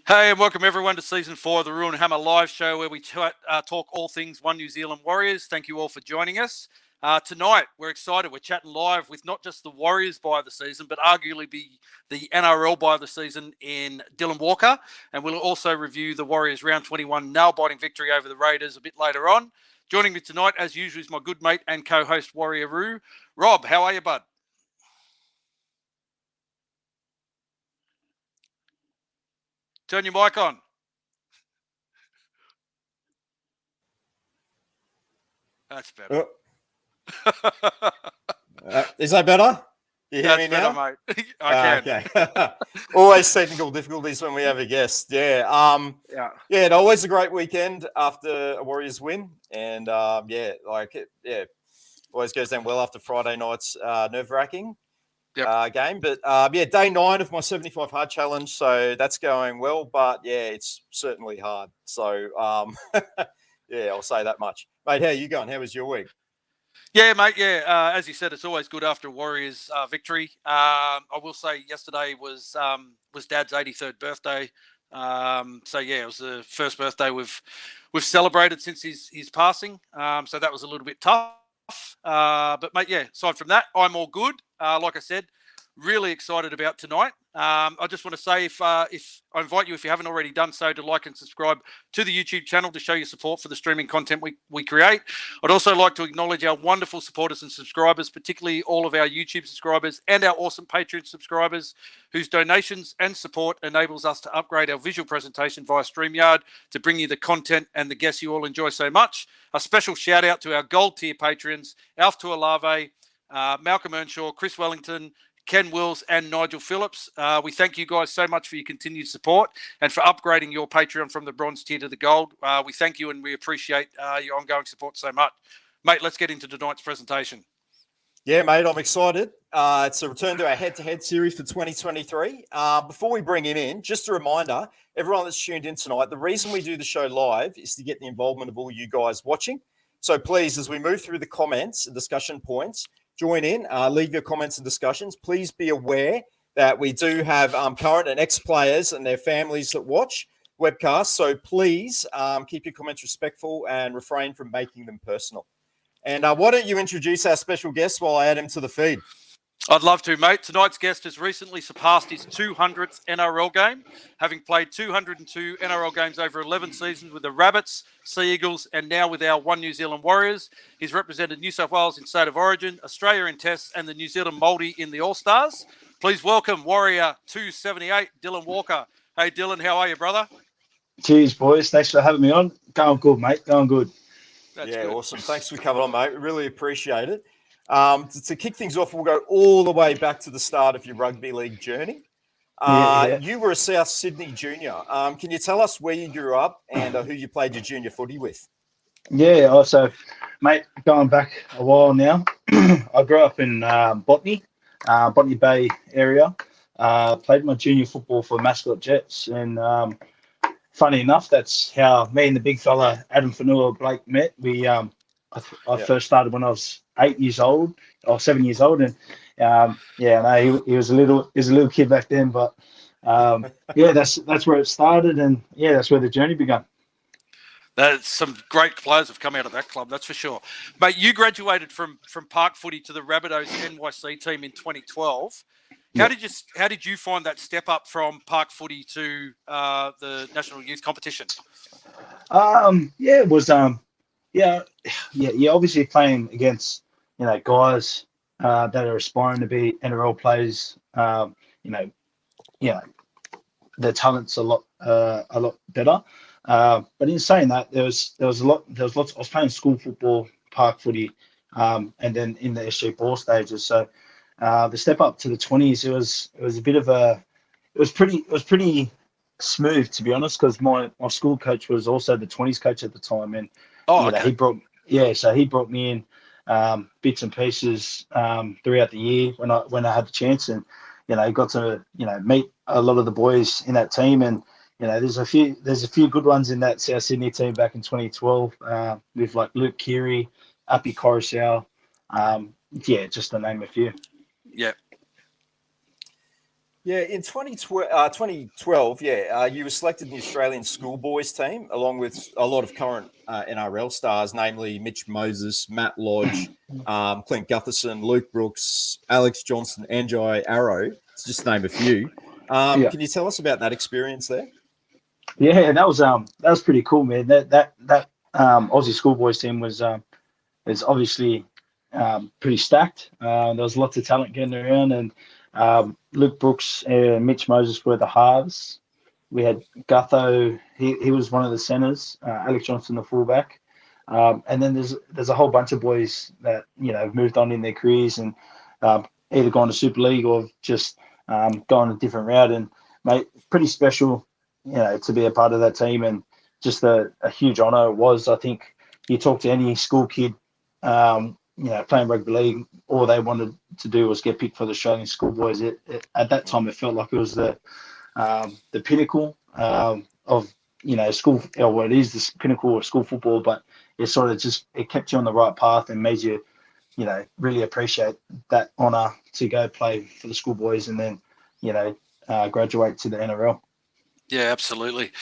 Hey, and welcome everyone to Season 4 of the Ruin Hammer live show where we talk all things One New Zealand Warriors. Thank you all for joining us. Tonight, we're excited. We're chatting live with not just the Warriors buy of the season, but arguably the NRL buy of the season in Dylan Walker. And we'll also review the Warriors round 21 nail-biting victory over the Raiders a bit later on. Joining me tonight, as usual, is my good mate and co-host Warrior Roo. Rob, how are you, bud? Turn your mic on. That's better. Is that better? You hear me now? Better, mate. I can. Okay. Always technical difficulties when we have a guest. Yeah. Yeah. Always a great weekend after a Warriors win, and always goes down well after Friday night's nerve-wracking game. But day 9 of my 75 hard challenge, so that's going well. But yeah, it's certainly hard. So yeah, I'll say that much, mate. How are you going? How was your week? Yeah, mate. Yeah, as you said, it's always good after a Warriors victory. I will say yesterday was Dad's 83rd birthday. So yeah, it was the first birthday we've celebrated since his passing. So that was a little bit tough. But mate, yeah. Aside from that, I'm all good. Like I said, really excited about tonight. I just want to say if I invite you, if you haven't already done so, to like and subscribe to the YouTube channel to show your support for the streaming content we create. I'd also like to acknowledge our wonderful supporters and subscribers, particularly all of our YouTube subscribers and our awesome Patreon subscribers whose donations and support enables us to upgrade our visual presentation via StreamYard to bring you the content and the guests you all enjoy so much. A special shout out to our gold tier patrons, Alf Tuolave, Malcolm Earnshaw, Chris Wellington, Ken Wills and Nigel Phillips. We thank you guys so much for your continued support and for upgrading your Patreon from the bronze tier to the gold. We thank you and we appreciate your ongoing support so much. Mate, let's get into tonight's presentation. Yeah, mate, I'm excited. It's a return to our head-to-head series for 2023. Before we bring him in, just a reminder, everyone that's tuned in tonight, the reason we do the show live is to get the involvement of all you guys watching. So please, as we move through the comments and discussion points, join in, leave your comments and discussions. Please be aware that we do have current and ex-players and their families that watch webcasts. So please keep your comments respectful and refrain from making them personal. And why don't you introduce our special guest while I add him to the feed? I'd love to, mate. Tonight's guest has recently surpassed his 200th NRL game, having played 202 NRL games over 11 seasons with the Rabbits, Sea Eagles, and now with our One New Zealand Warriors. He's represented New South Wales in State of Origin, Australia in Tests, and the New Zealand Māori in the All-Stars. Please welcome Warrior 278, Dylan Walker. Hey, Dylan, how are you, brother? Cheers, boys. Thanks for having me on. Going good, mate. Going good. That's good. Awesome. Thanks for coming on, mate. We really appreciate it. To kick things off, we'll go all the way back to the start of your rugby league journey. You were a South Sydney junior. Can you tell us where you grew up and who you played your junior footy with? Yeah, also, mate, going back a while now, I grew up in Botany Bay area. Played my junior football for Mascot Jets, and funny enough, that's how me and the big fella Adam Fanua Blake met. I first started when I was 7 years old, and he was a little kid back then, but that's where it started, and that's where the journey began. There's some great players have come out of that club, that's for sure. Mate, you graduated from Park Footy to the Rabbitohs NYC team in 2012. How did you find that step up from Park Footy to the National Youth Competition? It was obviously playing against guys that are aspiring to be NRL players. Their talent's a lot better. But in saying that, there was lots. I was playing school football, park footy, and then in the SG ball stages. So the step up to the 20s, it was a bit of it was pretty smooth, to be honest, because my school coach was also the 20s coach at the time, and he brought me in bits and pieces throughout the year when I had the chance, and got to meet a lot of the boys in that team, and there's a few good ones in that South Sydney team back in 2012 with like Luke Keary, Api Coruscant, just to name a few. Yeah. Yeah, in 2012, you were selected in the Australian schoolboys team, along with a lot of current NRL stars, namely Mitch Moses, Matt Lodge, Clint Gutherson, Luke Brooks, Alex Johnson, Anjai Arrow, to just name a few. Yeah. Can you tell us about that experience there? Yeah, that was pretty cool, man. That Aussie schoolboys team was is obviously pretty stacked. There was lots of talent getting around, and Luke Brooks and Mitch Moses were the halves. We had Gutho, he was one of the centers, Alex Johnson, the fullback. And then there's a whole bunch of boys that, moved on in their careers and either gone to Super League or just gone a different route. And, mate, pretty special, to be a part of that team, and just a huge honour it was. I think you talk to any school kid, playing rugby league, all they wanted to do was get picked for the Australian schoolboys. At that time, it felt like it was the pinnacle of school, or what it is, the pinnacle of school football. But it sort of it kept you on the right path and made you, really appreciate that honour to go play for the schoolboys and then, graduate to the NRL. Yeah, absolutely.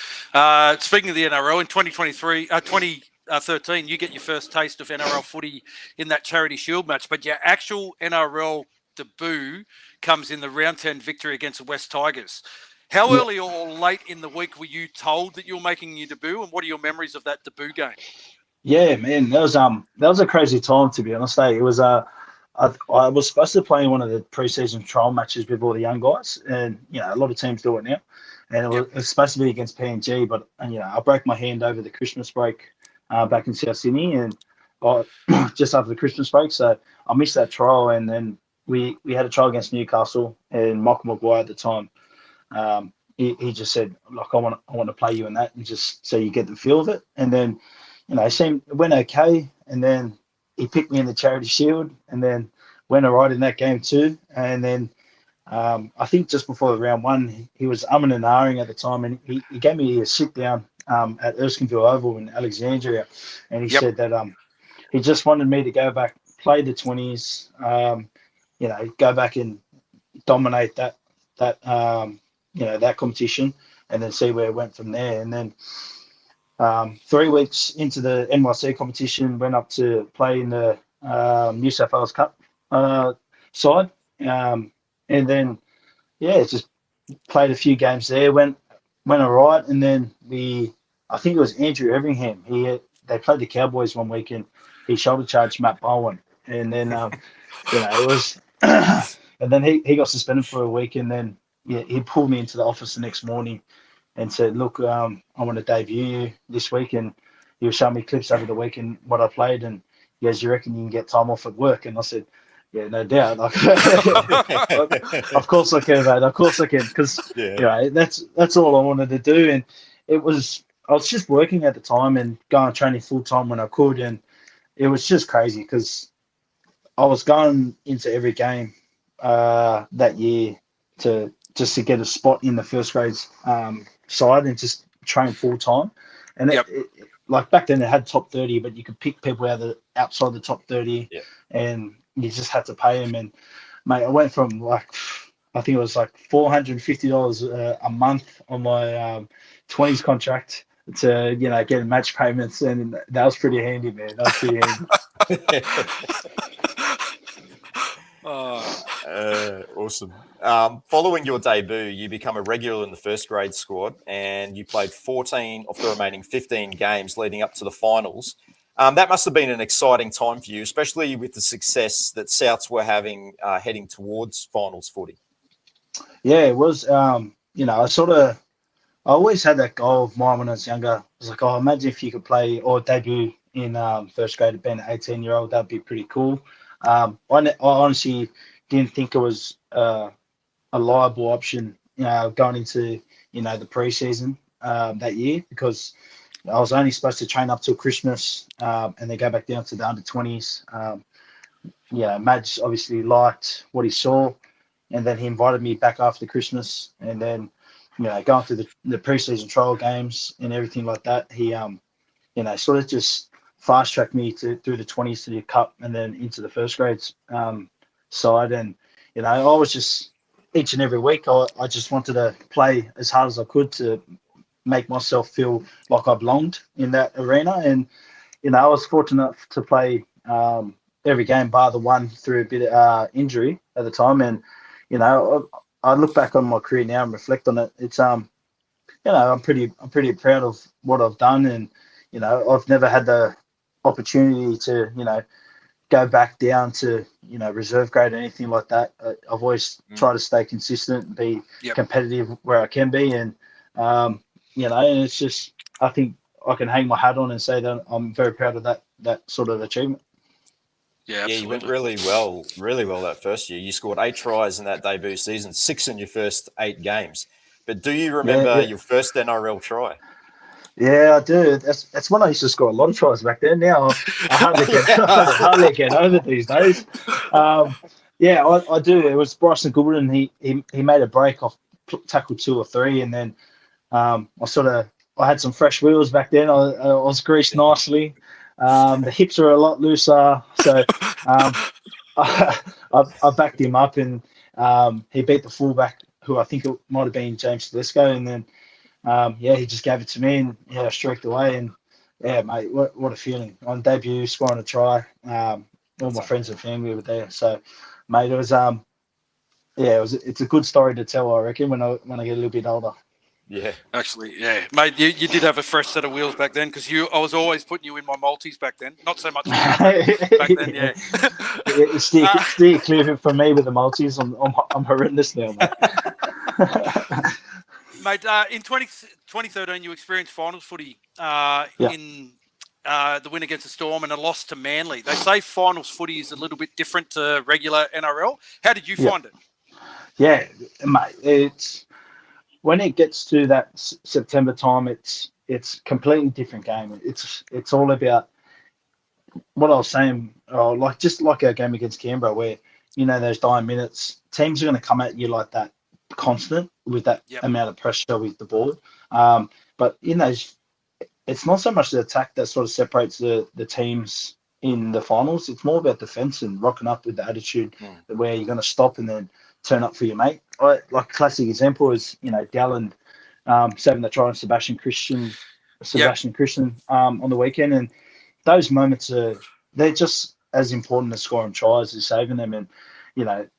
Speaking of the NRL, in 2013, you get your first taste of NRL footy in that Charity Shield match, but your actual NRL debut comes in the round 10 victory against the West Tigers. How early or late in the week were you told that you were making your debut, and what are your memories of that debut game? Yeah, man, that was a crazy time, to be honest. It was I was supposed to play in one of the preseason trial matches with all the young guys, and a lot of teams do it now. And it was supposed to be against PNG, but I broke my hand over the Christmas break back in South Sydney, and just after the Christmas break, so I missed that trial. And then we had a trial against Newcastle, and Michael Maguire at the time, he just said, "Look, I want to play you in that, and just so you get the feel of it." And then it went okay, and then he picked me in the Charity Shield, and then went all right in that game too. And then I think just before the round one, he was umming and ahhing at the time, and he gave me a sit down at Erskineville Oval in Alexandria, and he said that he just wanted me to go back, play the 20s, go back and dominate that competition, and then see where it went from there. And then 3 weeks into the NYC competition, went up to play in the New South Wales Cup side, and then just played a few games there. Went all right, and then I think it was Andrew Everingham. They played the Cowboys one week, and he shoulder charged Matt Bowen, and then it was, and then he got suspended for a week, and then he pulled me into the office the next morning and said, "Look, I want to debut you this week," and he was showing me clips over the weekend what I played, and he goes, "You reckon you can get time off at work?" And I said, "Yeah, no doubt. Like, of course I can, mate. Of course I can, because that's all I wanted to do." And I was just working at the time and going training full time when I could, and it was just crazy because I was going into every game that year to get a spot in the first grade side and just train full time. And like back then, they had top 30, but you could pick people outside the top 30, and you just had to pay them. And mate, I went from I think it was like $450 a month on my 20s contract to getting match payments, and that was pretty handy, man. That was pretty handy. Awesome. Following your debut, you become a regular in the first grade squad, and you played 14 of the remaining 15 games leading up to the finals. That must have been an exciting time for you, especially with the success that Souths were having heading towards finals footy. Yeah, it was. I always had that goal of mine when I was younger. I was like, imagine if you could play or debut in first grade, being an 18-year-old, that'd be pretty cool. I honestly didn't think it was a liable option, going into the preseason that year, because I was only supposed to train up till Christmas and then go back down to the under 20s. Madge obviously liked what he saw, and then he invited me back after Christmas, and then going through the preseason trial games and everything like that, he sort of just fast tracked me through the 20s to the cup and then into the first grades side. And I was just each and every week, I just wanted to play as hard as I could to make myself feel like I belonged in that arena. And, I was fortunate to play every game bar the one through a bit of injury at the time. And, I look back on my career now and reflect on it. It's, I'm pretty proud of what I've done. And, I've never had the opportunity to, go back down to, reserve grade or anything like that. I've always tried to stay consistent and be competitive where I can be. And, and it's just, I think I can hang my hat on and say that I'm very proud of that sort of achievement. Yeah, you went really well that first year. You scored 8 tries in that debut season, 6 in your first 8 games. But do you remember your first NRL try? Yeah, I do. That's when I used to score a lot of tries back then. Now I hardly get over these days. I do. It was Bryson Goodwin. He made a break off tackle 2 or 3, and then I had some fresh wheels back then. I was greased nicely. The hips are a lot looser, so I backed him up, and he beat the fullback, who I think it might have been James Tedesco, and then he just gave it to me, and I streaked away, and mate, what a feeling on debut, scoring a try. All my friends and family were there, so mate, it was it's a good story to tell, I reckon, when I get a little bit older. Yeah, actually, yeah, mate, you did have a fresh set of wheels back then, because I was always putting you in my multis back then. Not so much now, but back then, yeah. Steer clear from me with the multis. I'm horrendous now, mate. Mate, in 2013, you experienced finals footy in the win against the Storm and a loss to Manly. They say finals footy is a little bit different to regular NRL. How did you find it? Yeah, mate, it's when it gets to that September time, it's completely different game. It's all about what I was saying, just like our game against Canberra, where those dying minutes, teams are going to come at you like that, constant with that amount of pressure with the ball. But in those, it's not so much the attack that sort of separates the teams in the finals. It's more about defense and rocking up with the attitude where you're going to stop and then turn up for your mate. Like a classic example is, Dallin saving the try on Sebastian Christian on the weekend. And those moments they're just as important as scoring tries as saving them. And,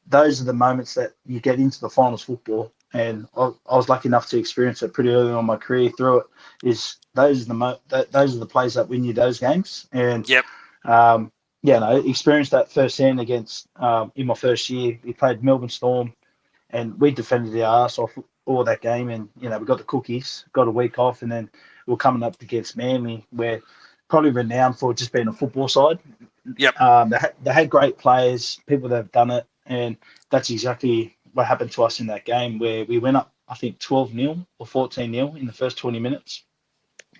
those are the moments that you get into the finals football. And I was lucky enough to experience it pretty early on in my career through it. Those are the plays that win you those games. And experienced that firsthand against in my first year. We played Melbourne Storm, and we defended our ass off all that game. And we got the cookies, got a week off, and then we were coming up against Manly, where probably renowned for just being a football side. They had great players, people that have done it, and that's exactly what happened to us in that game, where we went up, I think 12-0 or 14-0 in the first 20 minutes,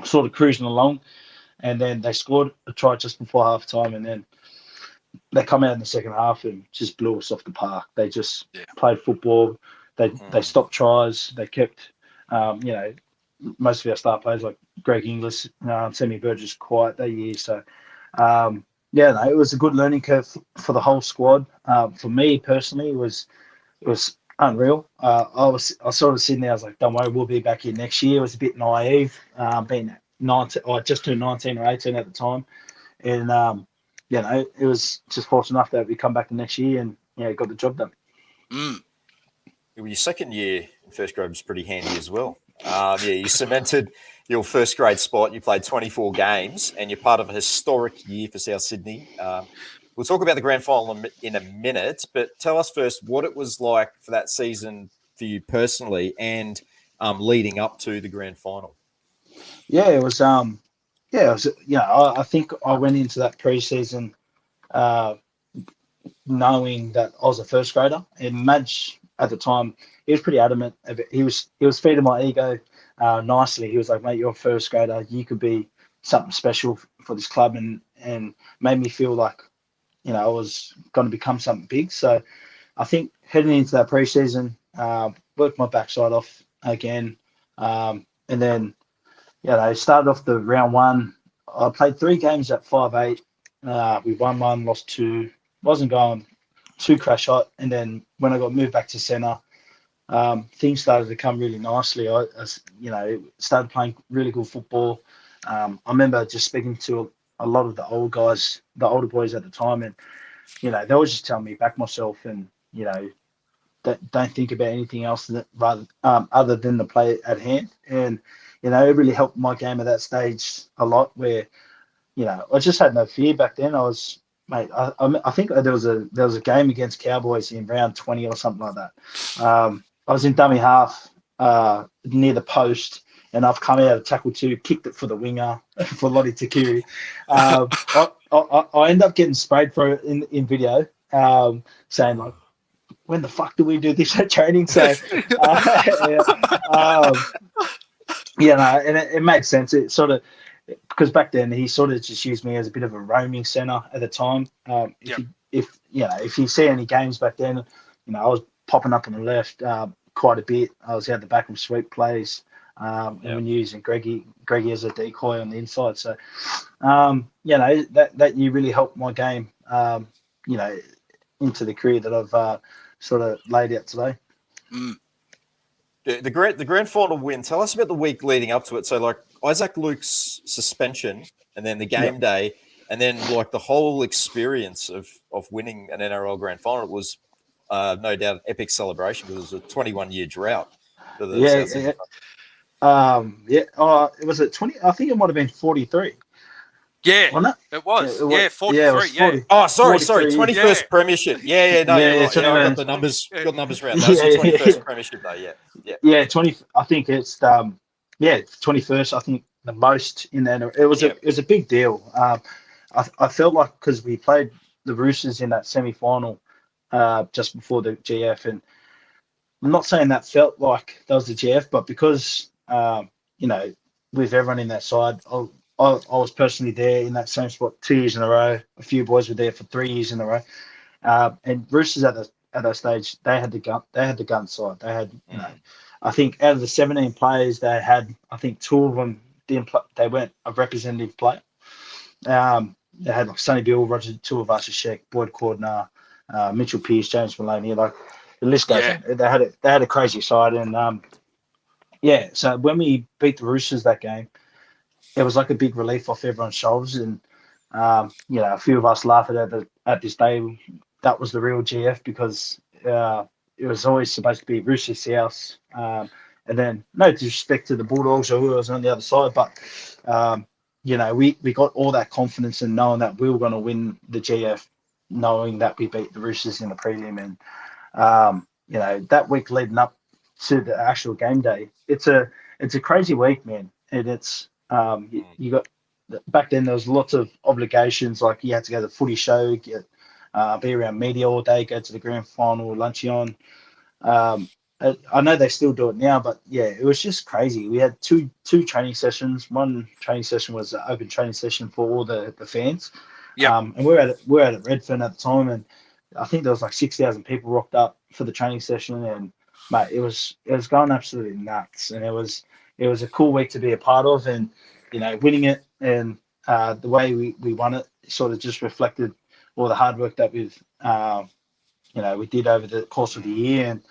sort of cruising along, and then they scored a try just before half time, and then they come out in the second half and just blew us off the park. They just played football. They stopped tries. They kept, most of our star players like Greg Inglis, Sammy Burgess quiet that year. So, it was a good learning curve for the whole squad. For me personally, it was unreal. I was sort of sitting there. I was like, "Don't worry, we'll be back here next year." It was a bit naive, being 19, just turned 19 or 18 at the time, and it was just fortunate enough that we come back the next year and got the job done. Well, your second year in first grade was pretty handy as well. You cemented your first grade spot. You played 24 games, and you're part of a historic year for South Sydney. We'll talk about the grand final in a minute, but tell us first what it was like for that season for you personally and leading up to the grand final. It was. I think I went into that pre-season knowing that I was a first grader, and Madge at the time, he was pretty adamant. He was feeding my ego nicely. He was like, "Mate, you're a first grader. You could be something special for this club," and made me feel like I was going to become something big. So I think heading into that pre-season, worked my backside off again, and then started off the round one. I played 3 games at 5'8". We won 1, lost 2. Wasn't going too crash hot. And then when I got moved back to centre, things started to come really nicely. Started playing really good football. I remember just speaking to a lot of the old guys, the older boys at the time, and they always just tell me back myself, and don't think about anything else other than the play at hand. And it really helped my game at that stage a lot. Where I just had no fear back then. I think there was a game against Cowboys in round 20 or something like that. I was in dummy half near the post, and I've come out of tackle 2, kicked it for the winger for Lottie Takiri. I end up getting sprayed for it in video, saying like, when the fuck do we do this at training? So, and it makes sense. It sort of, because back then he sort of just used me as a bit of a roaming centre at the time. If you see any games back then, I was popping up on the left quite a bit. I was out the back of sweep plays, and when using Greggy as a decoy on the inside. So, that you really helped my game, into the career that I've sort of laid out today. The grand final win. Tell us about the week leading up to it. So, like Isaac Luke's suspension, and then the game day, and then like the whole experience of winning an NRL grand final was no doubt an epic celebration because it was a 21-year drought. For the it was at 20. I think it might have been 43. Yeah, it was. 43. Yeah, 40. Oh, sorry. 21st premiership. I got the numbers. Got the numbers around. That was the 21st premiership day. Yeah. 20. I think it's 21st. I think the most in there. It was a big deal. I felt like because we played the Roosters in that semi-final just before the GF, and I'm not saying that felt like that was the GF, but because with everyone in that side, I was personally there in that same spot 2 years in a row. A few boys were there for 3 years in a row. And Roosters at that stage, they had the gun side. They had, I think out of the 17 players, they had, I think 2 of them didn't play. They weren't a representative player. They had like Sonny Bill, Roger Tuivasa-Sheck, Boyd Cordner, Mitchell Pearce, James Maloney. Like the list goes on. They had a crazy side, and so when we beat the Roosters that game, it was like a big relief off everyone's shoulders, and a few of us laugh at this day. That was the real GF because it was always supposed to be Roosters South, and then no disrespect to the Bulldogs or who was on the other side, but we got all that confidence in knowing that we were going to win the GF, knowing that we beat the Roosters in the prelim, and that week leading up to the actual game day, it's a crazy week, man, and it's. You got back then. There was lots of obligations, like you had to go to the footy show, be around media all day, go to the grand final, luncheon. I know they still do it now, but it was just crazy. We had two training sessions. One training session was an open training session for all the fans. And we're at Redfern at the time, and I think there was like 6,000 people rocked up for the training session, and mate, it was going absolutely nuts, and it was a cool week to be a part of, and winning it and the way we won it sort of just reflected all the hard work that we did over the course of the year. And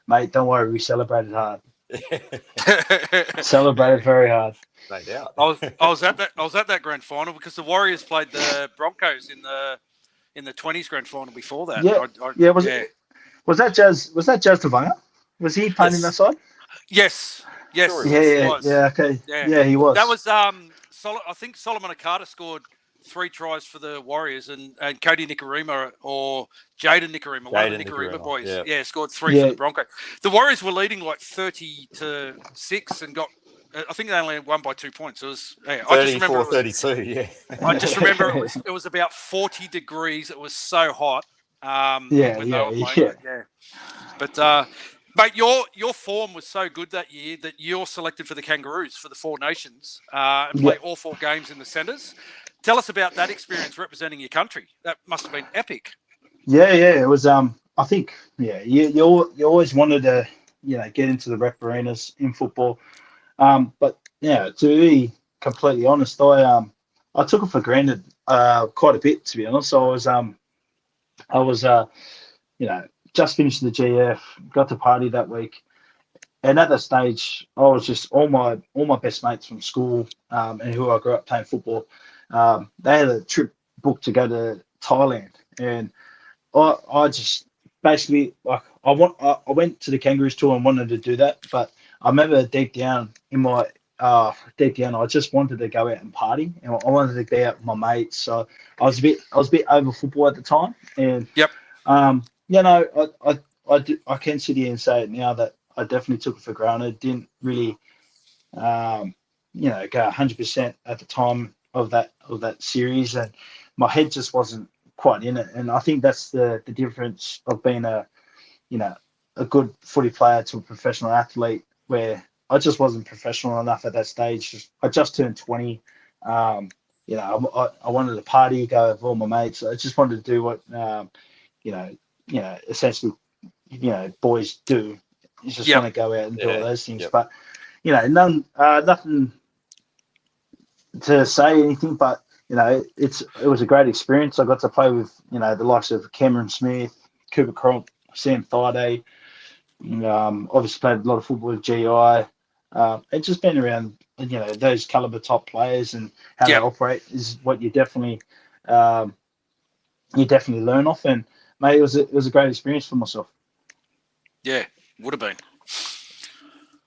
mate, don't worry, we celebrated hard. Celebrated very hard. No doubt. I was at that grand final because the Warriors played the Broncos in the 20s grand final before that. Was that Jazz Tavanga? Was he playing in that side? Yes. Sure Okay. Yeah, he was. That was I think Solomon Akata scored 3 tries for the Warriors, and Cody Nikorima or Jaden Nikorima, one of the Nikorima boys, scored 3 for the Broncos. The Warriors were leading like 30-6 and got. I think they only won by 2 points. It was 34-32. I just remember it was about 40 degrees. It was so hot. But. Mate, your form was so good that year that you're selected for the Kangaroos for the 4 Nations and play all 4 games in the centres. Tell us about that experience representing your country. That must have been epic. Yeah, it was. I think, you always wanted to, get into the rep arenas in football. But to be completely honest, I took it for granted quite a bit, to be honest. So I was just finished the GF, got to party that week. And at that stage, I was just all my best mates from school and who I grew up playing football. They had a trip booked to go to Thailand, and I just basically like I went to the Kangaroos tour and wanted to do that, but I remember deep down in my deep down I just wanted to go out and party, and I wanted to be out with my mates. So I was a bit over football at the time, and Yep. you know, I can sit here and say it now that I definitely took it for granted. Didn't really, go 100% at the time of that series, and my head just wasn't quite in it. And I think that's the difference of being a good footy player to a professional athlete, where I just wasn't professional enough at that stage. I just turned 20. I wanted to party, go with all my mates. I just wanted to do what essentially, boys do. You just want to go out and do all those things. But nothing to say anything. But it was a great experience. I got to play with the likes of Cameron Smith, Cooper Cronk, Sam Thaiday. Obviously played a lot of football with GI. And just been around those caliber top players and how they operate is what you definitely learn off. And mate, it was a great experience for myself. Yeah, would have been.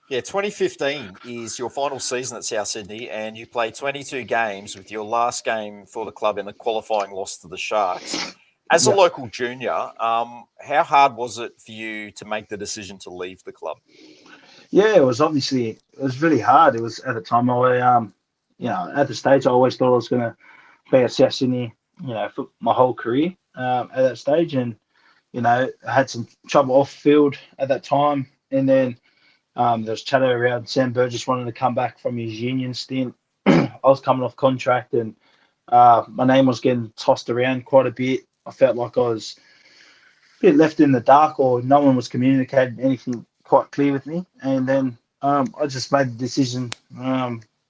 Yeah, 2015 is your final season at South Sydney, and you played 22 games, with your last game for the club in the qualifying loss to the Sharks. As a local junior, how hard was it for you to make the decision to leave the club? Yeah, it was really hard. It was at the time at the stage I always thought I was going to be at South Sydney, for my whole career at that stage, and I had some trouble off field at that time, and then there was chatter around Sam Burgess wanted to come back from his union stint. I was coming off contract, and my name was getting tossed around quite a bit. I felt like I was a bit left in the dark, or no one was communicating anything quite clear with me. And then I just made the decision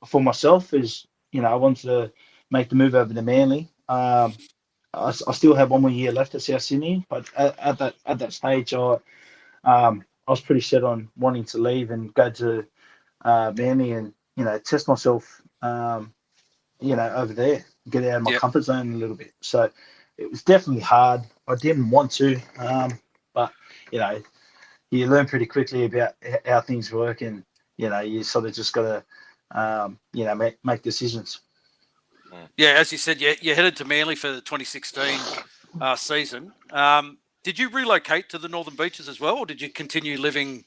for myself, as I wanted to make the move over to Manly. I still had 1 more year left at South Sydney, but at that stage, I was pretty set on wanting to leave and go to Manly and test myself, over there, get out of my comfort zone a little bit. So it was definitely hard. I didn't want to, but you learn pretty quickly about how things work, and you sort of just got to make decisions. Yeah, as you said, you headed to Manly for the 2016 season. Did you relocate to the Northern Beaches as well, or did you continue living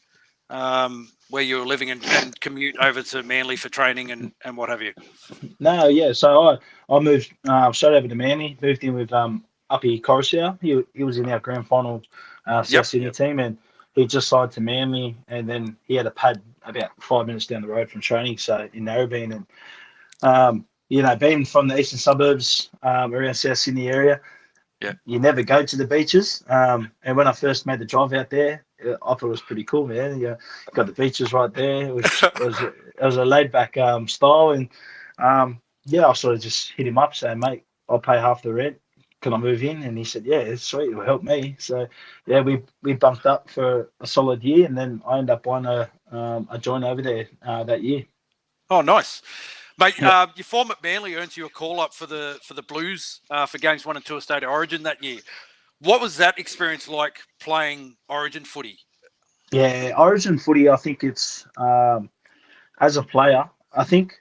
where you were living and commute over to Manly for training and what have you? No, yeah. So I moved straight over to Manly, moved in with Uppy Coruscant. He was in our grand final South Sydney team, and he just signed to Manly, and then he had a pad about 5 minutes down the road from training, so in Narrabeen. And being from the eastern suburbs around South Sydney area, you never go to the beaches. And when I first made the drive out there, I thought it was pretty cool, man. You got the beaches right there. It was a laid back style, and I sort of just hit him up saying, mate, I'll pay half the rent. Can I move in? And he said, yeah, it's sweet. It'll help me. So we bumped up for a solid year, and then I ended up buying a joint over there that year. Oh, nice. Mate, your form at Manly earns you a call-up for the Blues for Games 1 and 2 of State of Origin that year. What was that experience like playing Origin footy? Yeah, Origin footy, I think it's, as a player, I think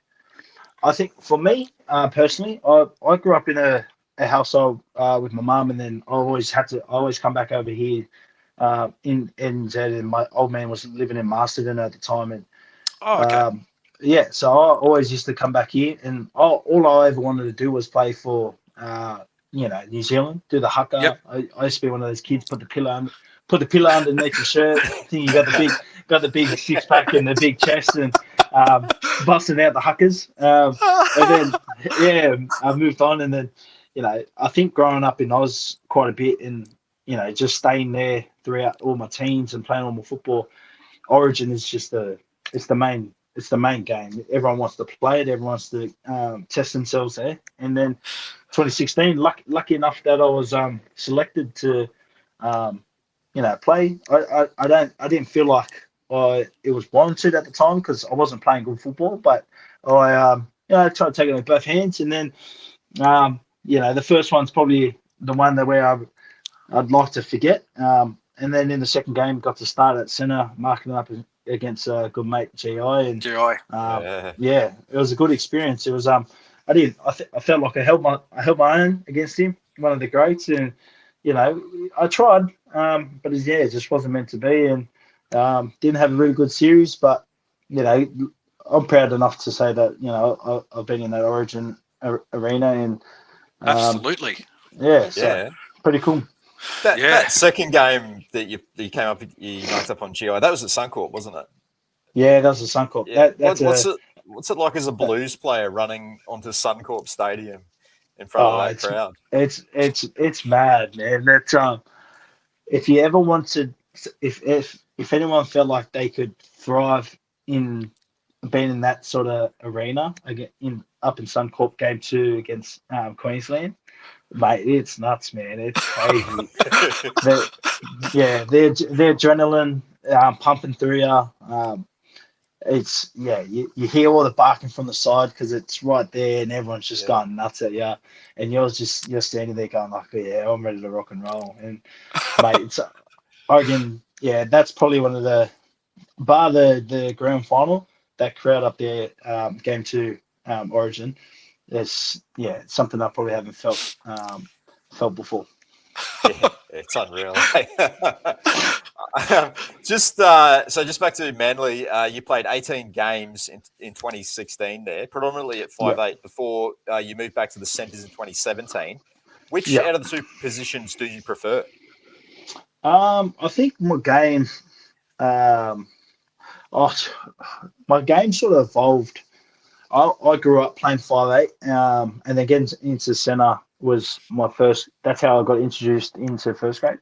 for me, personally, I grew up in a household with my mum, and then I always come back over here in NZ, and my old man was living in Masterton at the time. And so I always used to come back here, and all I ever wanted to do was play for New Zealand, do the haka. Yep. I used to be one of those kids, put the pillow underneath your shirt. I think you got the big six pack and the big chest, and busting out the huckers. And then I moved on, and then I think growing up in Oz quite a bit, and just staying there throughout all my teens and playing all my football, Origin is just the main game. Everyone wants to play it. Everyone wants to test themselves there. And then 2016, lucky enough that I was selected to play. I didn't feel like it was warranted at the time because I wasn't playing good football, but I tried to take it with both hands, and then the first one's probably the one that where I'd like to forget. And then in the second game, got to start at centre, marking up against a good mate GI, and GI. it was a good experience. It was I felt like I held my own against him, one of the greats, and I tried, but it just wasn't meant to be, and didn't have a really good series. But I'm proud enough to say that I've been in that Origin arena, and Absolutely. Pretty cool. That second game that you came up, you marked up on GI, that was at Suncorp, wasn't it? Yeah, that was at Suncorp. Yeah. What's it like as a Blues player running onto Suncorp Stadium in front of that crowd? It's mad, man. That's if you ever wanted, if anyone felt like they could thrive in being in that sort of arena up in Suncorp Game 2 against Queensland, mate, it's nuts, man. It's crazy. the adrenaline pumping through you. You hear all the barking from the side because it's right there, and everyone's just going nuts at you, and you're standing there going like, I'm ready to rock and roll. And mate, it's Oregon. Yeah, that's probably one of the the grand final, that crowd up there, Game 2 Origin. It's something I probably haven't felt before. It's unreal. Just back to Manly, you played 18 games in 2016 there, predominantly at 5'8", before you moved back to the centres in 2017. Which out of the two positions do you prefer? I think my game, my game sort of evolved. I grew up playing 5'8", and then getting into centre was my first. That's how I got introduced into first grade.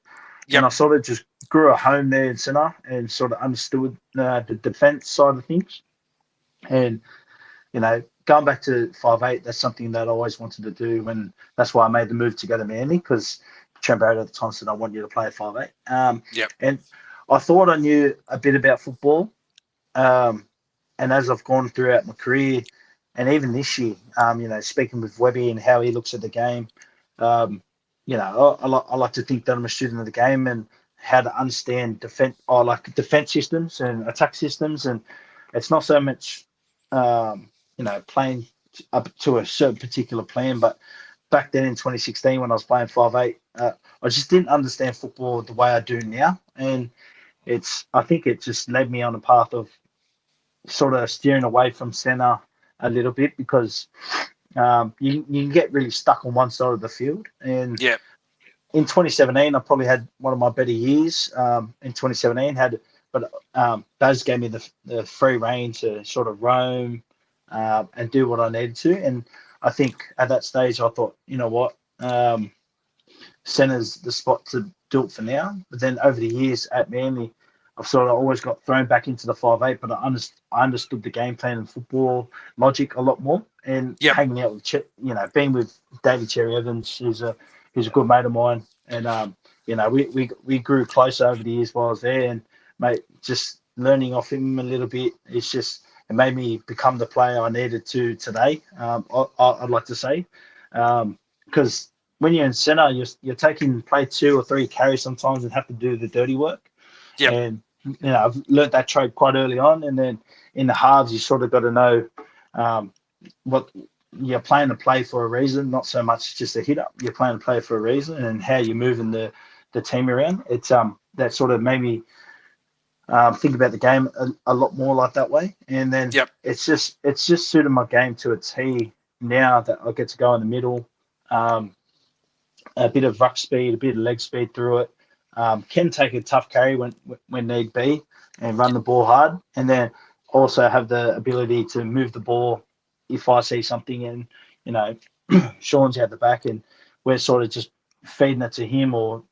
Yep. And I sort of just grew at home there in centre and sort of understood the defence side of things. And going back to 5'8", that's something that I always wanted to do, and that's why I made the move to go to Manly, because Trent Barrett at the time said, I want you to play at 5'8". And I thought I knew a bit about football. And as I've gone throughout my career, and even this year, speaking with Webby and how he looks at the game, I like to think that I'm a student of the game and how to understand defense systems and attack systems. And it's not so much, playing up to a certain particular plan, but back then in 2016 when I was playing 5'8", I just didn't understand football the way I do now. And I think it just led me on a path of sort of steering away from centre a little bit, because you can get really stuck on one side of the field. And in 2017, I probably had one of my better years. In 2017, those gave me the free rein to sort of roam and do what I needed to. And I think at that stage, I thought, you know what, centre's the spot to do it for now. But then over the years at Manly, I've sort of always got thrown back into the 5'8", but I understood the game plan and football logic a lot more. And hanging out with, being with David Cherry Evans, who's a good mate of mine, and we grew closer over the years while I was there. And mate, just learning off him a little bit, it made me become the player I needed to today. I'd like to say, because when you're in centre, you're taking play 2 or 3 carries sometimes and have to do the dirty work. Yep. And I've learnt that trade quite early on, and then in the halves you sort of got to know what you're playing to play for a reason, not so much just a hit up. You're playing to play for a reason, and how you're moving the team around. It's that sort of made me think about the game a lot more like that way. And then it's just suited my game to a T now that I get to go in the middle, a bit of ruck speed, a bit of leg speed through it. Can take a tough carry when need be and run the ball hard, and then also have the ability to move the ball if I see something, and Sean's out the back and we're sort of just feeding it to him, or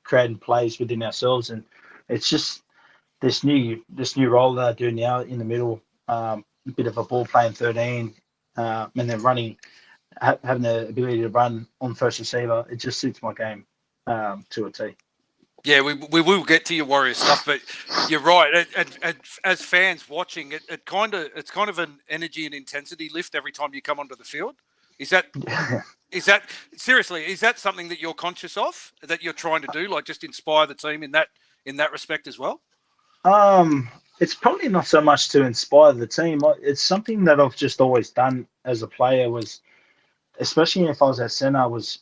creating plays within ourselves. And it's just this new role that I do now in the middle, a bit of a ball playing 13, and then having the ability to run on first receiver. It just suits my game to a T. Yeah, we will get to your Warriors stuff, but you're right. And as fans watching, it's kind of an energy and intensity lift every time you come onto the field. Is that seriously? Is that something that you're conscious of, that you're trying to do, like just inspire the team in that respect as well? It's probably not so much to inspire the team. It's something that I've just always done as a player. Was especially if I was at centre, was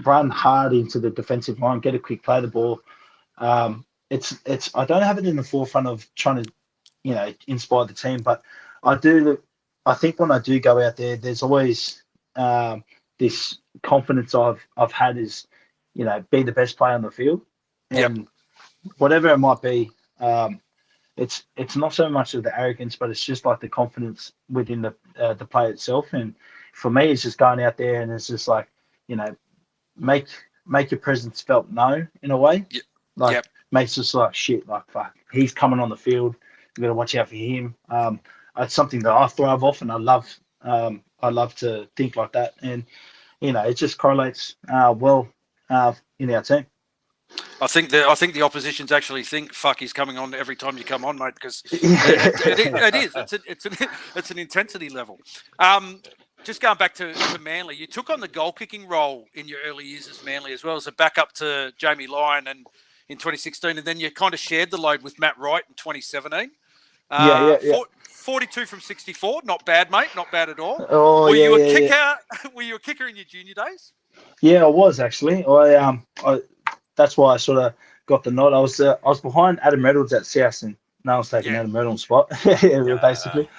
run hard into the defensive line, get a quick play the ball. It's I don't have it in the forefront of trying to inspire the team, but I do. I think when I do go out there, there's always this confidence I've had is be the best player on the field, and whatever it might be. It's not so much of the arrogance, but it's just like the confidence within the play itself. And for me, it's just going out there and it's just like make your presence felt known in a way. Makes us like shit. Like fuck, he's coming on the field. We got to watch out for him. It's something that I thrive off, and I love to think like that. And it just correlates well in our team. I think the oppositions actually think fuck he's coming on every time you come on, mate, because it is. It's an intensity level. Just going back to Manly, you took on the goal kicking role in your early years as Manly as well as a backup to Jamie Lyon and in 2016, and then you kind of shared the load with Matt Wright in 2017. 42 from 64, not bad, mate, not bad at all. Were you a kicker? Were you a kicker in your junior days? Yeah, I was actually. I that's why I sort of got the nod. I was behind Adam Reynolds at South, and no one's taking Adam Reynolds' spot. Basically,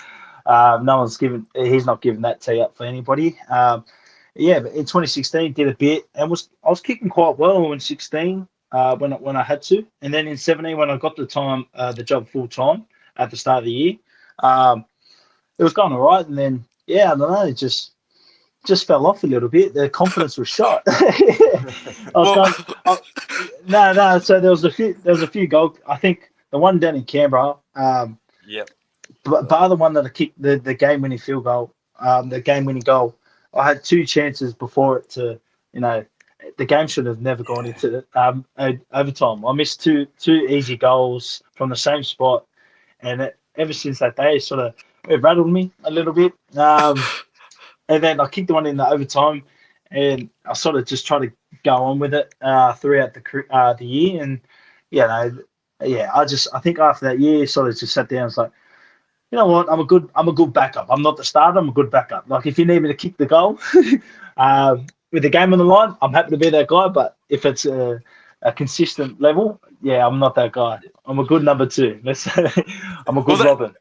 he's not giving that tee up for anybody. But in 2016, did a bit, and I was kicking quite well in 16 when I had to, and then in 17 when I got the job full time at the start of the year, it was going all right, and then I don't know, it just fell off a little bit. The confidence was shot. So there was a few goals. I think the one down in Canberra. But bar the one that I kicked the game-winning field goal, the game-winning goal, I had two chances before it to, the game should have never gone into overtime. I missed two easy goals from the same spot, and ever since that day, it rattled me a little bit. And then I kicked the one in the overtime, and I sort of just tried to go on with it throughout the year. And I think after that year, sort of just sat down and was like, you know what, I'm a good backup. I'm not the starter. I'm a good backup. Like if you need me to kick the goal with the game on the line, I'm happy to be that guy. But if it's a consistent level, I'm not that guy. I'm a good number two. I'm a good Robin.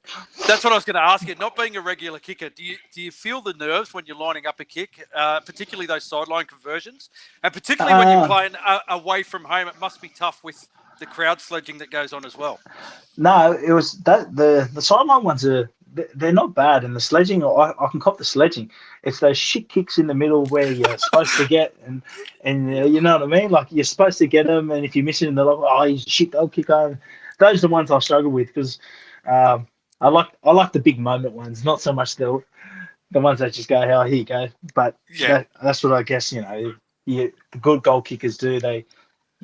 That's what I was going to ask you. Not being a regular kicker, do you feel the nerves when you're lining up a kick, particularly those sideline conversions, and particularly when you're playing away from home? It must be tough with the crowd sledging that goes on as well. No, it was that the sideline ones they're not bad, and the sledging I can cop the sledging. It's those shit kicks in the middle where you're supposed to get, and you know what I mean. Like you're supposed to get them, and if you miss it, they're like, he's a shit goal kicker. Those are the ones I struggle with because I like the big moment ones, not so much the ones that just go, here you go. But that's what I guess the good goal kickers do.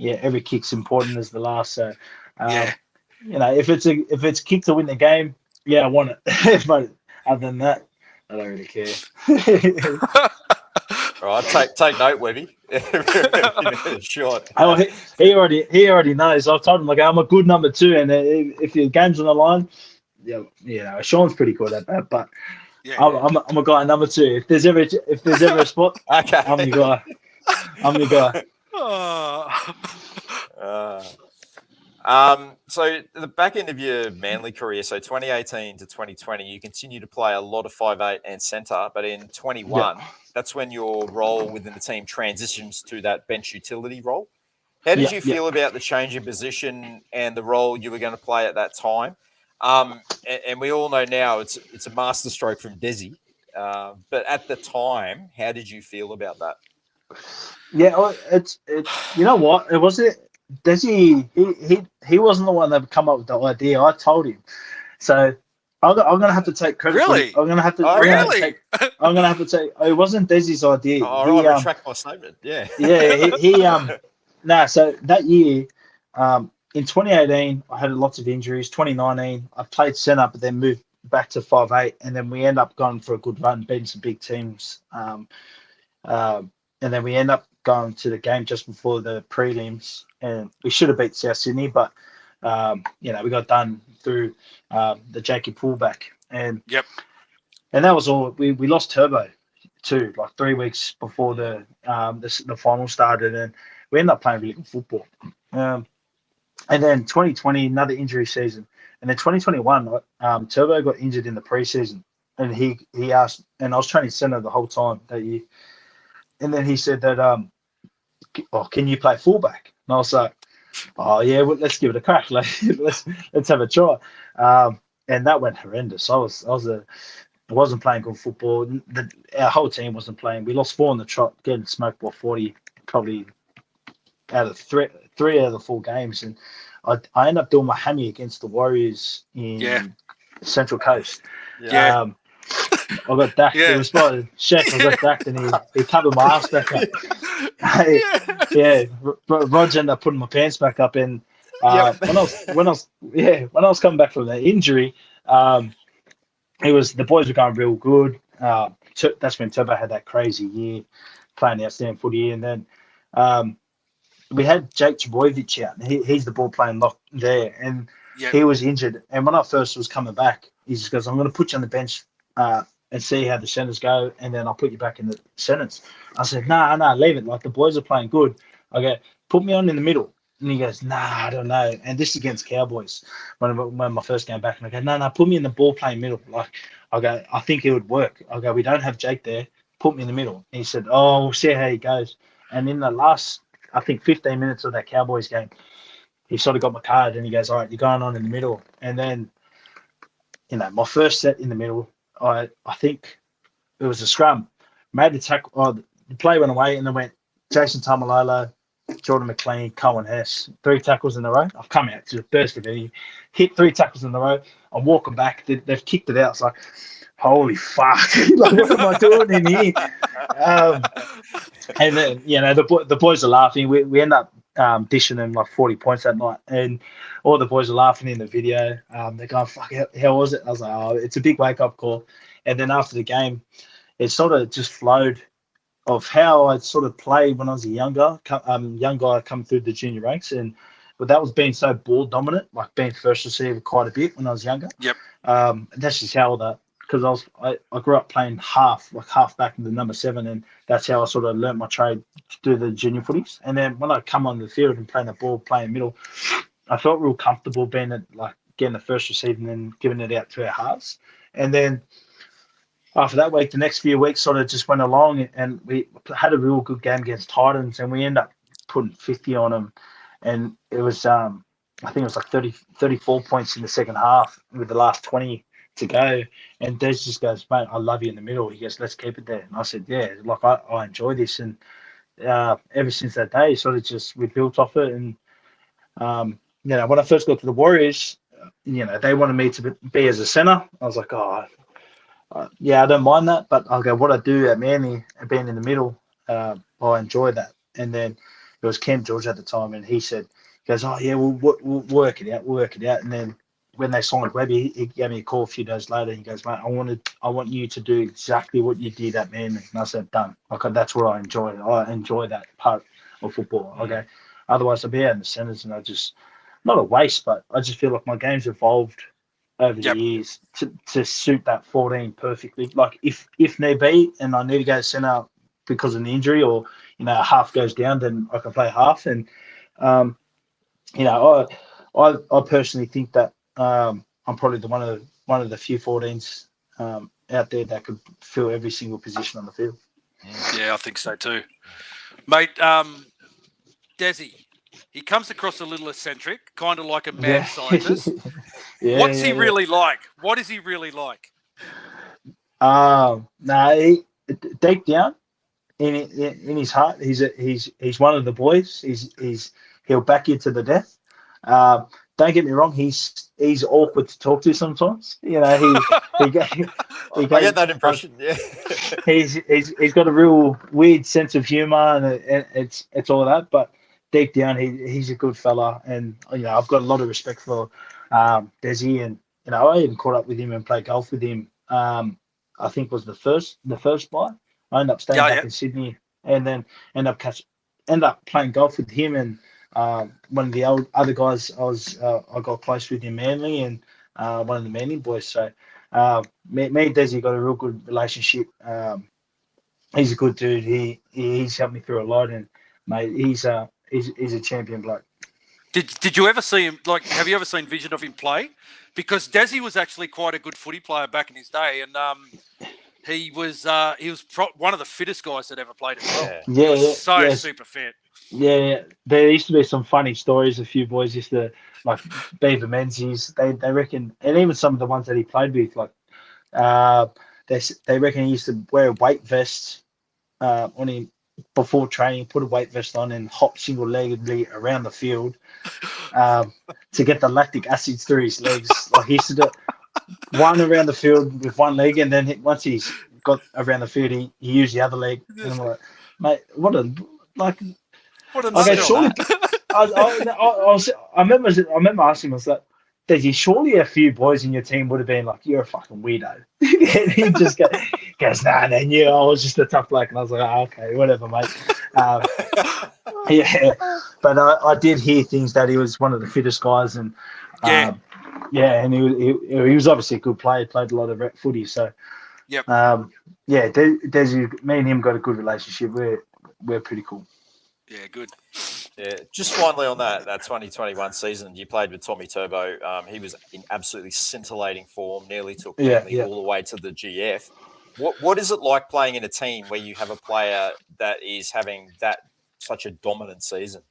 Every kick's important as the last. So if it's kick to win the game, I want it. But other than that, I don't really care. All right, take note, Webby. Short. Oh, he already knows. I've told him like I'm a good number two, and if your game's on the line, Sean's pretty good at that. But I'm a guy number two. If there's ever a spot, okay, I'm the guy. I'm the guy. So the back end of your Manly career, so 2018 to 2020, you continue to play a lot of 5'8" and centre, but in 21, that's when your role within the team transitions to that bench utility role. How did you feel about the change in position and the role you were going to play at that time? And we all know now it's a masterstroke from Desi, but at the time, how did you feel about that? Yeah, it's you know what, it wasn't. Desi, he wasn't the one that come up with the idea. I told him. So I'm gonna have to take credit. Really? I'm gonna have to. I'm gonna have to take. It wasn't Desi's idea. I retract my statement. Yeah. Yeah. So that year, in 2018, I had lots of injuries. 2019, I played centre, but then moved back to 5'8", and then we end up going for a good run, beating some big teams. And then we end up going to the game just before the prelims, and we should have beat South Sydney, but we got done through the Jakey pullback, and that was all. We lost Turbo too, like 3 weeks before the final started, and we ended up playing really good football. And then 2020, another injury season, and then 2021, Turbo got injured in the preseason, and he asked, and I was training centre the whole time that year, and then he said that, can you play fullback? And I was like, oh yeah, well, let's give it a crack. Like, let's have a try. And that went horrendous. I wasn't playing good football. Our whole team wasn't playing. We lost 4 on the trot, getting smoked by 40, probably out of three out of the 4 games. And I ended up doing my hammy against the Warriors in Central Coast. Yeah. I got dacked. It was by Shaq. I got dacked, and he covered my ass back up. Roger ended up putting my pants back up, and when I was coming back from that injury, the boys were going real good. That's when Turbo had that crazy year, playing outstanding footy, and then we had Jake Trebojevic out. He's the ball playing lock there, and he was injured. And when I first was coming back, he just goes, "I'm going to put you on the bench and see how the centers go, and then I'll put you back in the centers." I said, "Nah, leave it. Like, the boys are playing good." I go, "Put me on in the middle." And he goes, "Nah, I don't know." And this is against Cowboys when my first game back. And I go, "No, put me in the ball playing middle." Like, I go, "I think it would work." I go, "We don't have Jake there. Put me in the middle." And he said, "Oh, we'll see how he goes." And in the last, I think, 15 minutes of that Cowboys game, he sort of got my card, and he goes, "All right, you're going on in the middle." And then, my first set in the middle, I think it was a scrum. Made the tackle. The play went away, and then went Jason Tamalolo, Jordan McLean, Cohen Hess. 3 tackles in a row. I've come out to a burst of energy, hit 3 tackles in a row. I'm walking back. They've kicked it out. It's like, holy fuck! Like, what am I doing in here? And then the boys are laughing. We end up dishing them like 40 points that night, and all the boys are laughing in the video. They're going, "Fuck, how was it?" I was like, "Oh, it's a big wake up call." And then after the game, it sort of just flowed of how I sort of played when I was a young guy come through the junior ranks, but that was being so ball dominant, like being first receiver quite a bit when I was younger. That's just how because I grew up playing half back in the number 7, and that's how I sort of learnt my trade through the junior footies. And then when I come on the field and playing the ball, playing middle, I felt real comfortable being getting the first receiver and then giving it out to our halves. And then after that week, the next few weeks sort of just went along, and we had a real good game against Titans, and we ended up putting 50 on them. And it was, I think it was like 34 points in the second half with the last 20 to go. And Des just goes, "Mate, I love you in the middle." He goes, "Let's keep it there." And I said, "Yeah, like I enjoy this." And ever since that day, sort of just we built off it. And when I first got to the Warriors, they wanted me to be as a center. I was like, "Oh, yeah, I don't mind that." But I'll go, what I do at Manly and being in the middle, I enjoy that. And then it was Ken George at the time, and he goes, "Oh yeah, we'll work it out." And then when they signed Webby, he gave me a call a few days later. He goes, "Mate, I want you to do exactly what you did at Manly." And I said, "Done." Like, that's what I enjoy. I enjoy that part of football. Okay, otherwise I'd be out in the centres, and I just, not a waste, but I just feel like my game's evolved over the years to suit that 14 perfectly. Like, if need be, and I need to go centre because of an injury, or half goes down, then I can play half. And I personally think that I'm probably one of the few 14s out there that could fill every single position on the field. Yeah, I think so too, mate. Desi, he comes across a little eccentric, kind of like a mad scientist. What's he really like? What is he really like? Deep down in his heart, he's one of the boys. He'll back you to the death. Don't get me wrong, he's awkward to talk to sometimes. I get that impression. Yeah, he's got a real weird sense of humor, and it's all that. But deep down, he's a good fella, and I've got a lot of respect for Desi, and I even caught up with him and played golf with him. I think it was the first buy. I ended up staying back in Sydney, and then end up playing golf with him and one of the other guys I got close with in Manly, and one of the Manly boys. So me and Desi got a real good relationship. He's a good dude. He's helped me through a lot, and mate, he's a champion bloke. Did you ever see him? Like, have you ever seen vision of him play? Because Desi was actually quite a good footy player back in his day, and he was one of the fittest guys that ever played as well. Yeah, he was super fit. Yeah, there used to be some funny stories. A few boys used to, like Beaver Menzies. They reckon, and even some of the ones that he played with, like they reckon he used to wear a weight vest on him before training, put a weight vest on, and hop single-leggedly around the field to get the lactic acids through his legs. Like he used to do one around the field with one leg, and then once he's got around the field, he used the other leg. And I'm like, mate, what a surely. I remember asking him, I was like, Desi, surely a few boys in your team would have been like, you're a fucking weirdo. And he just goes, nah, they knew I was just a tough bloke. And I was like, oh, okay, whatever, mate. But I did hear things that he was one of the fittest guys, and and he was obviously a good player. Played a lot of rep footy, so Desi, me and him got a good relationship. We're pretty cool. Yeah, good. Yeah, just finally on that 2021 season, you played with Tommy Turbo. He was in absolutely scintillating form, nearly took Manly all the way to the GF. What is it like playing in a team where you have a player that is having such a dominant season?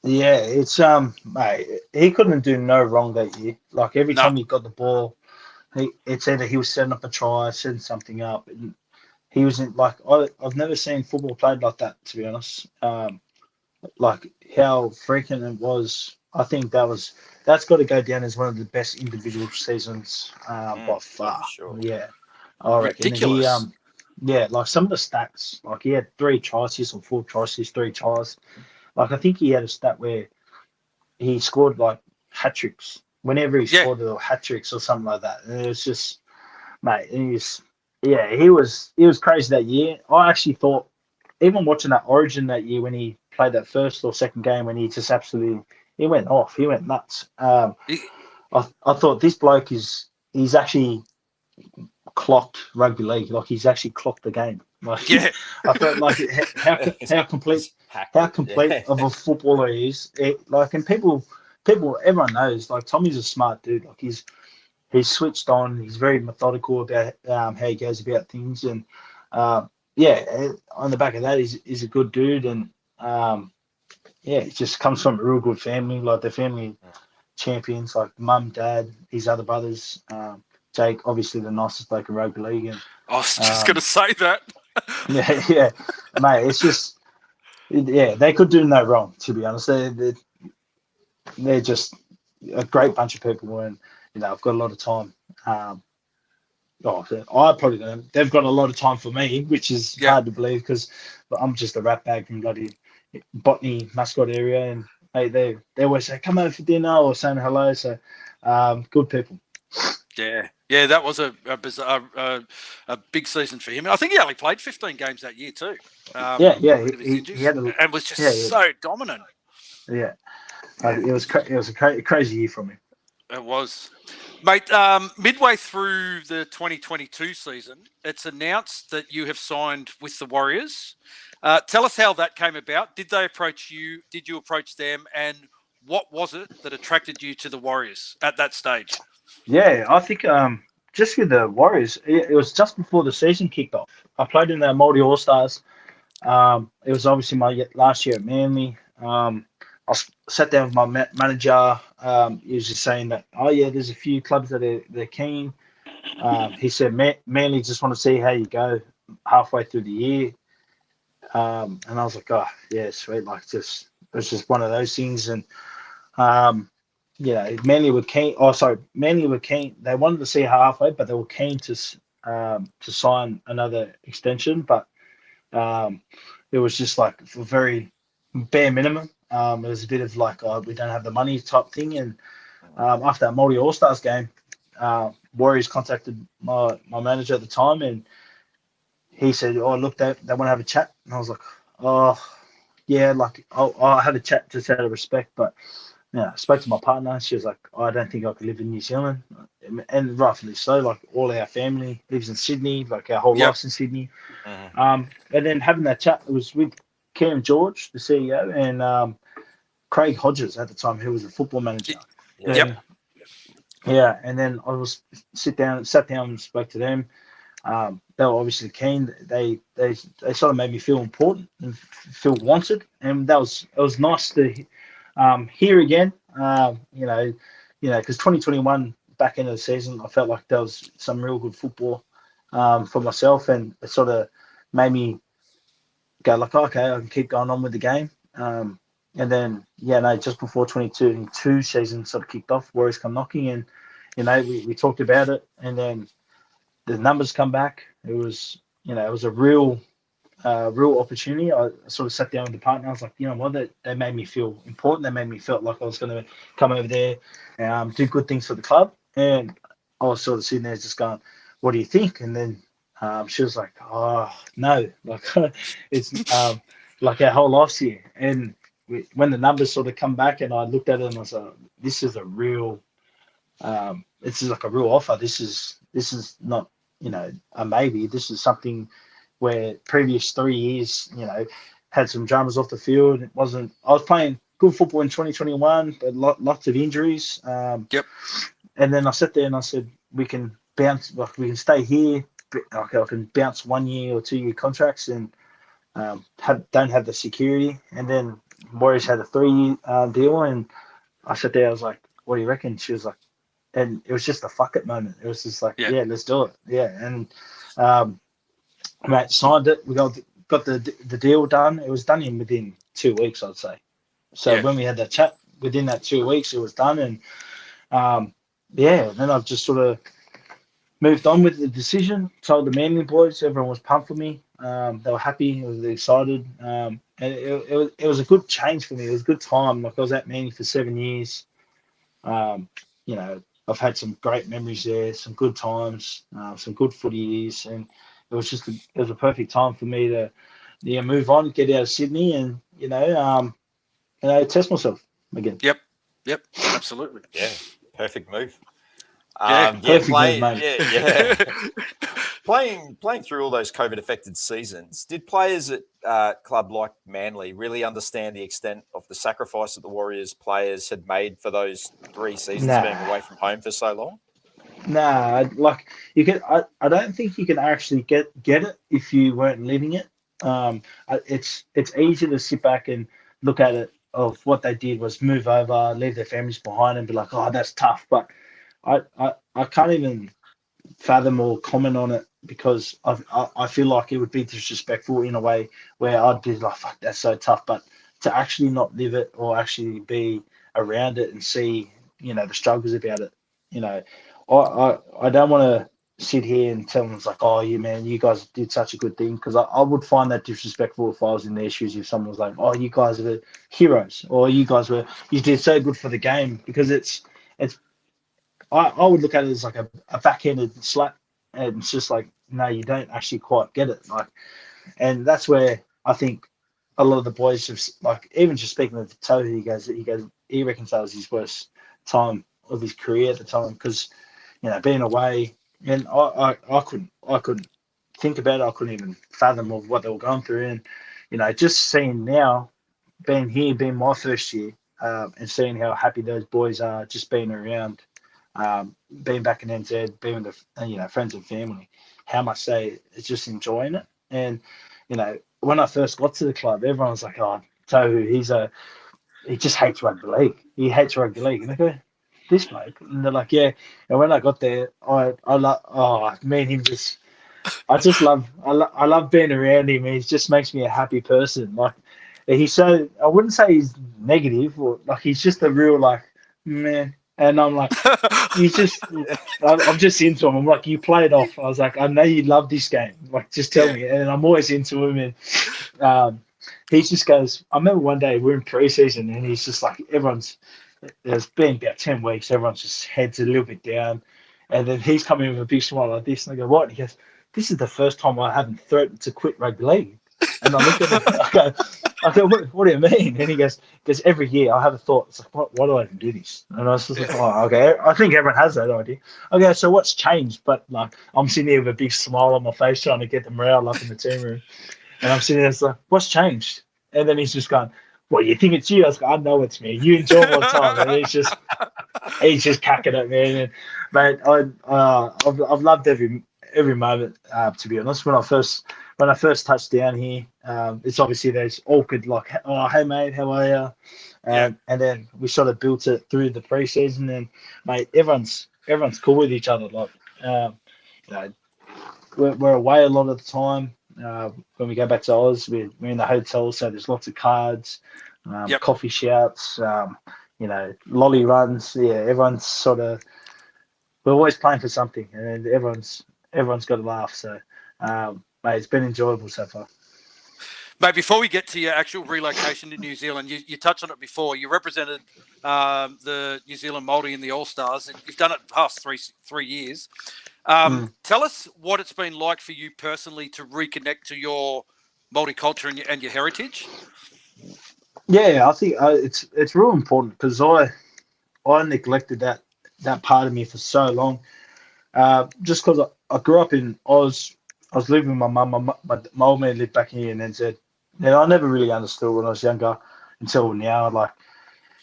Yeah, it's mate, he couldn't do no wrong that year. Like every time he got the ball, it's either he was setting up a try, setting something up, and he was in, like I've never seen football played like that, to be honest. Like how freaking it was. I think that's got to go down as one of the best individual seasons by far. Sure. Yeah, I reckon. Ridiculous. Like some of the stats, like he had 3 tries or 4 tries, 3 tries. Like I think he had a stat where he scored like hat tricks whenever he scored or hat tricks or something like that. And it was just, mate, he was crazy that year. I actually thought, even watching that Origin that year when he played that first or second game, when he just he went off, he went nuts. I thought this bloke he's actually clocked rugby league, like he's actually clocked the game. Like, I thought, like how complete of a footballer he is. And people, everyone knows, like Tommy's a smart dude. Like he's switched on. He's very methodical about how he goes about things, and on the back of that, he's a good dude, and he just comes from a real good family. Like the family champions, like mum, dad, his other brothers. Jake, obviously the nicest bloke in rugby league. And I was just going to say that. Mate. It's just, they could do no wrong. To be honest, they're just a great bunch of people, and I've got a lot of time. They've got a lot of time for me, which is hard to believe because I'm just a rat bag from bloody Botany Mascot area, and they always say come over for dinner or saying hello. So good people. Yeah, that was a big season for him. I think he only played 15 games that year too. He had and was just so dominant. Yeah, it was a crazy year from him. It was, mate. Midway through the 2022 season, it's announced that you have signed with the Warriors. Tell us how that came about. Did they approach you? Did you approach them? And what was it that attracted you to the Warriors at that stage? Yeah, I think just with the Warriors, it was just before the season kicked off. I played in the Māori All-Stars. It was obviously my last year at Manly. I sat down with my manager. He was just saying that, there's a few clubs that they're keen. He said, Manly just want to see how you go halfway through the year. And I was like, oh, yeah, sweet. Like, it was just one of those things. And Manly were keen. Manly were keen. They wanted to see halfway, but they were keen to sign another extension. But it was just like a very bare minimum. It was a bit of like, we don't have the money type thing. And after that Māori All-Stars game, Warriors contacted my manager at the time, and he said, "Oh, look, they want to have a chat." And I was like, "Oh, yeah, like I had a chat just out of respect." But yeah, I spoke to my partner. She was like, "I don't think I could live in New Zealand," and rightfully so. Like all our family lives in Sydney, like our whole life's in Sydney. And then having that chat, it was with Cam George, the CEO, and Craig Hodges at the time, who was the football manager. Yep. Yeah, and then I sat down and spoke to them. They were obviously keen. They sort of made me feel important and feel wanted, and it was nice to hear again. Because 2021 back end of the season, I felt like there was some real good football for myself, and it sort of made me go like, okay, I can keep going on with the game. And then, just before 2022 season sort of kicked off, Warriors come knocking, and we talked about it, and then the numbers come back. It was a real opportunity. I sort of sat down with the partner. I was like, you know what, they made me feel important. They made me feel like I was going to come over there and do good things for the club. And I was sort of sitting there just going, what do you think? And then she was like, oh, no, like it's like our whole life's here. And when the numbers sort of come back, and I looked at it and I was like, this is a real, this is like a real offer. This is not, a maybe. This is something where previous 3 years, had some dramas off the field. I was playing good football in 2021, but lots of injuries. Yep. And then I sat there and I said, we can bounce, like we can stay here. Like I can bounce 1 year or 2 year contracts and don't have the security. And then Warriors had a 3 year deal, and I sat there. I was like, what do you reckon? She was like, and it was just a fuck it moment. It was just like, yeah let's do it. Yeah. And mate, signed it. We got the deal done. It was done within 2 weeks, I'd say. So when we had that chat, within that 2 weeks, it was done. And then I've just sort of moved on with the decision. Told the Manly boys, everyone was pumped for me. They were happy. They were excited. And it was a good change for me. It was a good time. Like I was at Manly for 7 years. I've had some great memories there, some good times, some good footy years, and it was a perfect time for me to move on, get out of Sydney, and test myself again. Yep, absolutely. Yeah, perfect move. Perfect move, mate. Yeah. Playing through all those COVID-affected seasons, did players at a club like Manly really understand the extent of the sacrifice that the Warriors players had made for those 3 seasons being away from home for so long? Nah, like you can. I don't think you can actually get it if you weren't living it. It's easy to sit back and look at it of what they did was move over, leave their families behind, and be like, oh, that's tough. But I can't even fathom or comment on it, because I feel like it would be disrespectful in a way where I'd be like, fuck, that's so tough. But to actually not live it or actually be around it and see, the struggles about it, I don't want to sit here and tell them it's like, oh, yeah, man, you guys did such a good thing, because I would find that disrespectful if I was in their shoes, if someone was like, oh, you guys are the heroes, or you did so good for the game, because I would look at it as like a backhanded slap, and it's just like, no, you don't actually quite get it. Like, and that's where I think a lot of the boys have, like, even just speaking with Tohu, he reckons that was his worst time of his career at the time, because being away, and I couldn't think about it. I couldn't even fathom of what they were going through, and just seeing now, being my first year, and seeing how happy those boys are just being around. Being back in NZ, being with the friends and family, how much they are just enjoying it. And when I first got to the club, everyone was like, "Oh, Tohu, he just hates rugby league. He hates rugby league." And I go, "This bloke," and they're like, "Yeah." And when I got there, I love, me and him just, I love being around him. He just makes me a happy person. Like, he's so, I wouldn't say he's negative, or like, he's just a real like, man. And I'm like, I'm just into him. I'm like, you play it off. I was like, I know you love this game. Like, just tell me. And I'm always into him. And he just goes, I remember one day we're in pre-season and he's just like, there's been about 10 weeks, everyone's just heads a little bit down. And then he's coming with a big smile like this. And I go, what? And he goes, this is the first time I haven't threatened to quit rugby league. And I look at him, I go, what do you mean? And he goes, because every year I have a thought, it's like, why do I even do this? And I was just like, oh, okay, I think everyone has that idea. Okay, so what's changed? But like, I'm sitting here with a big smile on my face trying to get the morale up in the team room. And I'm sitting there, it's like, what's changed? And then he's just going, well, you think it's you? I was like, I know it's me. You enjoy my time. And he's just cacking at me. And mate, I've loved every moment. To be honest, when I first touched down here, it's obviously there's awkward like, oh hey mate, how are you? And then we sort of built it through the preseason, and mate, everyone's cool with each other. Like, you know, we're away a lot of the time. When we go back to Oz, we're in the hotel, so there's lots of cards, coffee shouts, you know, lolly runs. Yeah, everyone's sort of, we're always playing for something, and everyone's got a laugh. So, mate, it's been enjoyable so far. Mate, before we get to your actual relocation to New Zealand, you touched on it before. You represented the New Zealand Māori in the All Stars, and you've done it the past three years. Tell us what it's been like for you personally to reconnect to your Māori culture and your heritage. Yeah, I think it's real important because I neglected that part of me for so long. Just because I grew up in Oz, I was living with my mum. My old man lived back here in NZ. And I never really understood when I was younger until now. Like,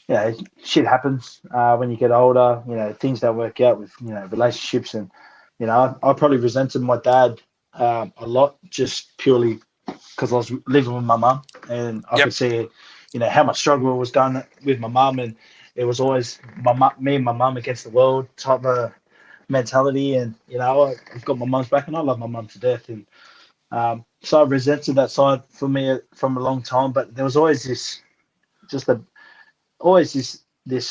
you know, shit happens when you get older. You know, things don't work out with, you know, relationships. And, you know, I probably resented my dad a lot just purely because I was living with my mum. And I could see, you know, how much struggle was done with my mum. And it was always me and my mum against the world type of mentality. And, you know, I've got my mum's back and I love my mum to death. And so I resented that side for me from a long time, but there was always this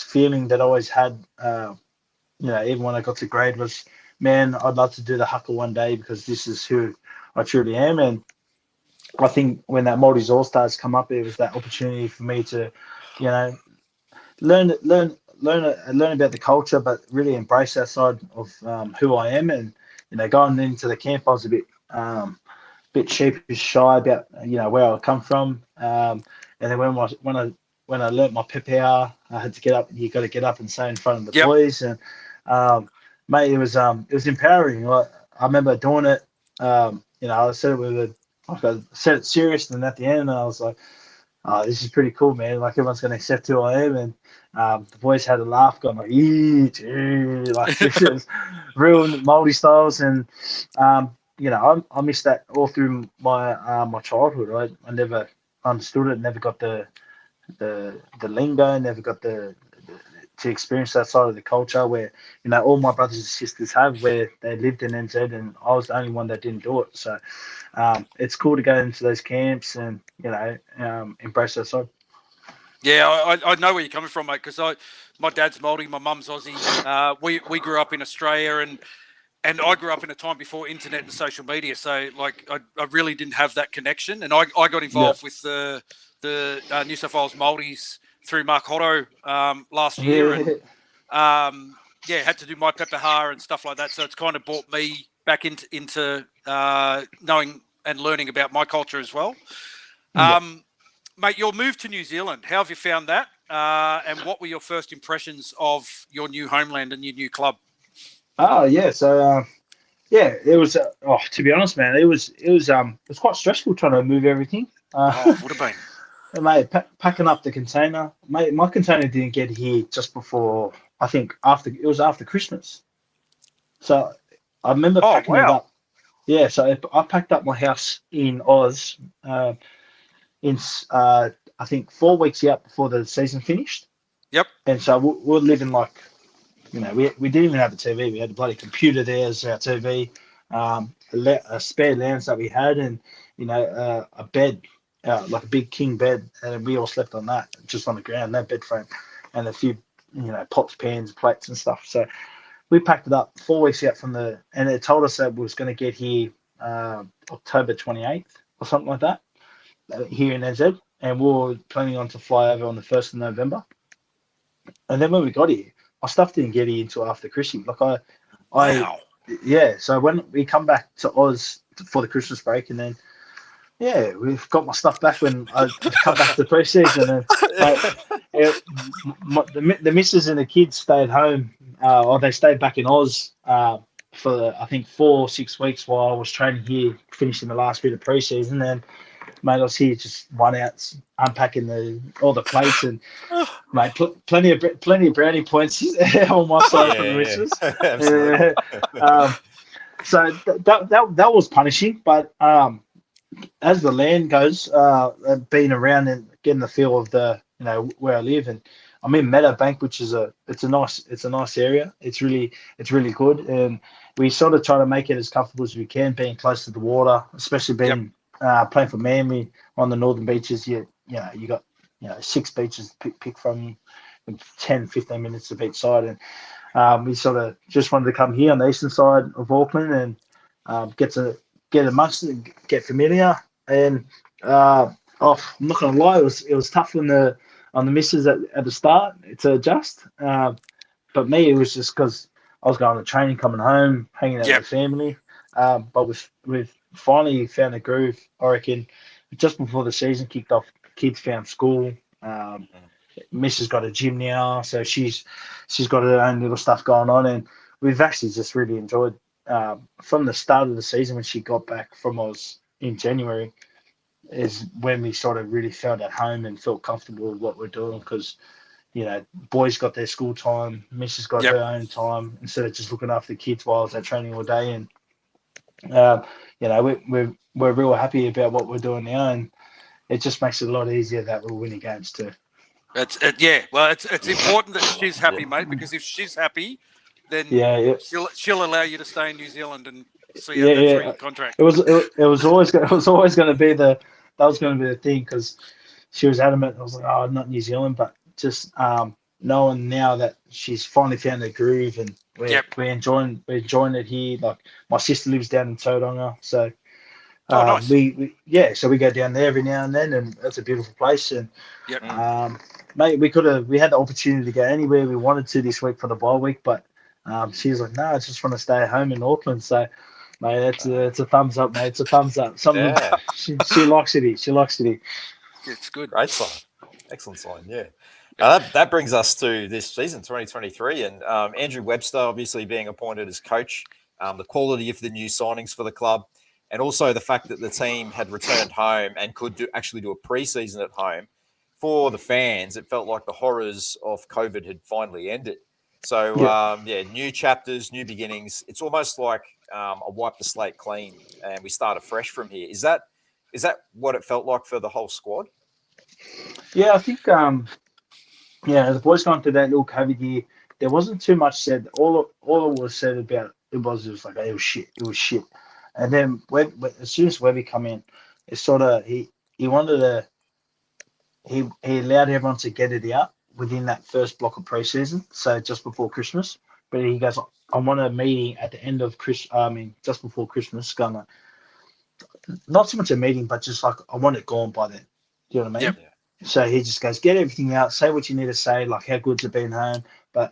feeling that I always had, you know, even when I got to grade was, man, I'd love to do the haka one day because this is who I truly am. And I think when that Māori's All Stars come up, it was that opportunity for me to, you know, learn about the culture, but really embrace that side of who I am. And, you know, going into the camp, I was a bit sheepish, shy about, you know, where I come from. And then when I learnt my pepeā, I had to get up. You got to get up and say in front of the boys. And mate, it was empowering. Like, I remember doing it. You know, I said it said it serious, and at the end, I was like, "Oh, this is pretty cool, man! Like everyone's going to accept who I am." And the boys had a laugh, going like, "Eee, like this is real Māori styles." And you know, I missed that all through my my childhood. I never understood it, never got the lingo, never got to experience that side of the culture where, you know, all my brothers and sisters have, where they lived in NZ, and I was the only one that didn't do it. So it's cool to go into those camps and, you know, embrace that side. Yeah, I know where you're coming from, mate, because my dad's Māori, my mum's Aussie. We grew up in Australia, and I grew up in a time before internet and social media, so like I really didn't have that connection, and I got involved with the New South Wales Māoris through Mark Hotto last year, and had to do my pepeha and stuff like that. So it's kind of brought me back into knowing and learning about my culture as well. Mate, your move to New Zealand, how have you found that? And what were your first impressions of your new homeland and your new club? Oh yeah, so it was. To be honest, man, it was quite stressful trying to move everything. Would have been. Mate, packing up the container. Mate, my container didn't get here just before. I think after Christmas. So I remember packing it up. Yeah, so I packed up my house in Oz. I think 4 weeks out before the season finished. Yep. And so we're living like, you know, we didn't even have a TV. We had a bloody computer there as our TV, a spare lounge that we had, and, you know, a bed, like a big king bed, and we all slept on that, just on the ground, no bed frame, and a few, you know, pots, pans, plates, and stuff. So we packed it up 4 weeks out and it told us that we was going to get here October 28th or something like that. here in NZ, and we were planning on to fly over on the 1st of November. And then when we got here, my stuff didn't get here until after Christmas. Wow. Yeah. So when we come back to Oz for the Christmas break, and then we've got my stuff back when I come back to pre-season, and the missus and the kids stayed home, or they stayed back in Oz for I think 4 or 6 weeks while I was training here, finishing the last bit of pre-season. And mate, I was here just one out unpacking all the plates, and mate, plenty of brownie points on my side from the missus. Absolutely. So that was punishing, but as the land goes, being around and getting the feel of the where I live, and I'm in Meadowbank, which is a nice area. It's really good, and we sort of try to make it as comfortable as we can, being close to the water, especially being playing for Manly on the northern beaches. You got 6 beaches to pick from, 10, 15 minutes of each side, and we sort of just wanted to come here on the eastern side of Auckland and get amongst it, get familiar. And I'm not gonna lie, it was tough on the misses at the start to adjust. But me, it was just because I was going to training, coming home, hanging out with the family. But we've finally found a groove. I reckon just before the season kicked off, kids found school. Missus got a gym now, so she's got her own little stuff going on, and we've actually just really enjoyed from the start of the season when she got back from Oz in January is when we sort of really felt at home and felt comfortable with what we're doing, because boys got their school time, Missus got her own time, instead of just looking after the kids while they're training all day. And we're real happy about what we're doing now, and it just makes it a lot easier that we're winning games too. It's important that she's happy, mate, because if she's happy, then she'll allow you to stay in New Zealand and see out that 3-year contract. It was always going to be the thing, because she was adamant. I was like, oh, not New Zealand, but just knowing now that she's finally found her groove, and we're enjoying it here. Like, my sister lives down in Tauranga, so nice. So we go down there every now and then, and it's a beautiful place. And mate, we had the opportunity to go anywhere we wanted to this week for the bye week, but she was like, no, I just want to stay home in Auckland. So mate, it's a thumbs up, mate. It's a thumbs up. She likes it here. She likes it here. It's good. Great sign. Excellent sign. Yeah. That brings us to this season, 2023, and Andrew Webster obviously being appointed as coach, the quality of the new signings for the club, and also the fact that the team had returned home and could actually do a pre-season at home. For the fans, it felt like the horrors of COVID had finally ended. So, new chapters, new beginnings. It's almost like I wiped the slate clean and we start afresh from here. Is that what it felt like for the whole squad? Yeah, I think, the boys going through that little COVID year, there wasn't too much said. All it was said about it was like, it was shit. It was shit. And then as soon as Webby come in, it's sort of, he wanted to, he allowed everyone to get it out within that first block of preseason, so just before Christmas. But he goes, I want a meeting at the end of just before Christmas, gonna not so much a meeting, but just like, I want it gone by then. Do you know what I mean? Yep. So he just goes, get everything out, say what you need to say, like how good's it been home. But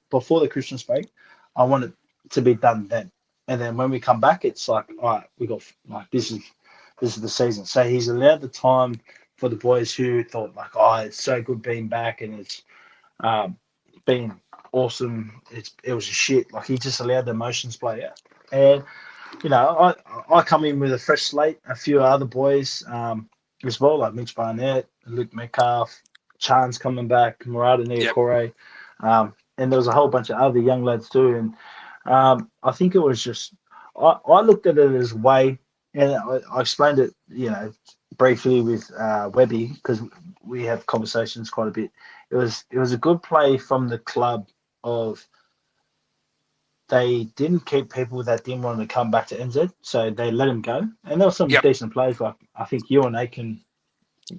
before the Christmas break, I want it to be done then. And then when we come back, it's like, all right, we got like this is the season. So he's allowed the time for the boys who thought like, oh, it's so good being back, and it's been awesome. It was a shit. Like, he just allowed the emotions play out. And I come in with a fresh slate, a few other boys as well, like Mitch Barnett, Luke Metcalf, Chan's coming back, Murata Niokore, and there was a whole bunch of other young lads too. And I think it was just, I looked at it as a way, and I explained it, briefly with Webby, because we have conversations quite a bit. It was a good play from the club of, they didn't keep people that didn't want to come back to NZ, so they let them go. And there were some decent players, like I think you and they can,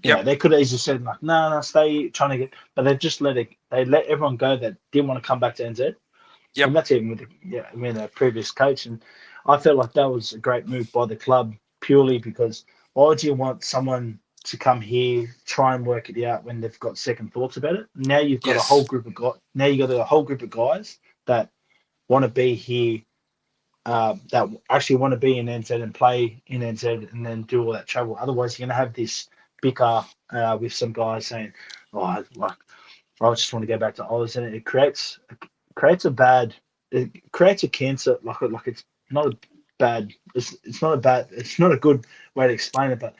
they could have easily said like, no, stay trying to get, but they just let everyone go that didn't want to come back to NZ. Yep. And that's even with the previous coach. And I felt like that was a great move by the club, purely because why would you want someone to come here, try and work it out when they've got second thoughts about it? Now you've got a Yes. whole group of guys. Now you've got a whole group of guys that want to be here, that actually want to be in NZ and play in NZ and then do all that travel. Otherwise, you're going to have this bicker with some guys saying, "Oh, like I just want to go back to Oz," and it creates a cancer. Like it's not a bad. It's not a bad. It's not a good way to explain it, but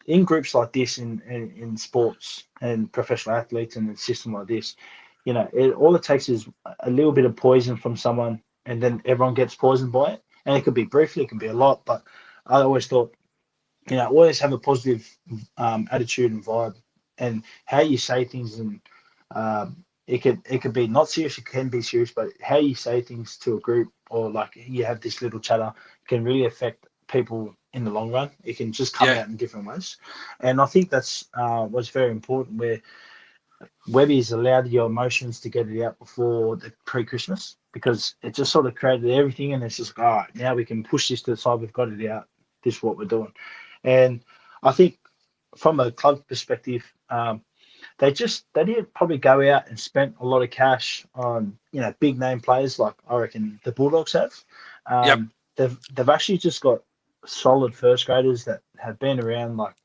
in groups like this, in sports and professional athletes, and a system like this, all it takes is a little bit of poison from someone, and then everyone gets poisoned by it. And it could be briefly, it can be a lot, but I always thought, always have a positive attitude and vibe, and how you say things, and it could be not serious, it can be serious, but how you say things to a group, or like you have this little chatter, can really affect people in the long run. It can just come out in different ways, and I think that's what's very important. Where Webby's allowed your emotions to get it out before the pre-Christmas, because it just sort of created everything, and it's just all right. Now we can push this to the side. We've got it out. This is what we're doing, and I think from a club perspective, they didn't probably go out and spent a lot of cash on big name players like I reckon the Bulldogs have. They've actually just got solid first graders that have been around, like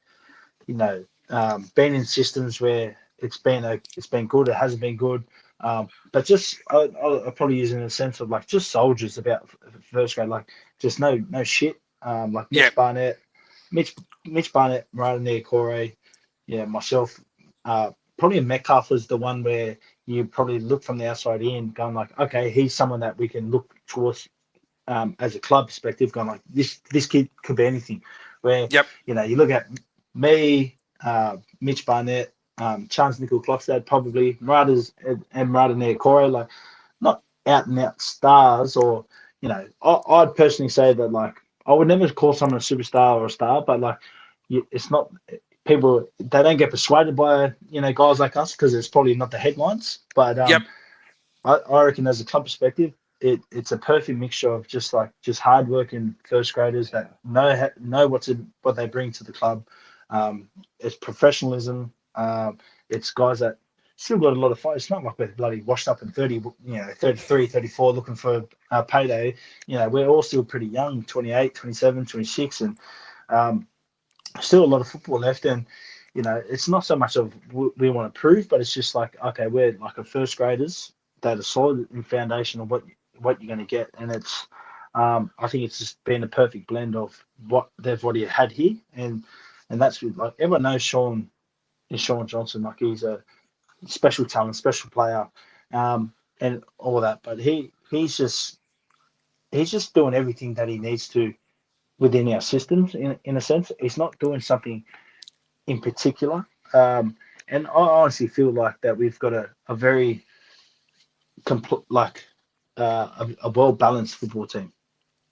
been in systems where it's been good, it hasn't been good, but just I'll probably use it in a sense of like just soldiers about first grade, like just no shit, like Mitch Barnett, Marata Niokore, myself, probably Metcalf was the one where you probably look from the outside in, going like, okay, he's someone that we can look towards as a club perspective, going like this kid could be anything. Where you look at me, Mitch Barnett, Chance Nickel Klokstad, probably Marata Niokore, like not out and out stars, or I'd personally say that like I would never call someone a superstar or a star, but like it's not. People, they don't get persuaded by guys like us because it's probably not the headlines. But I reckon as a club perspective, it's a perfect mixture of just hard working first graders that know what they bring to the club. It's professionalism. It's guys that still got a lot of fight. It's not like we're bloody washed up at 30, 33, 34 looking for a payday. We're all still pretty young, 28, 27, 26, and still a lot of football left. And it's not so much of we want to prove, but it's just like, okay, we're like a first graders that are solid in foundation of what you're going to get. And it's I think it's just been a perfect blend of what they've already had here, and that's like everyone knows Sean Johnson, like he's a special talent, special player, and all that, but he's just doing everything that he needs to within our systems, in a sense. He's not doing something in particular. And I honestly feel like that we've got a very a well-balanced football team.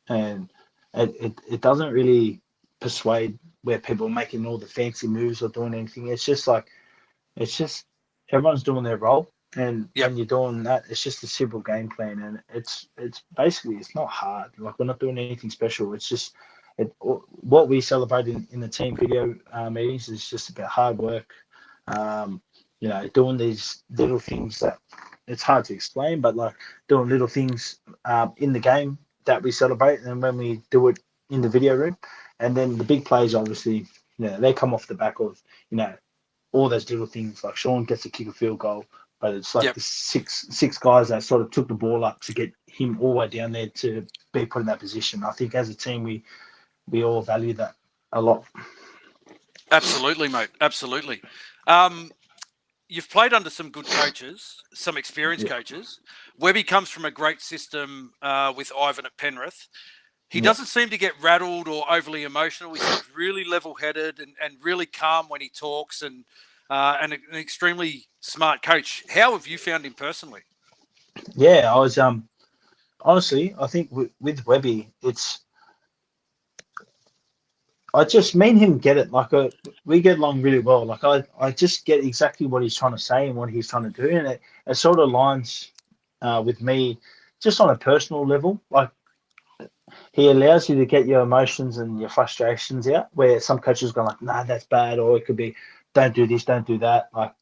And it doesn't really persuade where people are making all the fancy moves or doing anything. It's just everyone's doing their role. And when you're doing that, it's just a simple game plan. And it's basically, it's not hard. Like, we're not doing anything special. It's just, what we celebrate in the team video meetings is just about hard work, doing these little things that it's hard to explain, but like doing little things in the game that we celebrate, and when we do it in the video room. And then the big plays, obviously, they come off the back of, all those little things. Like Sean gets to kick a field goal, but it's like the six guys that sort of took the ball up to get him all the way down there to be put in that position. I think as a team, we all value that a lot. Absolutely, mate. Absolutely. You've played under some good coaches, some experienced coaches. Webby comes from a great system with Ivan at Penrith. He doesn't seem to get rattled or overly emotional. He seems really level-headed and really calm when he talks, and an extremely smart coach. How have you found him personally? Yeah, I was honestly, I think with Webby, I just me and him get it. Like we get along really well. Like I just get exactly what he's trying to say and what he's trying to do, and it sort of aligns with me just on a personal level. Like he allows you to get your emotions and your frustrations out, where some coaches go like, nah, that's bad, or it could be, don't do this, don't do that. Like,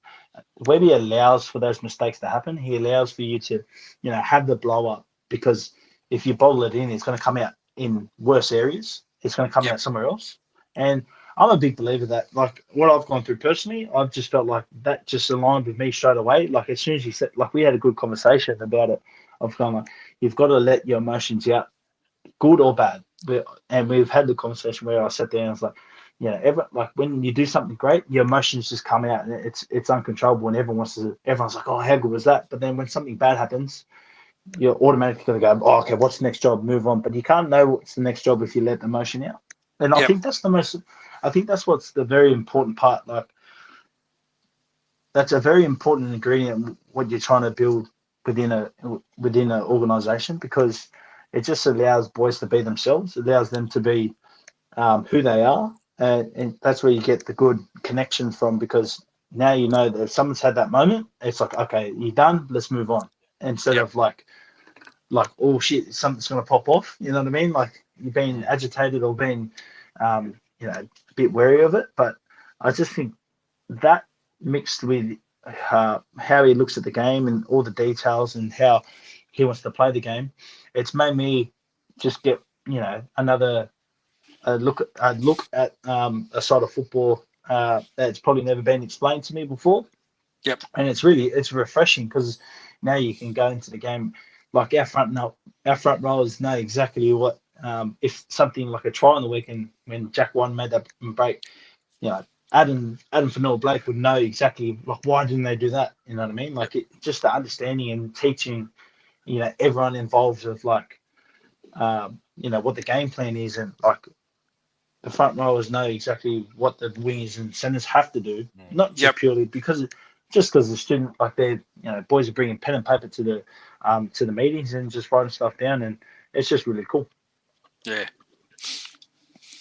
Webby allows for those mistakes to happen. He allows for you to, have the blow up, because if you bottle it in, it's going to come out in worse areas. It's going to come Yep. out somewhere else. And I'm a big believer that, like, what I've gone through personally, I've just felt like that just aligned with me straight away. Like, as soon as you said, like, we had a good conversation about it. I've gone like, you've got to let your emotions out, good or bad. And we've had the conversation where I sat there and I was like, like when you do something great, your emotions just come out and it's uncontrollable, and everyone's like, oh, how good was that? But then when something bad happens, you're automatically going to go, oh, okay, what's the next job? Move on. But you can't know what's the next job if you let the emotion out. And I Yep. think that's what's the very important part. Like, that's a very important ingredient, what you're trying to build within an organization, because it just allows boys to be themselves. It allows them to be who they are. And that's where you get the good connection from, because now you know that if someone's had that moment, it's like, okay, you're done, let's move on. Instead Yep. of like, oh shit, something's going to pop off. You know what I mean? Like, you've been agitated or been, a bit wary of it. But I just think that, mixed with how he looks at the game and all the details and how he wants to play the game, it's made me just get, another look at a side of football that's probably never been explained to me before. Yep. And it's refreshing, because now you can go into the game like our front rowers know exactly what, if something like a try on the weekend when Jack One made that break, Adam Fanua Blake would know exactly, like, why didn't they do that? You know what I mean? Like, just the understanding and teaching, everyone involved of, like, what the game plan is, and like the front rowers know exactly what the wingers and centers have to do, not just purely because the student, like, they're, boys are bringing pen and paper to the meetings and just writing stuff down, and it's just really cool. Yeah.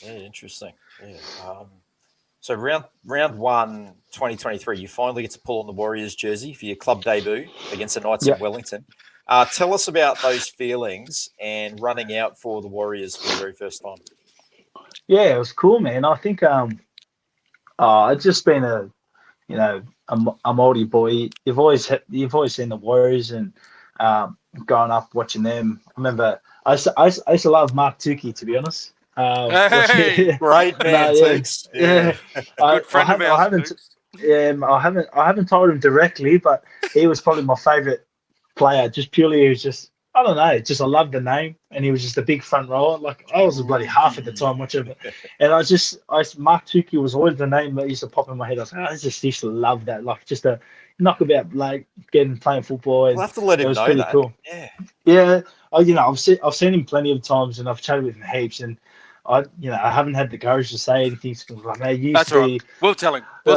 Yeah, interesting. Yeah. So round 1, 2023, you finally get to pull on the Warriors jersey for your club debut against the Knights of Wellington. Tell us about those feelings and running out for the Warriors for the very first time. Yeah, it was cool, man. I think it's just been a Māori boy. You've always seen the Warriors, and growing up watching them. I remember I used to love Mark Tukey, to be honest. Hey, great man, Tukes. Good friend of ours, Tukes. I haven't told him directly, but he was probably my favourite player. Just purely, he was just, I don't know, just I loved the name, and he was just a big front rower. Like, I was a bloody half at the time watching it, and Mark Tukey was always the name that used to pop in my head. I was like, I just used to love that, like, just a knockabout, like, playing football. And we'll have to let him know. It was pretty cool. Yeah. I've seen him plenty of times, and I've chatted with him heaps, and I haven't had the courage to say anything. Like, man, you used That's to be. Right. We'll tell him. We'll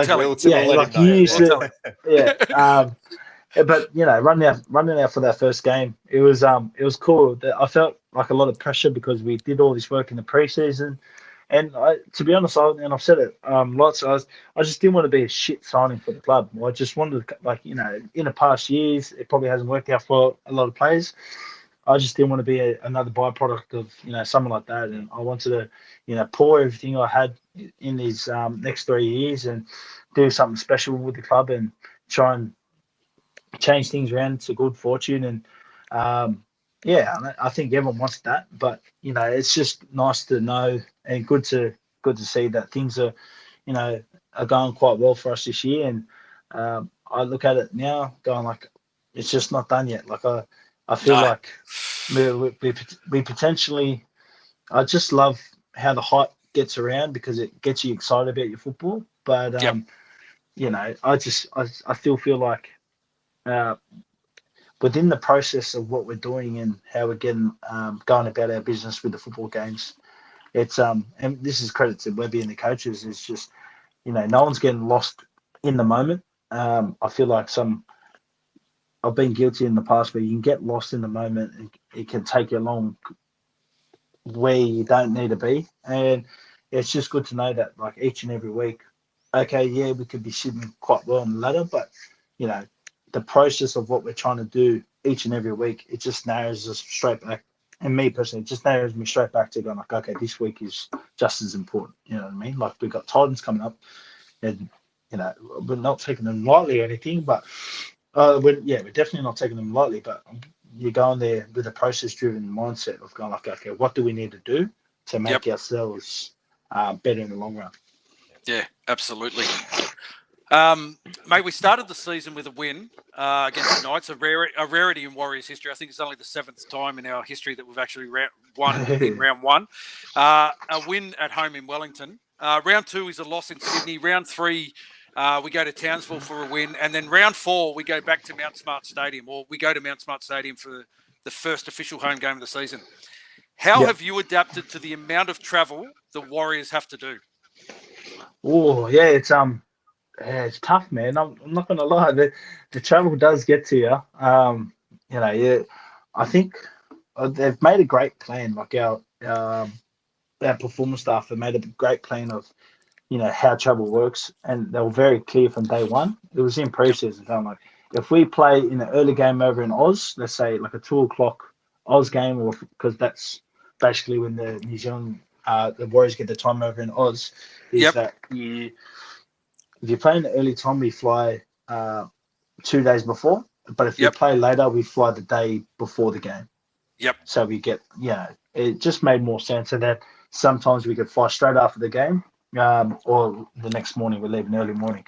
like, you used to. Yeah. But running out for that first game, it was cool. I felt like a lot of pressure because we did all this work in the preseason, and to be honest, I've said it lots. I just didn't want to be a shit signing for the club. I just wanted to, like, in the past years, it probably hasn't worked out for a lot of players. I just didn't want to be another byproduct of someone like that, and I wanted to pour everything I had in these next 3 years and do something special with the club and try and change things around to good fortune. And I think everyone wants that, but it's just nice to know and good to see that things are are going quite well for us this year. And I look at it now going like, it's just not done yet. Like, I feel like we potentially, I just love how the hype gets around because it gets you excited about your football. But I still feel like within the process of what we're doing and how we're getting going about our business with the football games, it's and this is credit to Webby and the coaches. It's just no one's getting lost in the moment. I feel like I've been guilty in the past where you can get lost in the moment and it can take you along where you don't need to be. And it's just good to know that, like, each and every week, okay, yeah, we could be sitting quite well on the ladder, but the process of what we're trying to do each and every week, it just narrows us straight back and me personally, it just narrows me straight back to going like, okay, this week is just as important. You know what I mean? Like we've got Titans coming up, and we're not taking them lightly or anything, but we're definitely not taking them lightly. But you're going there with a process-driven mindset of going like, okay, what do we need to do to make ourselves better in the long run? Yeah, absolutely. Mate, we started the season with a win against the Knights, a rarity in Warriors history. I think it's only the 7th time in our history that we've actually won in round 1. A win at home in Wellington. Round 2 is a loss in Sydney. Round 3, we go to Townsville for a win. And then round 4, we go back to Mount Smart Stadium, or we go to Mount Smart Stadium for the first official home game of the season. How have you adapted to the amount of travel the Warriors have to do? Oh, yeah, it's tough, man. I'm not gonna lie. The travel does get to you. I think they've made a great plan. Like our performance staff have made a great plan of how travel works, and they were very clear from day one. It was in preseason. I'm like, if we play in an early game over in Oz, let's say like a 2:00 Oz game, or because that's basically when the New Zealand the Warriors get the time over in Oz, is that if you play in the early time, we fly 2 days before. But if you play later, we fly the day before the game. Yep. So we get, it just made more sense. And then sometimes we could fly straight after the game, or the next morning, we leave in early morning.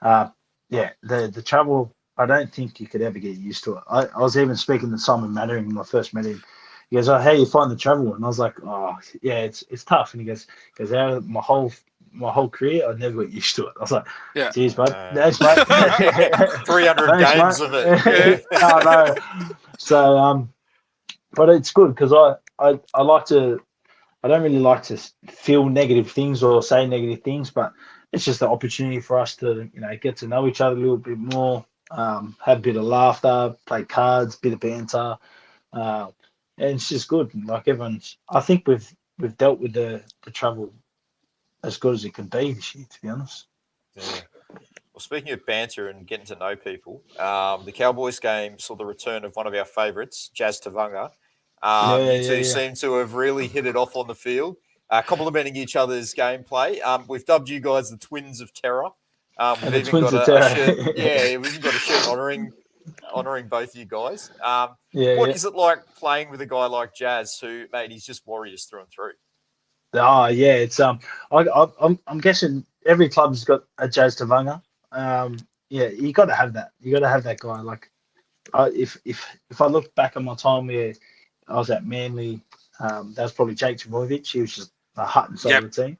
The travel, I don't think you could ever get used to it. I was even speaking to Simon Mannering when I first met him. He goes, "Oh, how you find the travel?" And I was like, "Oh, yeah, it's tough." And he goes, my whole career, I never got used to it. I was like, "Geez, bud, thanks, mate." 300 games of it. No. So, but it's good because I like to. I don't really like to feel negative things or say negative things, but it's just an opportunity for us to get to know each other a little bit more, have a bit of laughter, play cards, bit of banter. And it's just good. Like I think we've dealt with the travel as good as it can be this year, to be honest. Yeah. Well, speaking of banter and getting to know people, the Cowboys game saw the return of one of our favourites, Jazz Tavanga. You two seem to have really hit it off on the field, complimenting each other's gameplay. We've dubbed you guys the Twins of Terror. We've even got a shirt. We've even got a shirt honouring both of you guys. What is it like playing with a guy like Jazz, who, mate, he's just Warriors through and through? Oh yeah, it's I'm guessing every club's got a Jazz Tavanga. You got to have that. You got to have that guy. Like, if I look back on my time where I was at Manly, that was probably Jake Trbojevic. He was just a hut inside the team.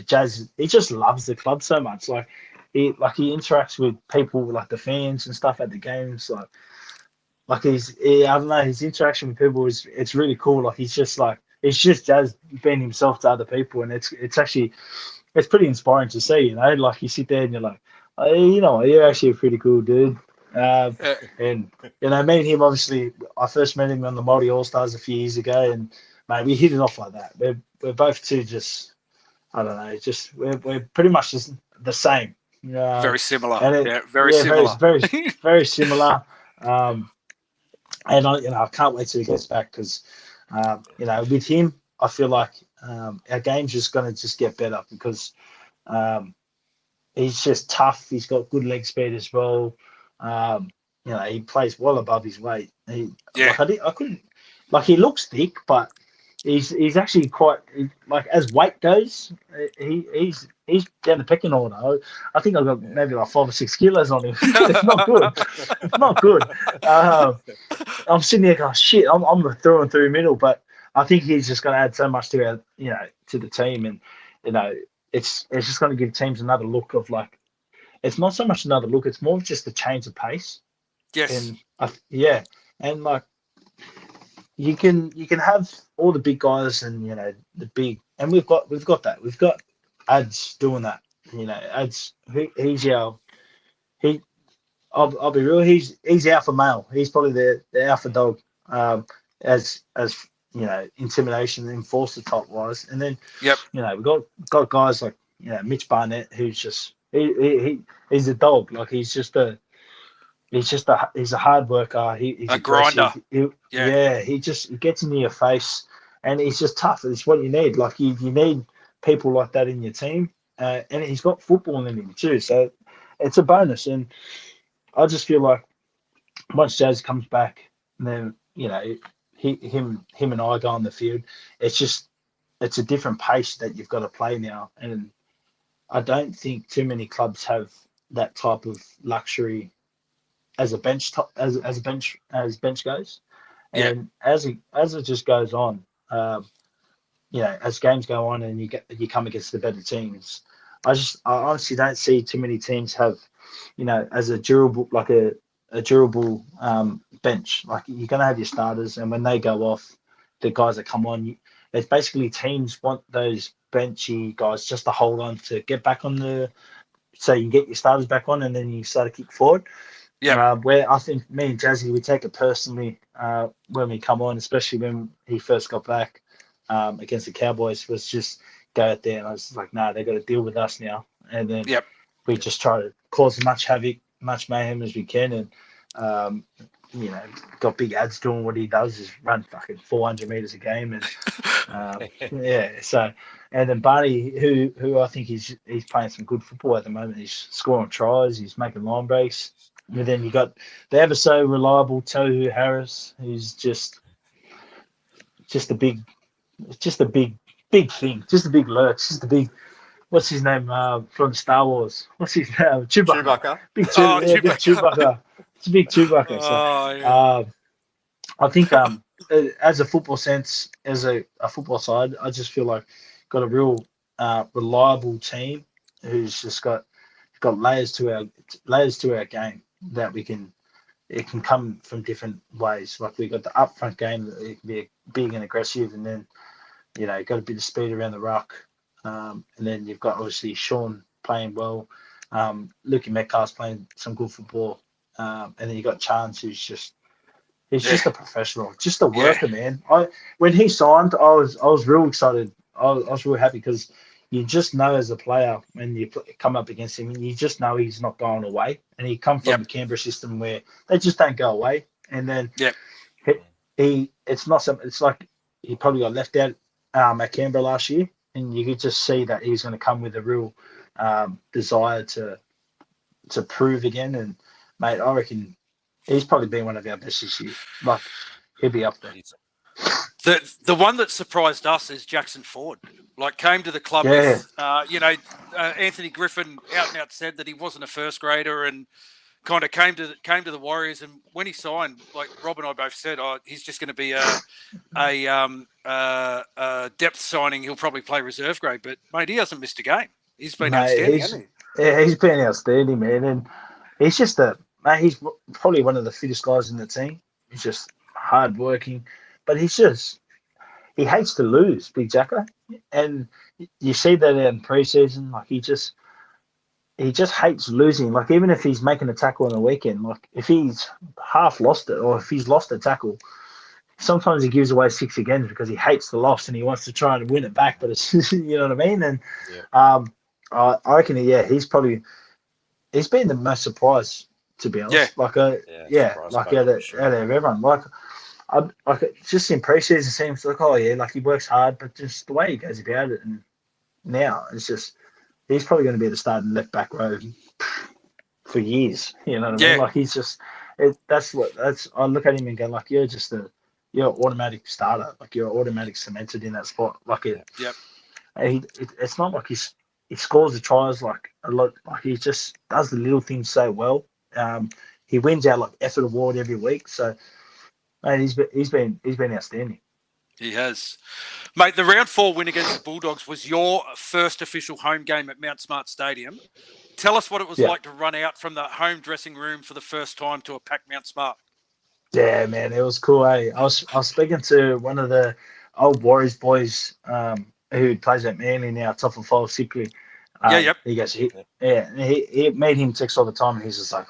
Jazz, he just loves the club so much. Like he interacts with people, like the fans and stuff at the games. Like I don't know, his interaction with people it's really cool. Like it's just Jazz being himself to other people, and it's pretty inspiring to see. Like you sit there and you're like, oh, you're actually a pretty cool dude. And me and him, obviously, I first met him on the Māori All Stars a few years ago, and mate, we hit it off like that. We're both two just, I don't know, just we're pretty much just the same. Very similar. Very similar. Very similar. And I can't wait till he gets back because, with him, I feel like our game's just going to just get better because he's just tough. He's got good leg speed as well. He plays well above his weight. I couldn't, like, he looks thick, but he's actually quite, like, as weight goes, he's down the pecking order. I think I've got maybe like 5 or 6 kilos on him. It's not good. It's not good. I'm sitting there going, shit, I'm through and through middle, but I think he's just going to add so much to our, to the team, and it's just going to give teams another look of, like, it's not so much another look, it's more of just a change of pace. Yes. And and like you can have all the big guys and the big, and we've got that. We've got Ads doing that. Ads, I'll be real. He's alpha male. He's probably the alpha dog, as intimidation enforcer type wise. And then we've got guys like Mitch Barnett, who's just he's a dog. Like he's just he's a hard worker. He's A aggressive. grinder. Yeah. He gets into your face, and he's just tough. It's what you need. Like you need people like that in your team, and he's got football in him too. So it's a bonus. And I just feel like once Jazz comes back, then him and I go on the field. It's a different pace that you've got to play now, and I don't think too many clubs have that type of luxury as a bench as bench goes. Yeah. And as it just goes on, as games go on and you come against the better teams, I honestly don't see too many teams have, as a durable bench. Like you're gonna have your starters, and when they go off, the guys that come on, it's basically teams want those benchy guys just to hold on to get back on so you can get your starters back on, and then you start to kick forward. Yeah. Where I think me and Jazzy, we take it personally when we come on, especially when he first got back against the Cowboys, was just go out there, and I was like, no, they got to deal with us now. And then we just try to cause as much havoc, much mayhem as we can. And, got big ads doing what he does is run fucking 400 meters a game. And so, and then Barney, who I think he's playing some good football at the moment. He's scoring tries, he's making line breaks. And then you got the ever so reliable Tohu Harris, who's just a big thing, just a big lurch, just a big. What's his name from Star Wars? What's his name? Chewbacca. Big Chewbacca. Big Chewbacca. It's a big Chewbacca. So, I think as a football sense, as a football side, I just feel like got a real reliable team who's just got layers to our game that it can come from different ways. Like we got the upfront game that it can be big and aggressive, and then got a bit of speed around the ruck, and then you've got obviously Sean playing well, Luke Metcalf's playing some good football, and then you got Chance who's just a professional, just a worker, man. When he signed, I was real excited. I was real happy because you just know as a player when you come up against him, and you just know he's not going away. And he come from the Canberra system where they just don't go away. And then it's not something. It's like he probably got left out at Canberra last year, and you could just see that he's going to come with a real desire to prove again. And mate, I reckon he's probably been one of our best this year. Like he'll be up there. The one that surprised us is Jackson Ford. Like came to the club with, Anthony Griffin out and out said that he wasn't a first grader and kind of came to the Warriors. And when he signed, like Rob and I both said, he's just going to be a depth signing. He'll probably play reserve grade, but mate, he hasn't missed a game. He's been outstanding, hasn't he? Yeah, he's been outstanding, man. And he's just he's probably one of the fittest guys in the team. He's just hard working, but he hates to lose, Big Jacko. And you see that in preseason, like he just hates losing. Like even if he's making a tackle on the weekend, like if he's half lost it or if he's lost a tackle, sometimes he gives away 6 again because he hates the loss and he wants to try and win it back. But it's you know what I mean. And I reckon he's been the most surprised, to be honest. Like out of everyone. Like just in preseason, it seems like like he works hard, but just the way he goes about it, and now it's just he's probably going to be the starting left back row for years. You know what I mean? Like he's just I look at him and go like you're an automatic starter, like you're automatic cemented in that spot. Like it's not like he scores the tries like a lot. Like he just does the little things so well. He wins our like effort award every week, so. Mate, he's been outstanding. He has, mate. The round 4 win against the Bulldogs was your first official home game at Mount Smart Stadium. Tell us what it was like to run out from the home dressing room for the first time to a packed Mount Smart. Yeah, man, it was cool. I was speaking to one of the old Warriors boys who plays at Manly now, Toffel Sickly. He goes, he made him text all the time, and he's just like,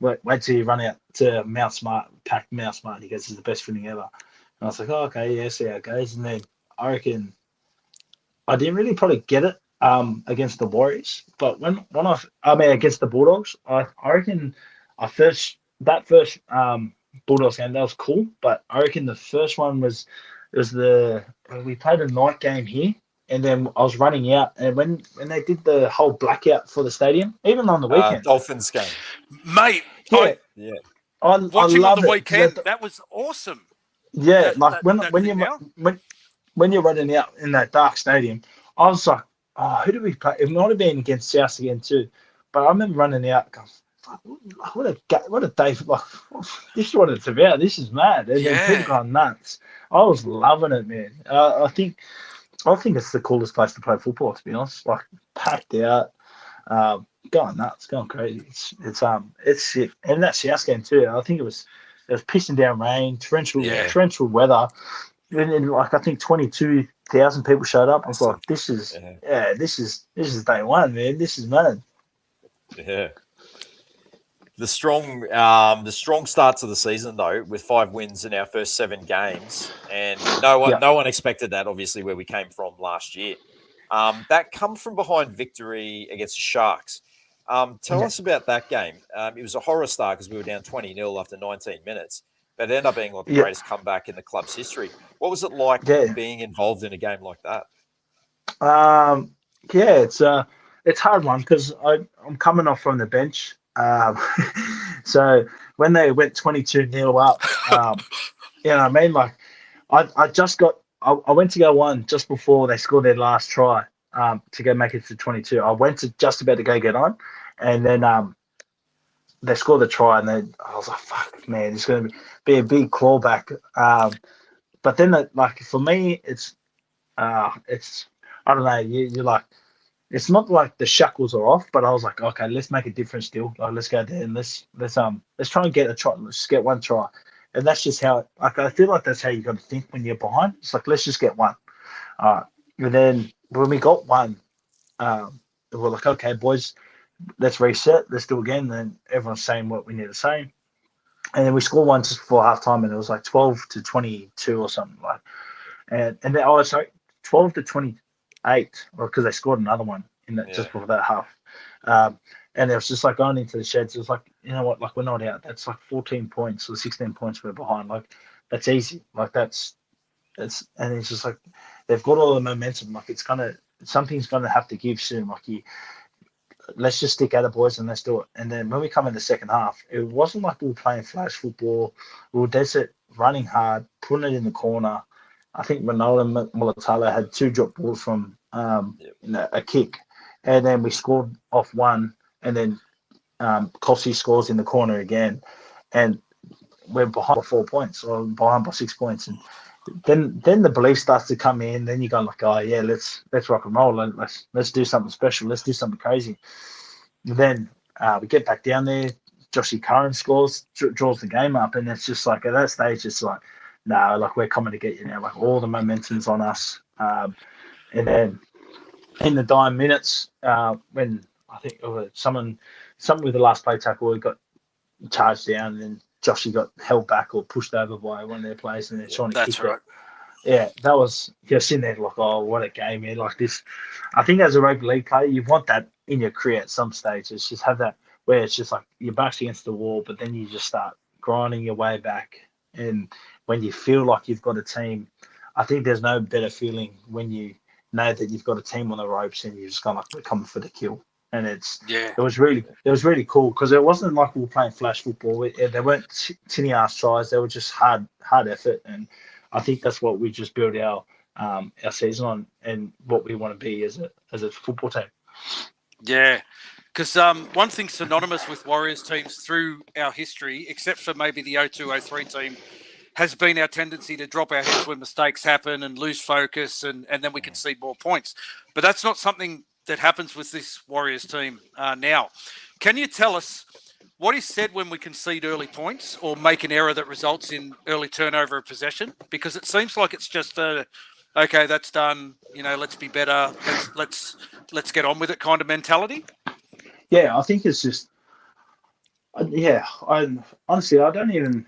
wait till you run out to Mount Smart, packed Mount Smart. He goes, it's the best feeling ever. And I was like, okay, see how it goes. And then I reckon I didn't really probably get it against the Warriors, but when against the Bulldogs, I reckon that first Bulldogs game, that was cool, but I reckon the first one was we played a night game here, and then I was running out, and when they did the whole blackout for the stadium, even on the weekend, Dolphins game, mate. yeah, I Watching on the loved it. weekend, that was awesome. Yeah, like that thing now. when you're running out in that dark stadium, I was like, oh, who did we play? It might have been against South again too, but I remember running out, going, what a day! Like, this is what it's about. This is mad, and then people going nuts. I was loving it, man. I think it's the coolest place to play football, to be honest. Like packed out, going nuts, going crazy. It's sick. And that South game too. I think it was pissing down rain, torrential weather. And then, like, I think 22,000 people showed up. I was like, this is day one, man. This is mad. Yeah. The strong start to the season though, with 5 wins in our first 7 games, and no one expected that. Obviously, where we came from last year, that come from behind victory against the Sharks. Tell us about that game. It was a horror start because we were down 20-0 after 19 minutes, but it ended up being like the greatest comeback in the club's history. What was it like being involved in a game like that? It's a hard one because I'm coming off from the bench. So when they went 22-0 up, you know what I mean? Like, I went to go on just before they scored their last try, to go make it to 22. I went to just about to go get on, and then they scored the try, and then I was like, fuck, man, it's going to be a big clawback. But then, like, for me, it's I don't know, you're like, it's not like the shackles are off, but I was like, okay, let's make a difference still. Like, let's go there and let's try and get a try. Let's just get one try, and that's just how. Like, I feel like that's how you got to think when you're behind. It's like, let's just get one. And then when we got one, we're like, okay, boys, let's reset. Let's do it again. And then everyone's saying what we need to say, and then we scored one just before halftime, and it was like 12-22 or something like. And then 12-28, or because they scored another one in that just before that half. And it was just like going into the sheds. It was like, you know what, like, we're not out. That's like 14 points or 16 points we're behind. Like, that's easy. Like, and it's just like they've got all the momentum. Like, it's something's gonna have to give soon. Like, let's just stick at it, boys, and let's do it. And then when we come in the second half, it wasn't like we were playing flash football. We were desert, running hard, putting it in the corner. I think Ronaldo and Mulatalo had 2 drop balls from a kick, and then we scored off one, and then Kossi scores in the corner again, and we're behind by 4 points, or behind by 6 points, and then the belief starts to come in. Then you go like, oh yeah, let's rock and roll, and let's do something special, let's do something crazy. And then we get back down there. Joshy Curran scores, draws the game up, and it's just like, at that stage, it's like, no, like, we're coming to get you now. Like, all the momentum's on us. And then in the dying minutes, when I think someone with the last play tackle, we got charged down, and then Joshy got held back or pushed over by one of their players, and they're trying to kick it. Yeah, that was, you're sitting there like, oh, what a game, man. Like, this, I think as a rugby league player, you want that in your career at some stage. It's just have that where it's just like you're backed against the wall, but then you just start grinding your way back. And when you feel like you've got a team, I think there's no better feeling when you know that you've got a team on the ropes and you're just kind of like, we're coming for the kill. And it was really cool because it wasn't like we were playing flash football. They weren't tinny ass tries. They were just hard effort. And I think that's what we just built our season on, and what we want to be as a football team. Yeah. Because one thing synonymous with Warriors teams through our history, except for maybe the 02-03 team, has been our tendency to drop our heads when mistakes happen and lose focus, and then we concede more points. But that's not something that happens with this Warriors team now. Can you tell us what is said when we concede early points or make an error that results in early turnover of possession? Because it seems like it's just okay, that's done. You know, let's be better. Let's get on with it kind of mentality. Yeah, I think it's just, honestly, I don't even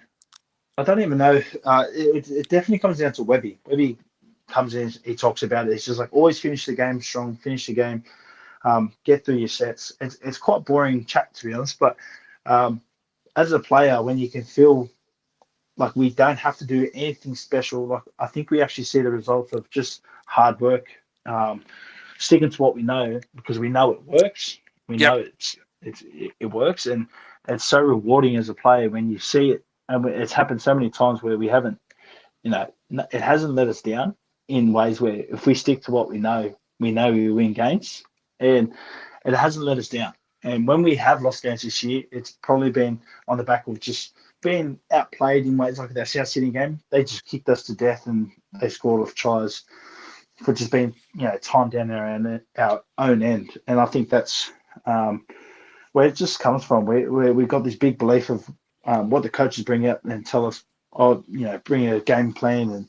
know. It definitely comes down to Webby. Webby comes in, he talks about it. It's just like, always finish the game strong, finish the game, get through your sets. It's quite boring chat, to be honest, but as a player, when you can feel like we don't have to do anything special, like I think we actually see the results of just hard work, sticking to what we know because we know it works. We Yep. know it works, and it's so rewarding as a player when you see it. And it's happened so many times where we haven't, it hasn't let us down in ways where if we stick to what we know we win games, and it hasn't let us down. And when we have lost games this year, it's probably been on the back of just being outplayed in ways like that South Sydney game. They just kicked us to death and they scored off tries for just being, time down our own end. And I think that's where it just comes from. Where we've got this big belief of what the coaches bring out and tell us, bring a game plan. And,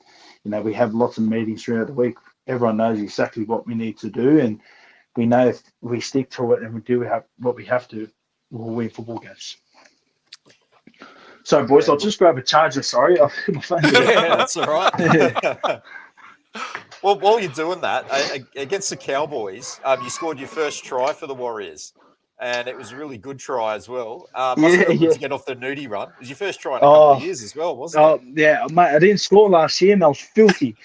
we have lots of meetings throughout the week. Everyone knows exactly what we need to do. And we know if we stick to it and we do what we have to, we'll win football games. So, boys, I'll just grab a charger. Sorry, I've got my phone. Yeah, that's all right. Well, while you're doing that, against the Cowboys, you scored your first try for the Warriors, and it was a really good try as well. Must have been good to get off the nudie run. It was your first try in a couple of years as well, wasn't it? Yeah, mate, I didn't score last year, and I was filthy.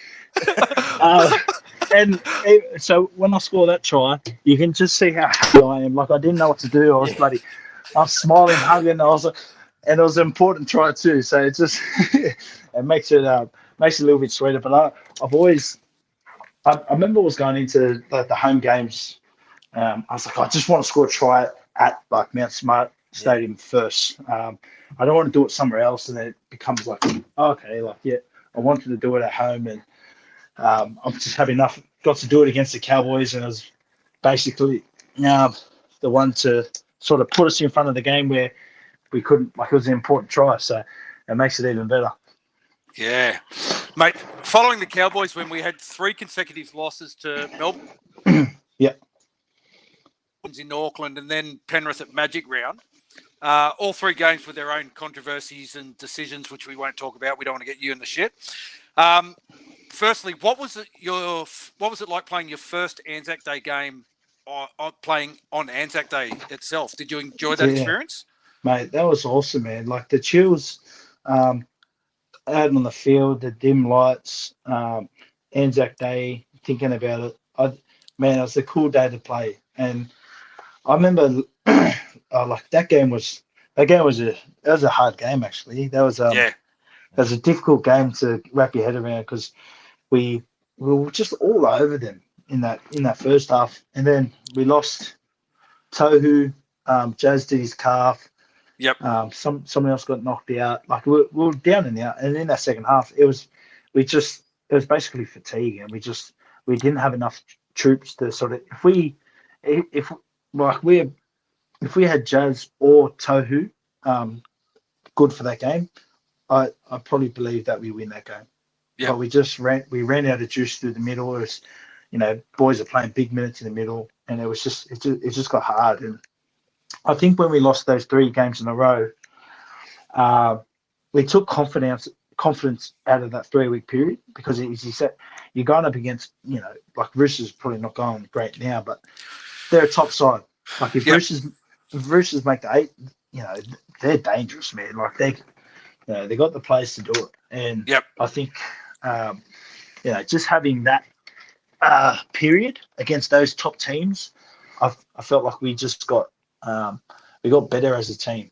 So when I score that try, you can just see how happy I am. Like I didn't know what to do. I was smiling, hugging. And it was an important try too. So it just it makes it a little bit sweeter. But I remember I was going into the home games. I was like, I just want to score a try at like Mount Smart Stadium first. I don't want to do it somewhere else, and then it becomes like, I wanted to do it at home, and I'm just happy enough. Got to do it against the Cowboys, and it was basically the one to sort of put us in front of the game where we couldn't, like it was an important try, so it makes it even better. Yeah. Mate, following the Cowboys when we had 3 consecutive losses to Melbourne. Yeah. In Auckland and then Penrith at Magic Round. All 3 games with their own controversies and decisions, which we won't talk about. We don't want to get you in the shit. Firstly, what was it like playing your first Anzac Day game playing on Anzac Day itself? Did you enjoy that experience? Mate, that was awesome, man. Like the chills out on the field, the dim lights, Anzac Day, thinking about it. It was a cool day to play. And I remember that game was a hard game actually. That was it was a difficult game to wrap your head around because we were just all over them in that first half. And then we lost Tohu, Jazz did his calf. Yep. Someone else got knocked out. Like we were down and out, and in that second half, it was basically fatigue, and we didn't have enough troops to sort of if we had Jazz or Tohu, good for that game, I probably believe that we win that game. Yeah. But we ran out of juice through the middle. It was, boys are playing big minutes in the middle, and it just got hard. And I think when we lost those 3 games in a row, we took confidence out of that 3-week period because, as you said, you're going up against, like Roosters probably not going great now, but they're a top side. Like if Roosters make the 8, they're dangerous, man. Like they got the players to do it, and I think just having that period against those top teams, I felt like we just got better as a team,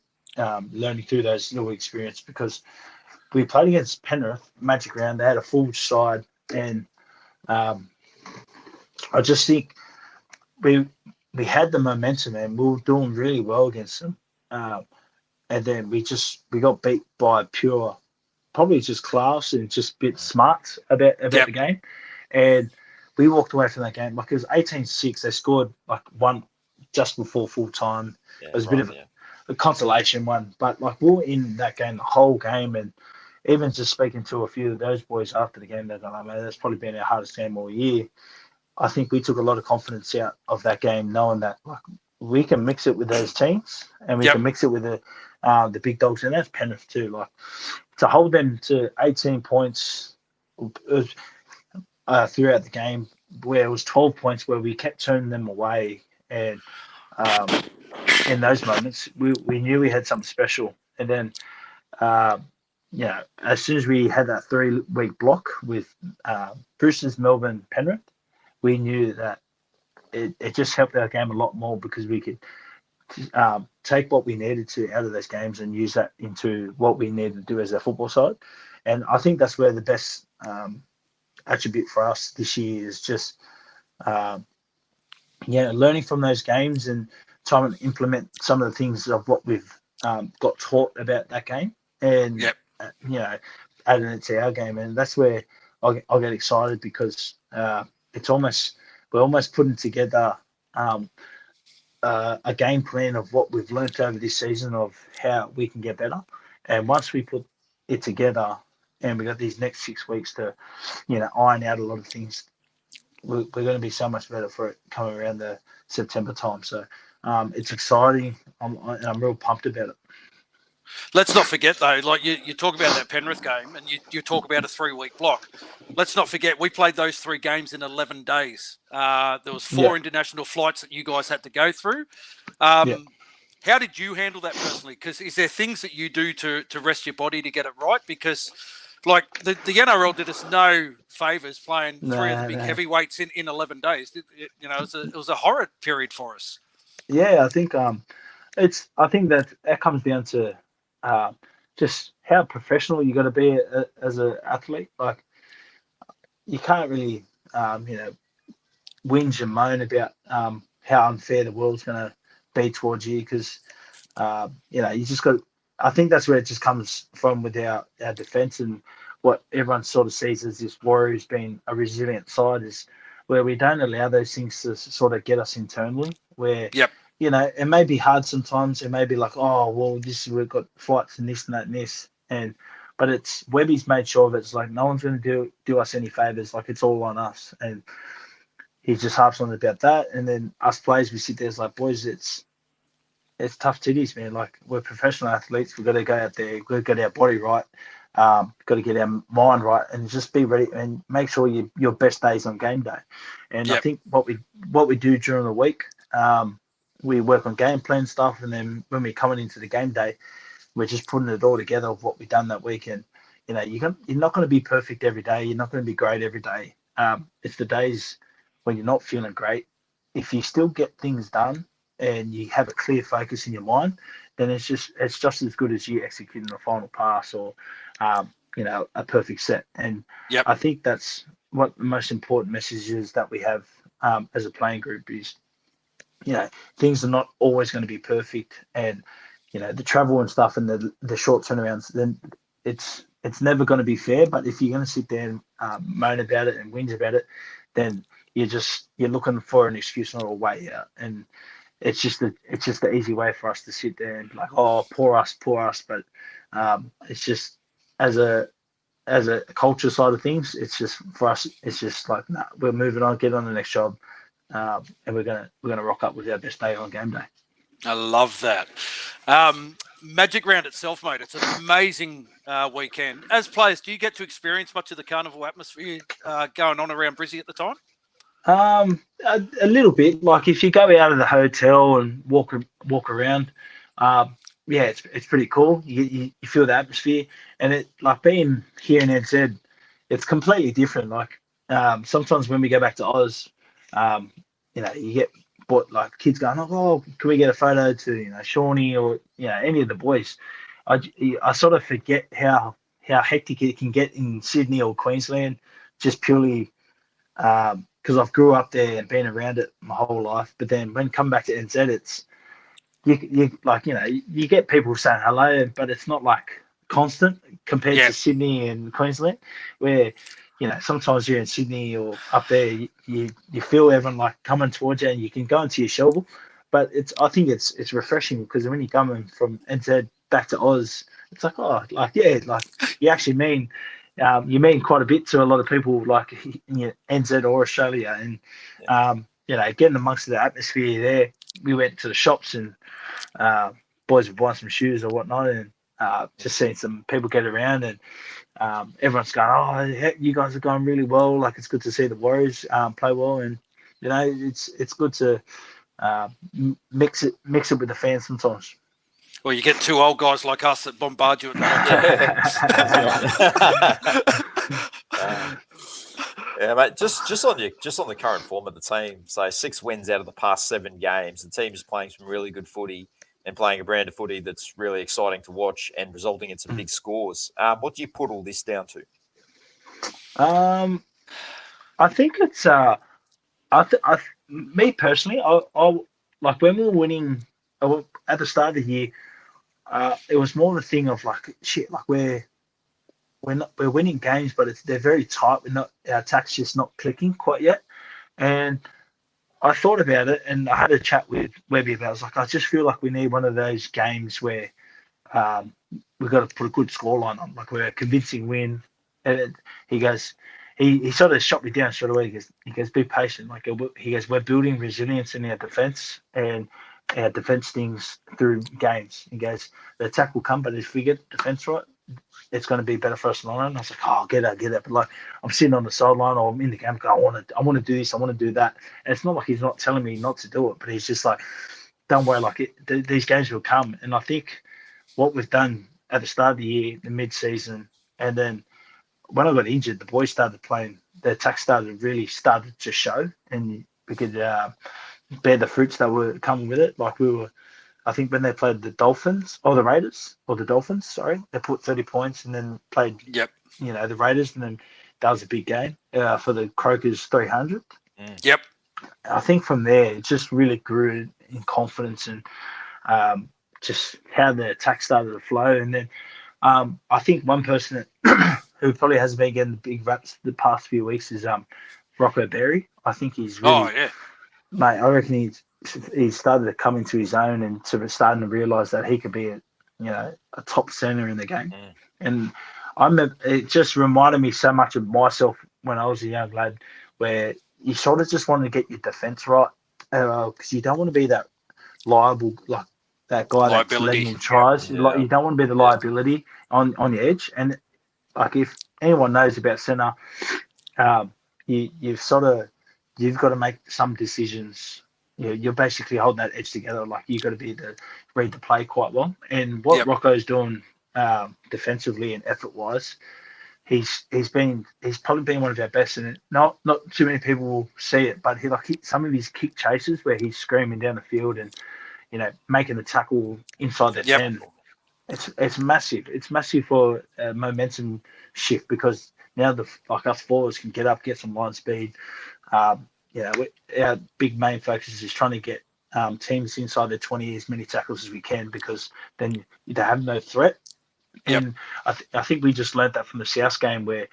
learning through those little experiences because we played against Penrith Magic Round. They had a full side, and I just think we had the momentum and we were doing really well against them. And then we got beat by pure, probably just class and just a bit smart about the game. And we walked away from that game like it was 18-6. They scored like one just before full time. It was a bit of a consolation one, but like we were in that game the whole game. And even just speaking to a few of those boys after the game, they're like, man, that's probably been our hardest game all year. I think we took a lot of confidence out of that game, knowing that like we can mix it with those teams and we can mix it with the big dogs, and that's Penrith too. Like to hold them to 18 points throughout the game, where it was 12 points, where we kept turning them away, and in those moments we knew we had something special, And then, as soon as we had that 3-week block with Roosters, Melbourne, Penrith, we knew that it just helped our game a lot more because we could take what we needed to out of those games and use that into what we needed to do as a football side. And I think that's where the best attribute for us this year is just, learning from those games and trying to implement some of the things of what we've got taught about that game and, adding it to our game. And that's where I get excited because we're almost putting together a game plan of what we've learnt over this season of how we can get better. And once we put it together and we got these next 6 weeks to, iron out a lot of things, we're going to be so much better for it coming around the September time. So it's exciting. I'm real pumped about it. Let's not forget, though, like you talk about that Penrith game and you talk about a 3-week block. Let's not forget, we played those 3 games in 11 days. There was 4 international flights that you guys had to go through. How did you handle that personally? Because is there things that you do to rest your body to get it right? Because like the NRL did us no favours playing 3 of the big heavyweights in 11 days. It was a horrid period for us. Yeah, I think I think that comes down to just how professional you got to be as an athlete. Like you can't really whinge and moan about how unfair the world's going to be towards you because you just got. I think that's where it just comes from with our defence and what everyone sort of sees as this Warriors being a resilient side is where we don't allow those things to sort of get us internally. Where it may be hard sometimes. It may be like, oh well, we've got flights and this and that and this, but it's Webby's made sure that it's like no one's going to do us any favors. Like it's all on us, and he just harps on about that. And then us players, we sit there, it's like boys, it's tough titties, man. Like we're professional athletes. We've got to go out there. We've got to get our body right. Got to get our mind right, and just be ready and make sure your best days on game day. And I think what we do during the week, we work on game plan stuff, and then when we're coming into the game day, we're just putting it all together of what we've done that week. And you're not going to be perfect every day. You're not going to be great every day. It's the days when you're not feeling great. If you still get things done and you have a clear focus in your mind, then it's just as good as you executing a final pass or a perfect set. And I think that's what the most important message is that we have as a playing group is, things are not always going to be perfect, and the travel and stuff and the short turnarounds, then it's never going to be fair. But if you're going to sit there and moan about it and whinge about it, then you're looking for an excuse, not a way out. And it's just the easy way for us to sit there and be like, oh, poor us. But it's just as a culture side of things, it's just for us. It's just like, nah, we're moving on, get on the next job, and we're gonna rock up with our best day on game day. I love that. Magic Round itself, mate. It's an amazing weekend. As players, do you get to experience much of the carnival atmosphere going on around Brizzy at the time? A little bit. Like if you go out of the hotel and walk around, it's pretty cool. You feel the atmosphere, and it like being here in NZ, it's completely different. Like sometimes when we go back to Oz, you get like kids going, oh, can we get a photo to Shawnee or any of the boys? I sort of forget how hectic it can get in Sydney or Queensland, just purely because I've grew up there and been around it my whole life. But then when come back to NZ, it's you get people saying hello, but it's not like constant compared to Sydney and Queensland, where sometimes you're in Sydney or up there, you feel everyone like coming towards you, and you can go into your shovel. But I think it's refreshing because when you're coming from NZ back to Oz, it's like you actually mean. You mean quite a bit to a lot of people like NZ or Australia, and getting amongst the atmosphere there. We went to the shops and boys were buying some shoes or whatnot, and just seeing some people get around, and everyone's going, "Oh, you guys are going really well." Like it's good to see the Warriors play well, and it's good to mix it with the fans sometimes. Or you get two old guys like us that bombard you at the Yeah, mate. Just on the current form of the team. So 6 wins out of the past 7 games. The team is playing some really good footy and playing a brand of footy that's really exciting to watch and resulting in some big scores. What do you put all this down to? I think it's me personally, I like when we were winning at the start of the year. It was more the thing of like shit, like we're winning games, but they're very tight. Our attack's just not clicking quite yet. And I thought about it, and I had a chat with Webby about it. I was like, I just feel like we need one of those games where we've got to put a good scoreline on, like we're a convincing win. And he goes, he sort of shot me down straight away. He goes, be patient. Like he goes, we're building resilience in our defense, and our defense things through games. He goes, the attack will come, but if we get defense right, it's going to be better for us in the long run. I was like, oh, get that. But like, I'm sitting on the sideline or I'm in the game. I want to do this. I want to do that. And it's not like he's not telling me not to do it, but he's just like, don't worry. Like these games will come. And I think what we've done at the start of the year, the mid-season, and then when I got injured, the boys started playing. The attack started to show, and we could bear the fruits that were coming with it. Like I think when they played the Dolphins or the Raiders or the Dolphins, sorry, they put 30 points and then played, the Raiders, and then that was a big game for the Croakers 300. Yep. I think from there it just really grew in confidence and just how the attack started to flow. And then I think one person that who probably hasn't been getting the big raps the past few weeks is Rocco Berry. I think he's really, mate. I reckon he's started to come into his own and sort of starting to realise that he could be a top centre in the game. And it just reminded me so much of myself when I was a young lad, where you sort of just want to get your defence right because you don't want to be that liable, like that guy that's letting him tries. Like you don't want to be the liability on the edge. And like if anyone knows about centre, you've got to make some decisions. You're basically holding that edge together. Like you've got to be able to read the play quite well. And what Rocco's doing defensively and effort-wise, he's probably been one of our best. And not too many people will see it, but some of his kick chases where he's screaming down the field and making the tackle inside the 10. It's massive. It's massive for momentum shift because now us forwards can get up, get some line speed. Our big main focus is trying to get teams inside their 20 as many tackles as we can, because then they have no threat. And I think we just learned that from the South game, where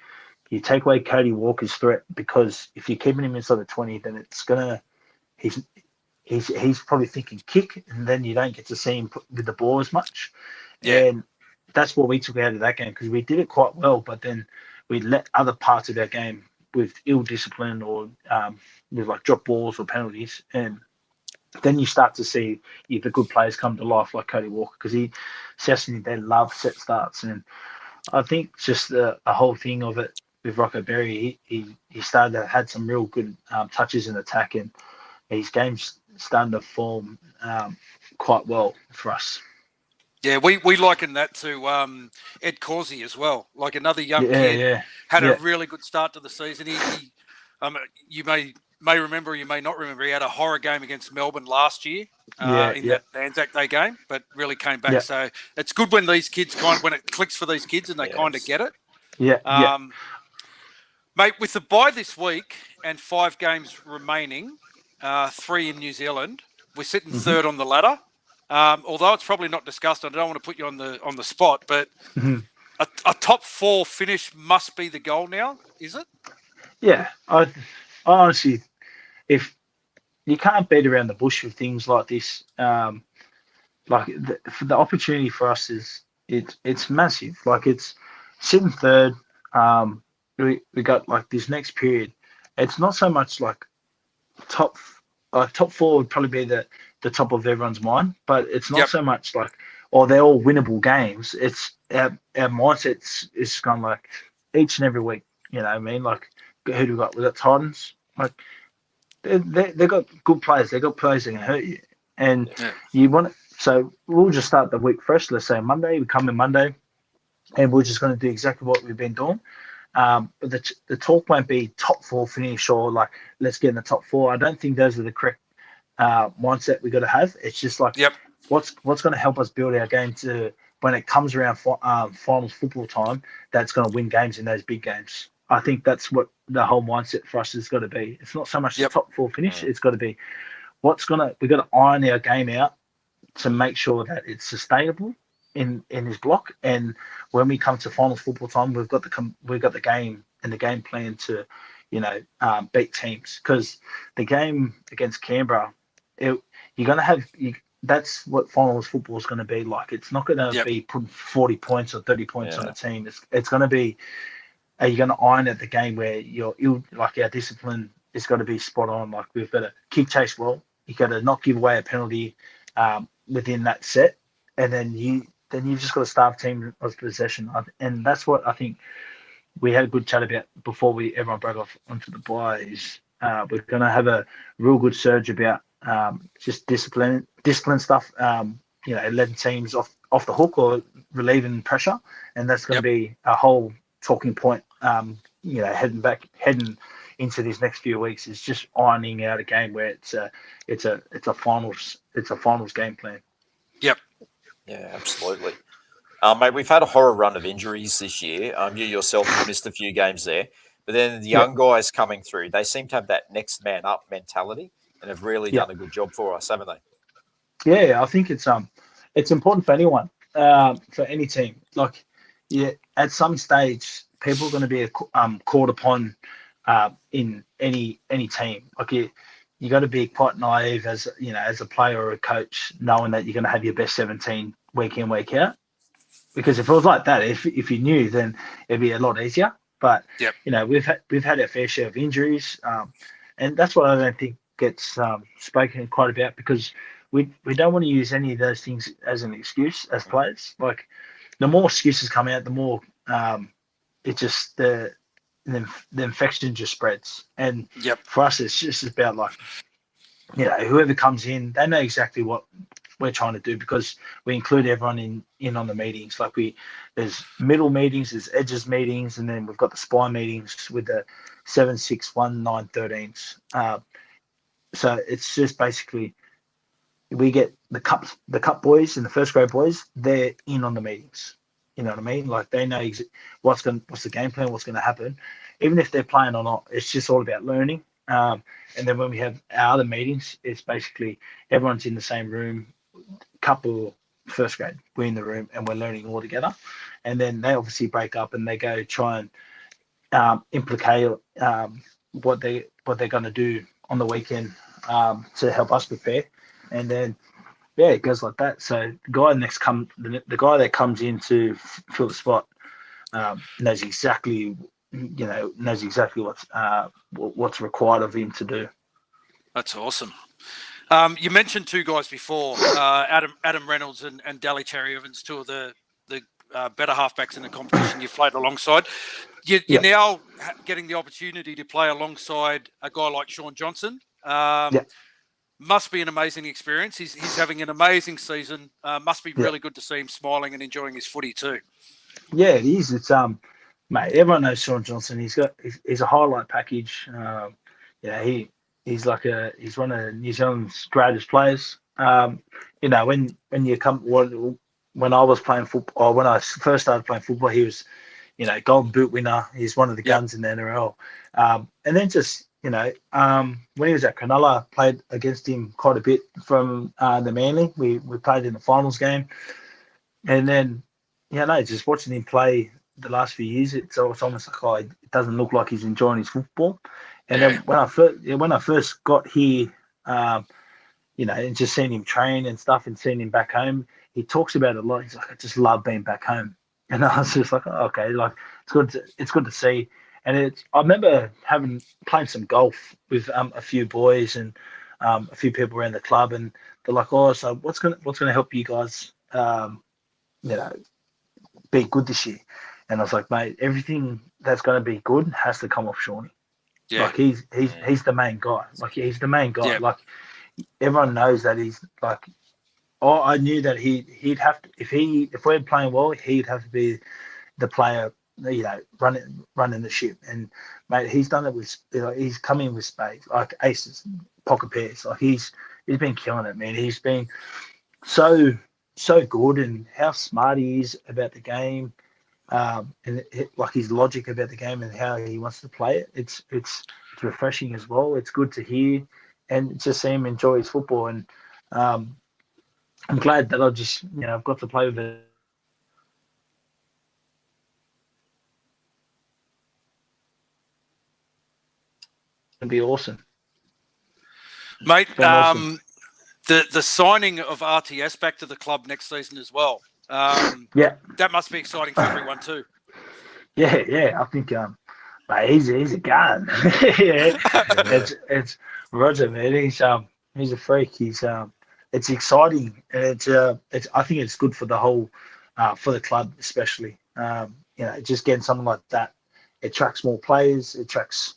you take away Cody Walker's threat, because if you're keeping him inside the 20, then it's gonna he's probably thinking kick, and then you don't get to see him with the ball as much. And that's what we took out of that game, because we did it quite well, but then we let other parts of our game with ill discipline or with like drop balls or penalties, and then you start to see the good players come to life, like Cody Walker, because they love set starts. And I think just the whole thing of it with Rocco Berry, he started to had some real good touches in attack, and his game's starting to form quite well for us. Yeah, we liken that to Ed Causey as well. Like another young kid had a really good start to the season. He you may remember, or you may not remember, he had a horror game against Melbourne last year in that Anzac Day game, but really came back. So it's good when these kids when it clicks for these kids and they kind of get it. Mate, with the bye this week and 5 games remaining, 3 in New Zealand, we're sitting third on the ladder. Although it's probably not discussed, I don't want to put you on the spot, but a top 4 finish must be the goal now, is it? Yeah, I honestly, if you can't beat around the bush with things like this, for the opportunity for us it's massive. Like it's sitting third. We got like this next period. It's not so much like top 4 would probably be the top of everyone's mind, but it's not so much like, they're all winnable games. It's our mindset is kind of like each and every week. You know what I mean? Like, who do we got? We got Titans. Like, they got good players. They got players that can hurt you, and you want So we'll just start the week fresh. Let's say Monday, we come in Monday, and we're just going to do exactly what we've been doing. But the talk won't be top 4 finish or like, let's get in the top 4. I don't think those are the correct mindset we got to have. It's just like, what's going to help us build our game to when it comes around finals football time, that's going to win games in those big games. I think that's what the whole mindset for us has got to be. It's not so much the top 4 finish. It's got to be we got to iron our game out to make sure that it's sustainable in this block. And when we come to finals football time, we've got the game and the game plan to, beat teams. Because the game against Canberra, you're going to have that's what finals football is going to be like. It's not going to be putting 40 points or 30 points on a team. It's going to be, are you going to iron at the game where our discipline is got to be spot on. Like, we've got to kick chase well. You got to not give away a penalty within that set, and then you've just got to starve team of possession. And that's what I think we had a good chat about before everyone broke off onto the bye. Is we're going to have a real good surge about just discipline stuff. Letting teams off the hook or relieving pressure, and that's going to be a whole talking point. Heading into these next few weeks is just ironing out a game where it's a finals game plan. Yep. Yeah, absolutely. Mate, we've had a horror run of injuries this year. You yourself have missed a few games there, but then the young guys coming through, they seem to have that next man up mentality and have really done a good job for us, haven't they? Yeah, I think it's important for anyone, for any team. Like, at some stage, people are going to be called upon in any team. Like, you got to be quite naive as a player or a coach, knowing that you're going to have your best 17 week in, week out. Because if it was like that, if you knew, then it'd be a lot easier. But we've had our fair share of injuries, and that's what I don't think gets spoken quite about, because we don't want to use any of those things as an excuse as players. Like, the more excuses come out, the more it just the infection just spreads. And for us, it's just about like, whoever comes in, they know exactly what we're trying to do, because we include everyone in on the meetings. Like, there's middle meetings, there's edges meetings, and then we've got the spine meetings with the 7, 6, 1, 9, 13s. So it's just basically, we get the cup boys and the first grade boys, they're in on the meetings. You know what I mean? Like, they know what's the game plan, what's going to happen, even if they're playing or not. It's just all about learning. And then when we have our other meetings, it's basically everyone's in the same room. Couple first grade, we're in the room and we're learning all together. And then they obviously break up and they go try and implicate what they're going to do on the weekend to help us prepare. And then it goes like that. So the guy that comes in to fill the spot knows exactly what's required of him to do. That's awesome. You mentioned 2 guys before, Adam Reynolds and Daly Cherry Evans, 2 of the better halfbacks in the competition you've played alongside. You're now getting the opportunity to play alongside a guy like Sean Johnson. Must be an amazing experience. He's having an amazing season. Must be really good to see him smiling and enjoying his footy too. Yeah, it is. It's mate, everyone knows Sean Johnson. He's a highlight package. He's one of New Zealand's greatest players. When you come, when I was playing football, or when I first started playing football, he was, Golden Boot winner. He's one of the guns in the NRL. And then just, when he was at Cronulla, played against him quite a bit from the Manly. We played in the finals game. And then, just watching him play the last few years, it's almost like, it doesn't look like he's enjoying his football. And then when I first got here, and just seeing him train and stuff and seeing him back home, he talks about it a lot. He's like, I just love being back home. And I was just like, oh, okay, like, it's good to see. And I remember playing some golf with a few boys and a few people around the club, and they're like, oh, so what's gonna help you guys, be good this year? And I was like, mate, everything that's going to be good has to come off Shawnee. Yeah. Like, he's the main guy. Like, he's the main guy. Yeah. Like, everyone knows that he's like, I knew that he'd have to, if we're playing well, he'd have to be the player, running the ship. And mate, he's done it with, he's come in with spades, like aces, pocket pairs. Like he's been killing it, man. He's been so good, and how smart he is about the game, like his logic about the game and how he wants to play it. It's refreshing as well. It's good to hear and to see him enjoy his football. And I'm glad that I've got to play with it. It'd be awesome, mate. Awesome. The signing of RTS back to the club next season as well. That must be exciting for everyone too. Yeah. I think mate, he's a gun. Yeah, it's Roger, man. He's a freak. It's exciting, and I think it's good for the whole for the club especially. Just getting something like that, it attracts more players. It attracts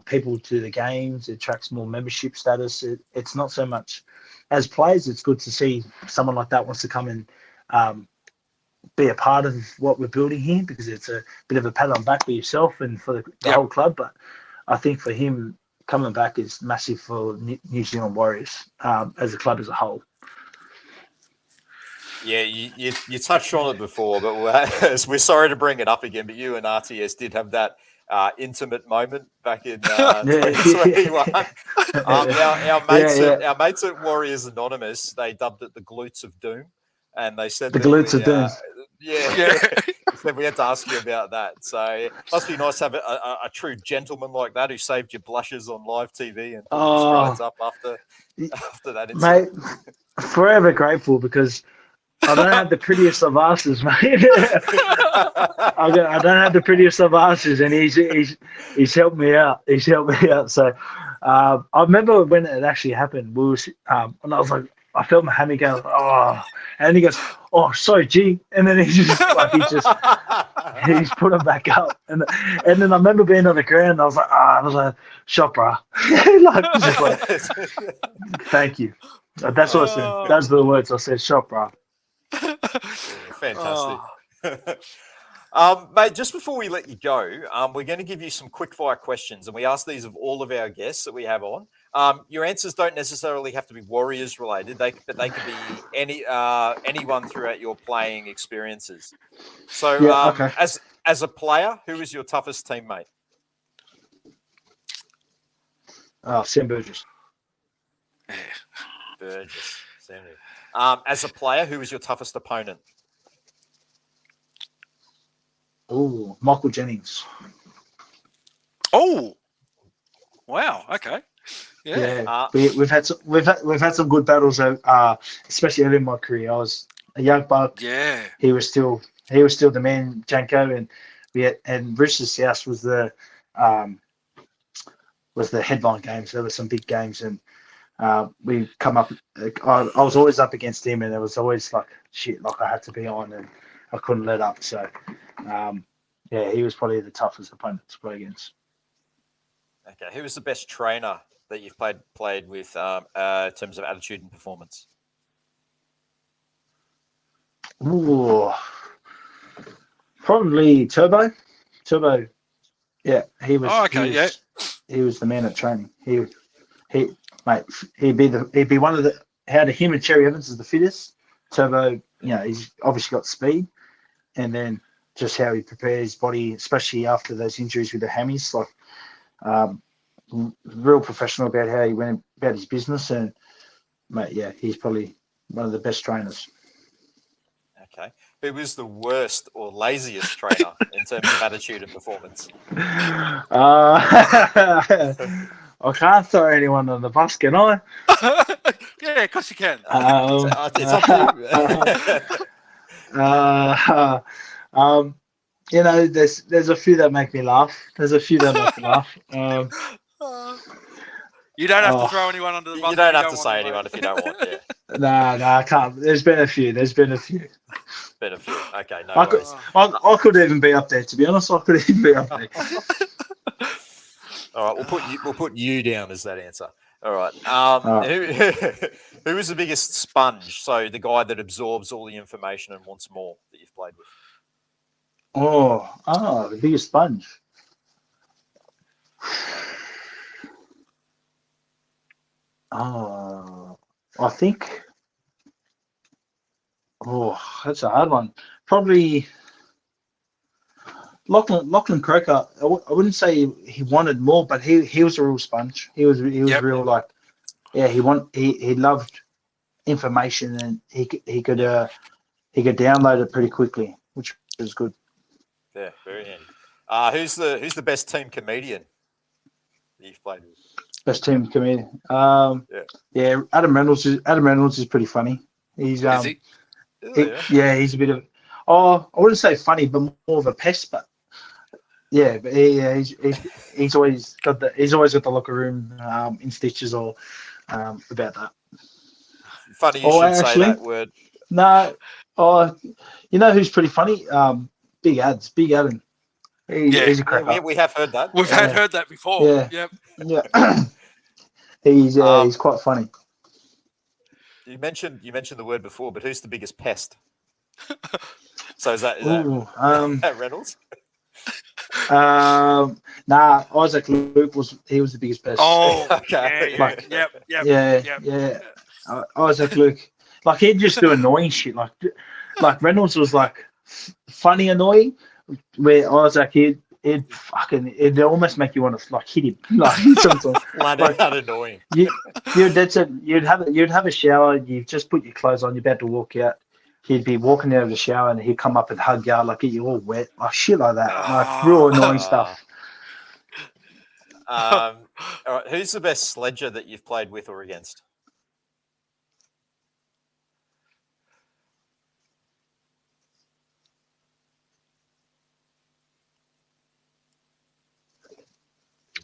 people to the games. It attracts more membership status. It's not so much as players. It's good to see someone like that wants to come and be a part of what we're building here, because it's a bit of a pat on back for yourself and for the whole club. But I think for him coming back is massive for New Zealand Warriors as a club as a whole. Yeah, you touched on it before, but we're sorry to bring it up again, but you and RTS did have that intimate moment back in 2021. Our mates at Warriors Anonymous, they dubbed it the glutes of doom, and they said the glutes of doom. Said we had to ask you about that. So it must be nice to have a true gentleman like that who saved your blushes on live TV and put your strides up after that incident. Mate, forever grateful, because I don't have the prettiest of asses, mate. I don't have the prettiest of asses, and he's helped me out. He's helped me out. So I remember when it actually happened. We was and I was like, I felt my hammy going, oh, and he goes, oh, sorry, G, and then he's put him back up, and then I remember being on the ground. And I was like, shot, bro. Thank you. That's what I said. That's the words I said. Shot, bro. Fantastic. Mate, just before we let you go, we're going to give you some quick fire questions, and we ask these of all of our guests that we have on. Your answers don't necessarily have to be Warriors related, but they could be anyone throughout your playing experiences. So, okay. as a player, who is your toughest teammate? Sam Burgess. Burgess. As a player, who is your toughest opponent? Oh, Michael Jennings. Oh, wow. Okay. Yeah. We've had some good battles, especially early in my career. I was a young buck. Yeah. He was still the man, Janko, and Roosters South was the headline games. There were some big games, and we come up. I was always up against him, and it was always like shit. Like I had to be on, and I couldn't let up. So, he was probably the toughest opponent to play against. Okay, who was the best trainer that you've played with in terms of attitude and performance? Ooh, probably Turbo. Yeah, he was. He was the man at training. Mate, he'd be one of the. Out of him and Cherry Evans is the fittest. Turbo, he's obviously got speed, and then just how he prepared his body, especially after those injuries with the hammies, like real professional about how he went about his business. And mate, he's probably one of the best trainers. Okay, who was the worst or laziest trainer in terms of attitude and performance? I can't throw anyone on the bus, can I? Yeah, of course you can. It's up to you. There's a few that make me laugh. You don't have to throw anyone under the bus. You don't have to say anyone if you don't want. Yeah. No, I can't. There's been a few. Been a few. Okay, no worries. I could even be up there. To be honest, I could even be up there. All right, we'll put you down as that answer. All right. Who was the biggest sponge? So the guy that absorbs all the information and wants more that you've played with. The biggest sponge. I think. That's a hard one. Probably Lachlan Croker. I wouldn't say he wanted more, but he was a real sponge. He was real like, he loved information, and he could download it pretty quickly, which was good. Yeah, very handy. Who's the best team comedian that you've played with? Best team comedian. Adam Reynolds is pretty funny. He's Is he? he's a bit of I wouldn't say funny, but more of a pest. But he's always got the locker room in stitches or about that. Funny you should say that word. No, you know who's pretty funny? Big Adam. He's a cracker. We have heard that. We've heard that before. Yeah. Yep. Yeah. He's quite funny. You mentioned the word before, but who's the biggest pest? So is that Reynolds? Isaac Luke was the biggest pest. Oh, okay. Yeah. Isaac Luke, like he'd just do annoying shit. Like Reynolds was like funny annoying, where Isaac it'd almost make you want to like hit him. Like sometimes, annoying. You'd have a shower. You've just put your clothes on. You're about to walk out. He'd be walking out of the shower and he'd come up and hug you, like get you all wet, like shit like that, like real annoying stuff. All right, who's the best sledger that you've played with or against?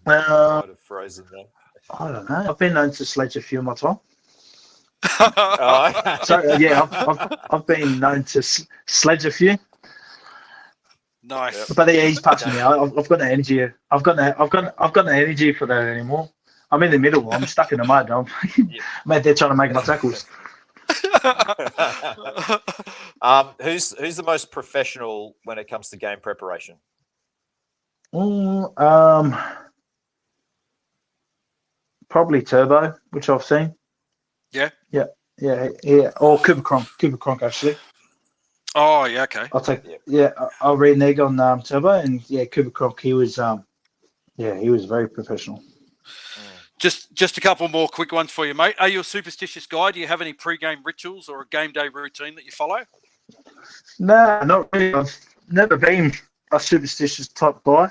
I frozen there. don't know. I've been known to sledge a few of my time. Oh. So I've been known to sledge a few. Nice. But he's passed me out. I've got no energy. I've got no energy for that anymore. I'm in the middle. I'm stuck in the mud. I'm there trying to make my tackles. Who's the most professional when it comes to game preparation? Probably Turbo, which I've seen. Yeah. Or Cooper Cronk actually. Oh yeah, okay. I'll read an egg on Turbo, and Cooper Cronk. He was very professional. Just a couple more quick ones for you, mate. Are you a superstitious guy? Do you have any pre-game rituals or a game day routine that you follow? No, not really. I've never been a superstitious type guy.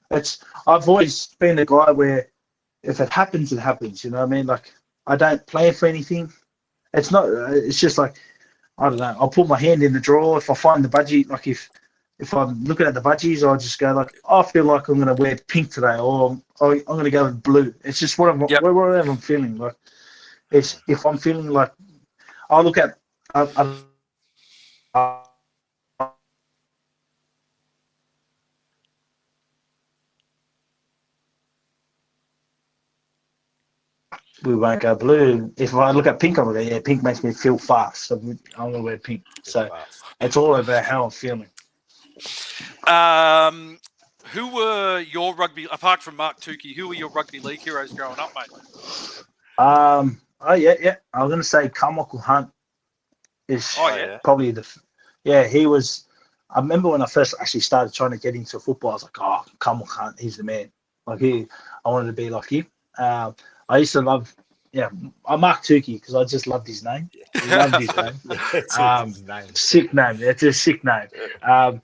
I've always been the guy where if it happens, it happens. You know what I mean? Like I don't plan for anything. It's just like, I don't know. I'll put my hand in the drawer if I find the budgie. Like if I'm looking at the budgies, I'll just go like, I feel like I'm going to wear pink today, or I'm going to go with blue. It's just whatever I'm feeling. Like if I'm feeling like, I'll look at. We won't go blue. If I look at pink, I'm going to go, pink makes me feel fast. So I'm going to wear pink. So it's all about how I'm feeling. Who were your rugby, apart from Mark Tukey, who were your rugby league heroes growing up, mate? I'm going to say Carmichael Hunt is probably he was. I remember when I first actually started trying to get into football, I was like, Carmichael Hunt, he's the man. Like I wanted to be like him. I used to love, Mark Tukey because I just loved his name. He loved his name. Sick name. It's a sick name. And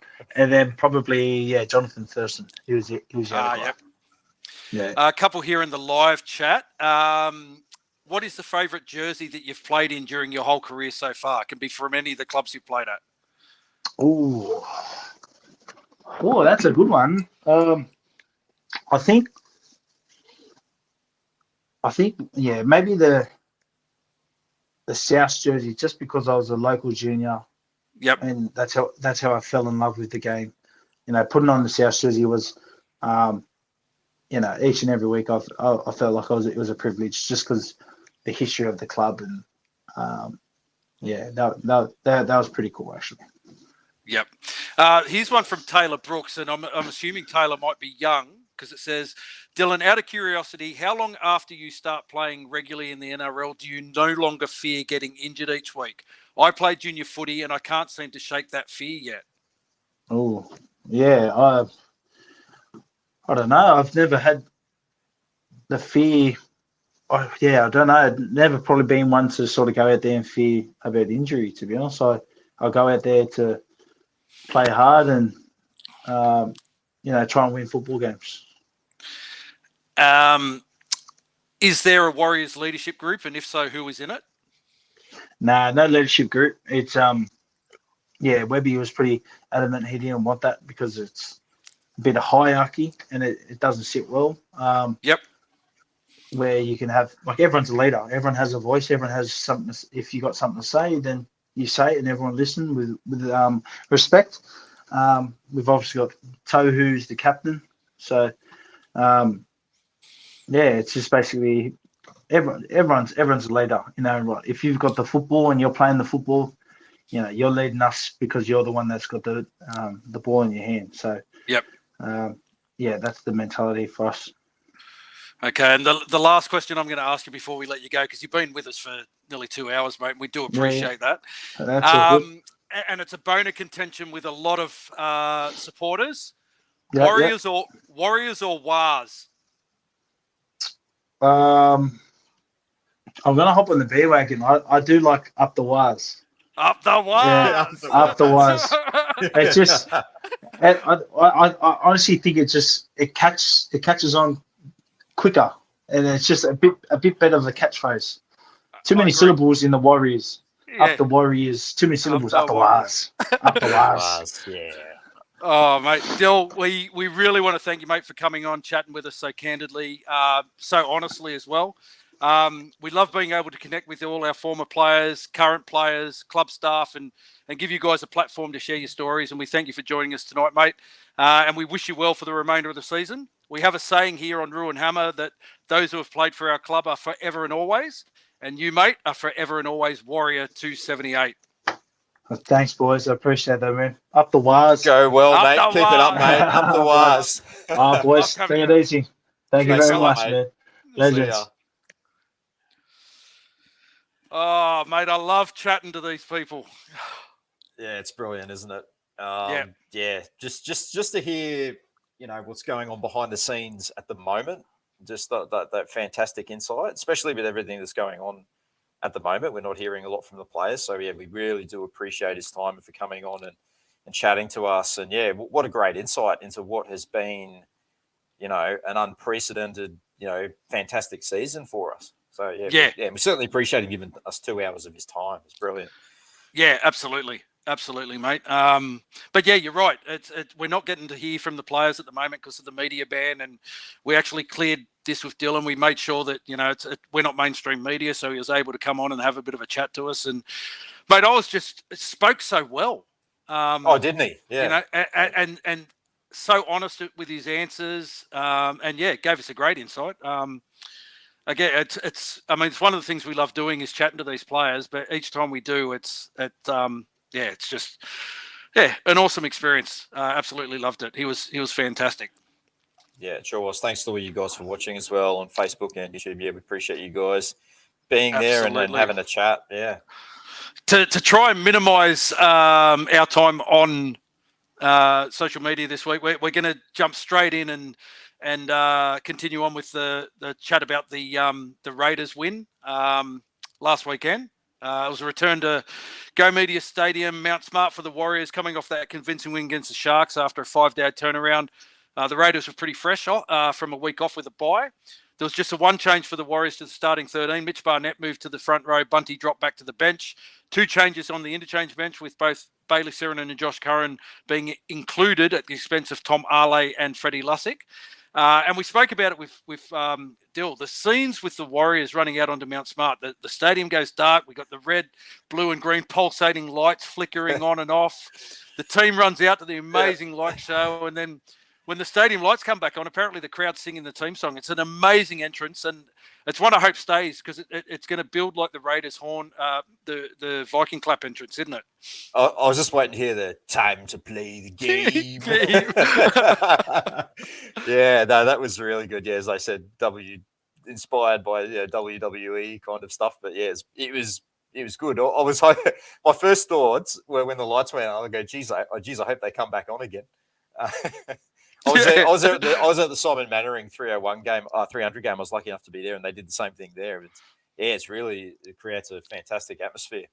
then probably Jonathan Thurston. He was the other guy. Yeah. A couple here in the live chat. What is the favourite jersey that you've played in during your whole career so far? It can be from any of the clubs you've played at. Oh, that's a good one. I think, maybe the South jersey, just because I was a local junior. Yep. And that's how I fell in love with the game. You know, putting on the South jersey was, each and every week I felt like it was a privilege just because the history of the club and that was pretty cool actually. Yep. Here's one from Taylor Brooks, and I'm assuming Taylor might be young because it says, Dylan, out of curiosity, how long after you start playing regularly in the NRL do you no longer fear getting injured each week? I play junior footy and I can't seem to shake that fear yet. Oh, yeah. I don't know. I've never had the fear. I don't know. I've never probably been one to sort of go out there and fear about injury, to be honest. I go out there to play hard and, try and win football games. Is there a Warriors leadership group? And if so, who is in it? Nah, no leadership group. It's, Webby was pretty adamant he didn't want that because it's a bit of hierarchy and it doesn't sit well. Yep. Where you can have, like, everyone's a leader. Everyone has a voice. Everyone has something. If you got something to say, then you say it and everyone listen with respect. We've obviously got Tohu's the captain. So, it's just basically everyone's a leader. If you've got the football and you're playing the football, you're leading us because you're the one that's got the ball in your hand. So, yep. That's the mentality for us. Okay, and the last question I'm going to ask you before we let you go, because you've been with us for nearly 2 hours, mate, and we do appreciate that. That's all good. And it's a bone of contention with a lot of supporters. Yep, Warriors or Wars? I'm going to hop on the bandwagon. I do like Up the Wars. Up the Wars! Yeah, Up the Wars. It's just, I honestly think it catches on quicker, and it's just a bit better of a catchphrase. Too many syllables in the Warriors. Yeah. Up the Warriors. Too many syllables. Up the Wars. Up the Wars. Yeah. Oh, mate, Dill, we really want to thank you, mate, for coming on, chatting with us so candidly, so honestly as well. We love being able to connect with all our former players, current players, club staff, and give you guys a platform to share your stories. And we thank you for joining us tonight, mate. And we wish you well for the remainder of the season. We have a saying here on Ruin Hammer that those who have played for our club are forever and always. And you, mate, are forever and always Warrior 278. Thanks, boys. I appreciate that, man. Up the Wars. Go well, mate. Keep it up, mate. Up the Wars. Boys, take it easy. Thank you very much, man. Legends. Oh, mate, I love chatting to these people. Yeah, it's brilliant, isn't it? Yeah. Just to hear, what's going on behind the scenes at the moment. Just that fantastic insight, especially with everything that's going on at the moment. We're not hearing a lot from the players. So, we really do appreciate his time for coming on and chatting to us. And, what a great insight into what has been, an unprecedented, fantastic season for us. So, we certainly appreciate him giving us 2 hours of his time. It's brilliant. Yeah, absolutely. Absolutely, mate. But yeah, you're right. We're not getting to hear from the players at the moment because of the media ban, and we actually cleared this with Dylan. We made sure that we're not mainstream media, so he was able to come on and have a bit of a chat to us. And mate, spoke so well. Didn't he? Yeah. And so honest with his answers. And gave us a great insight. Again, it's one of the things we love doing is chatting to these players, but each time we do, it's just an awesome experience. Absolutely loved it. He was fantastic. Yeah, it sure was. Thanks to all you guys for watching as well on Facebook and YouTube. Yeah, we appreciate you guys being there and having a chat. Yeah. To try and minimise our time on social media this week, we're going to jump straight in and continue on with the chat about the Raiders win last weekend. It was a return to Go Media Stadium, Mount Smart for the Warriors, coming off that convincing win against the Sharks after a 5-day turnaround. The Raiders were pretty fresh from a week off with a bye. There was just a one change for the Warriors to the starting 13. Mitch Barnett moved to the front row. Bunty dropped back to the bench. 2 changes on the interchange bench, with both Bailey Sirenen and Josh Curran being included at the expense of Tom Arley and Freddie Lussick. And we spoke about it with Dill. The scenes with the Warriors running out onto Mount Smart. The stadium goes dark. We got the red, blue, and green pulsating lights flickering on and off. The team runs out to the amazing light show, and then when the stadium lights come back on, apparently the crowd's singing the team song. It's an amazing entrance, and it's one I hope stays because it's going to build like the Raiders horn, the Viking clap entrance, isn't it? I was just waiting to hear the time to play the game. Yeah, no, that was really good. Yeah, as I said, inspired by WWE kind of stuff. But yeah, it was good. I was my first thoughts were when the lights went on. I go, geez, I hope they come back on again. I was at the Simon Mannering 300 game. I was lucky enough to be there, and they did the same thing there. It creates a fantastic atmosphere.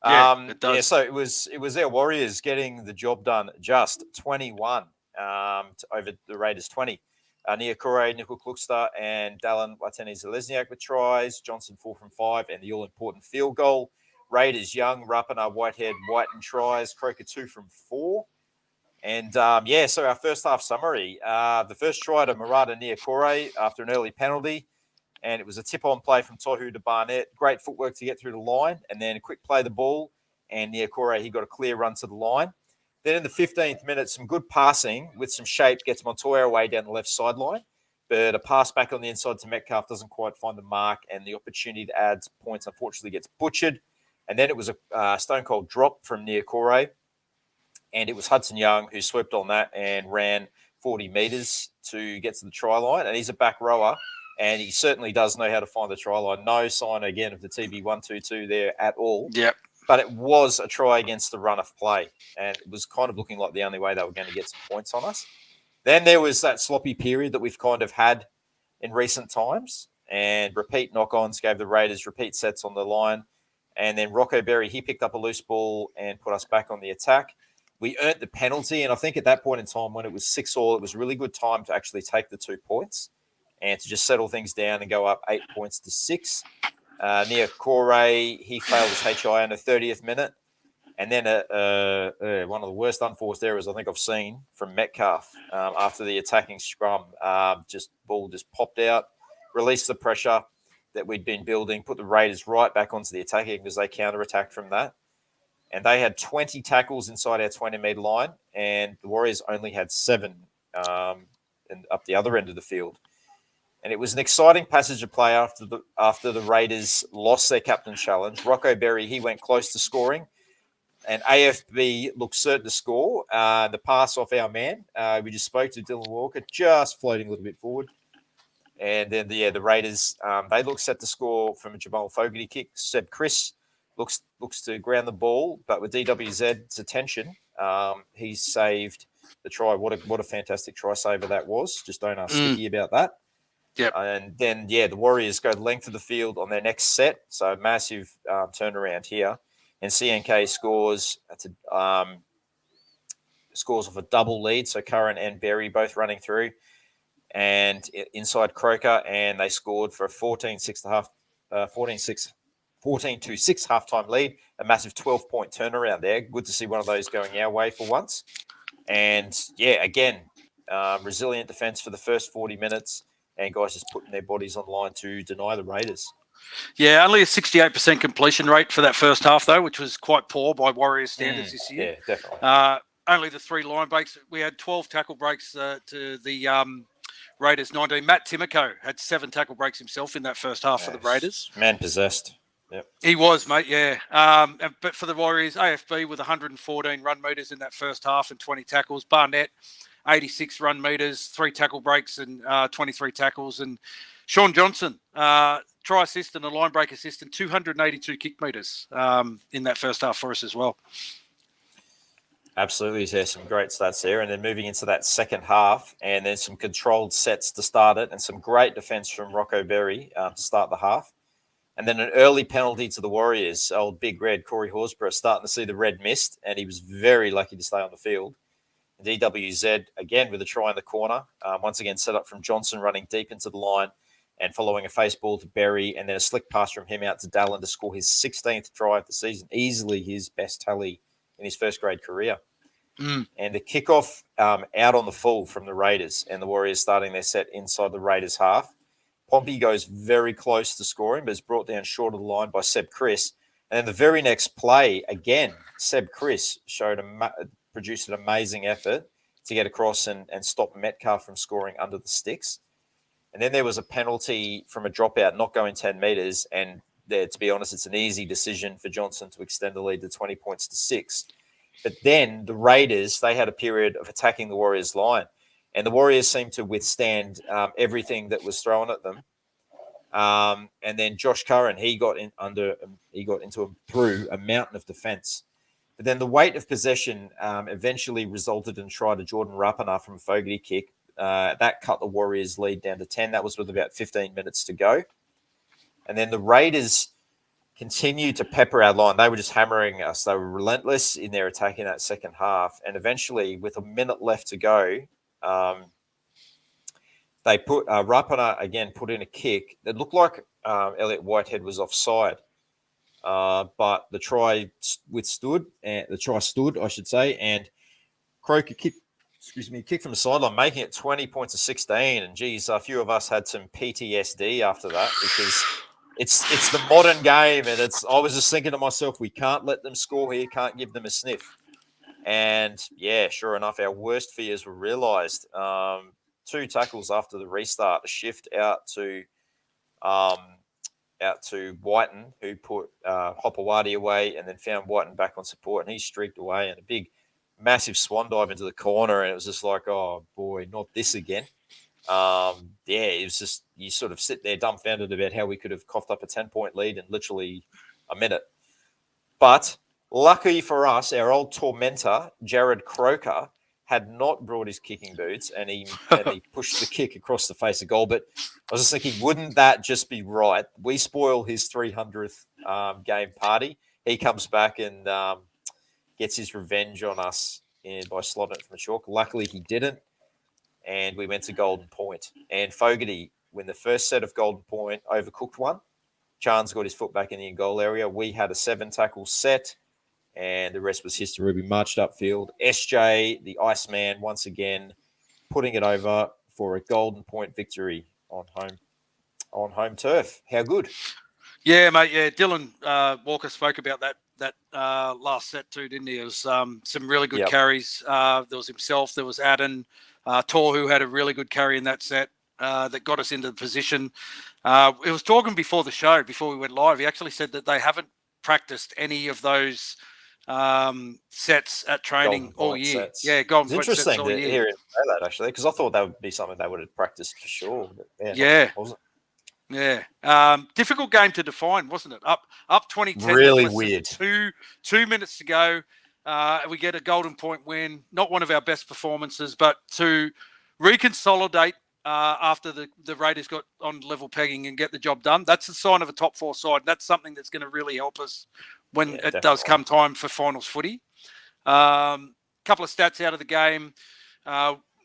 Yeah, it does. Yeah, so it was our Warriors getting the job done. Just 21 over the Raiders 20. Nia Kore, Nickel Klukstar, and Dallin Watene-Zelezniak with tries. Johnson 4 from 5, and the all-important field goal. Raiders Young, Rapana, Whitehead, White and tries. Croker 2 from 4. And so our first half summary. The first try to Murata Nia Kore after an early penalty. And it was a tip-on play from Tohu to Barnett. Great footwork to get through the line. And then a quick play the ball. And Nia Kore, he got a clear run to the line. Then in the 15th minute, some good passing with some shape gets Montoya away down the left sideline. But a pass back on the inside to Metcalf doesn't quite find the mark. And the opportunity to add points, unfortunately, gets butchered. And then it was a stone-cold drop from Nia Kore. And it was Hudson Young who swept on that and ran 40 metres to get to the try line. And he's a back rower. And he certainly does know how to find the try line. No sign, again, of the TB122 there at all. Yep. But it was a try against the run of play. And it was kind of looking like the only way they were going to get some points on us. Then there was that sloppy period that we've kind of had in recent times. And repeat knock-ons gave the Raiders repeat sets on the line. And then Rocco Berry, he picked up a loose ball and put us back on the attack. We earned the penalty. And I think at that point in time, when it was 6-6, it was a really good time to actually take the 2 points and to just settle things down and go up 8 points to 6. Nia Kore, he failed his HI in the 30th minute. And then one of the worst unforced errors I think I've seen from Metcalf after the attacking scrum. Ball just popped out, released the pressure that we'd been building, put the Raiders right back onto the attacking because they counter-attacked from that. And they had 20 tackles inside our 20-metre line, and the Warriors only had 7 and up the other end of the field. And it was an exciting passage of play after the Raiders lost their captain challenge. Rocco Berry, he went close to scoring, and AFB looked certain to score. The pass off our man, we just spoke to Dylan Walker, just floating a little bit forward. And then, the Raiders, they looked set to score from a Jamal Fogarty kick. Seb Chris looks to ground the ball, but with DWZ's attention, he saved the try. What a fantastic try saver that was. Just don't ask Sticky about that. Yep. And then, the Warriors go the length of the field on their next set. So massive turnaround here. And CNK scores off a double lead. So Curran and Berry both running through. And inside Croker, and they scored for a 14-6 halftime lead. A massive 12-point turnaround there. Good to see one of those going our way for once. And, again, resilient defence for the first 40 minutes. And guys just putting their bodies on the line to deny the Raiders. Yeah, only a 68% completion rate for that first half, though, which was quite poor by Warriors standards this year. Yeah, definitely. Only the 3 line breaks. We had 12 tackle breaks to the Raiders 19. Matt Timoko had 7 tackle breaks himself in that first half for the Raiders. Man possessed. Yep. He was, mate, yeah. But for the Warriors, AFB with 114 run meters in that first half and 20 tackles. Barnett, 86 run meters, 3 tackle breaks and 23 tackles. And Sean Johnson, try assist and a line break assist and 282 kick meters in that first half for us as well. Absolutely. There's some great stats there. And then moving into that second half, and there's some controlled sets to start it and some great defense from Rocco Berry to start the half. And then an early penalty to the Warriors. Old Big Red, Corey Horsburgh, starting to see the red mist, and he was very lucky to stay on the field. And DWZ, again, with a try in the corner. Once again, set up from Johnson running deep into the line and following a face ball to Berry, and then a slick pass from him out to Dallin to score his 16th try of the season, easily his best tally in his first grade career. And the kickoff out on the full from the Raiders, and the Warriors starting their set inside the Raiders half. Pompey goes very close to scoring, but is brought down short of the line by Seb Chris. And then the very next play, again, Seb Chris produced an amazing effort to get across and stop Metcalf from scoring under the sticks. And then there was a penalty from a dropout, not going 10 metres. And there, to be honest, it's an easy decision for Johnson to extend the lead to 20 points to 6. But then the Raiders, they had a period of attacking the Warriors' line. And the Warriors seemed to withstand everything that was thrown at them. And then Josh Curran, he got through a mountain of defence. But then the weight of possession eventually resulted in a try to Jordan Rapana from a Fogarty kick. That cut the Warriors' lead down to 10. That was with about 15 minutes to go. And then the Raiders continued to pepper our line. They were just hammering us. They were relentless in their attack in that second half. And eventually, with a minute left to go, they put Rapana again put in a kick that looked like Elliot Whitehead was offside. But the try stood, and Croker kicked from the sideline, making it 20 points to 16. And geez, a few of us had some PTSD after that because it's the modern game, and I was just thinking to myself, we can't let them score here, can't give them a sniff. And yeah, sure enough, our worst fears were realised. 2 tackles after the restart, a shift out to Whiten, who put Hopewadi away and then found Whiten back on support, and he streaked away, and a big, massive swan dive into the corner, and it was just like, oh boy, not this again. It was just, you sort of sit there dumbfounded about how we could have coughed up a 10-point lead in literally a minute. But lucky for us, our old tormentor, Jared Croker, had not brought his kicking boots, and he pushed the kick across the face of goal. But I was just thinking, wouldn't that just be right? We spoil his 300th game party. He comes back and gets his revenge on us by slotting it from the chalk. Luckily, he didn't, and we went to Golden Point. And Fogarty, when the first set of Golden Point overcooked one, Chan's got his foot back in the goal area. We had a 7-tackle set, and the rest was history. We marched upfield. SJ, the Iceman, once again putting it over for a Golden Point victory on home turf. How good? Yeah, mate. Yeah, Dylan Walker spoke about that last set too, didn't he? It was some really good carries. There was himself. There was Adden, Tor, who had a really good carry in that set that got us into the position. It was talking before the show, before we went live. He actually said that they haven't practiced any of those sets at training all year. Sets. Yeah, Golden Point sets all year. Interesting to hear him say that, actually, because I thought that would be something they would have practiced for sure. But yeah. Difficult game to define, wasn't it? Up 20-10. Really weird. 2 minutes to go. We get a Golden Point win. Not one of our best performances, but to reconsolidate after the Raiders got on level pegging and get the job done. That's the sign of a top 4 side. That's something that's going to really help us when it does come time for finals footy. Couple of stats out of the game.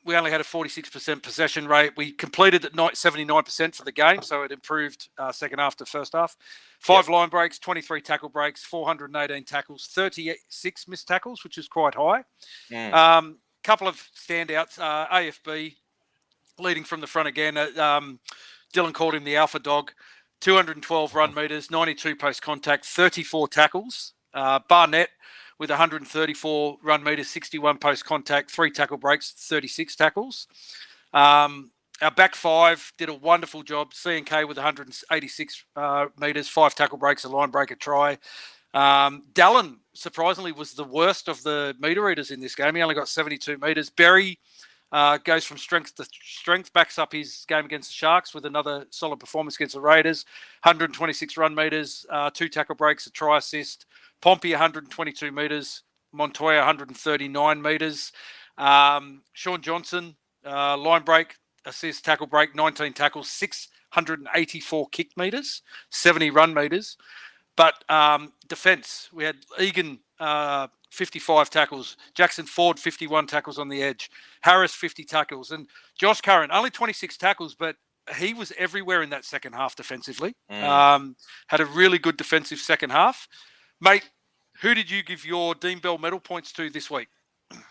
We only had a 46% possession rate. We completed at 79% for the game, so it improved second half to first half. 5 line breaks, 23 tackle breaks, 418 tackles, 36 missed tackles, which is quite high. Couple of standouts. AFB leading from the front again. Dylan called him the alpha dog. 212 run meters, 92 post contact, 34 tackles. Barnett with 134 run meters, 61 post contact, 3 tackle breaks, 36 tackles. Our back 5 did a wonderful job. C&K with 186 meters, 5 tackle breaks, a line break, a try. Dallin, surprisingly, was the worst of the meter eaters in this game. He only got 72 meters. Berry goes from strength to strength, backs up his game against the Sharks with another solid performance against the Raiders. 126 run meters, 2 tackle breaks, a try assist. Pompey 122 meters, Montoya 139 meters. Sean Johnson, line break, assist, tackle break, 19 tackles, 684 kick meters, 70 run meters. But defense, we had Egan 55 tackles, Jackson Ford 51 tackles on the edge, Harris 50 tackles, and Josh Curran only 26 tackles, but he was everywhere in that second half defensively. Had a really good defensive second half. Mate, who did you give your Dean Bell medal points to this week?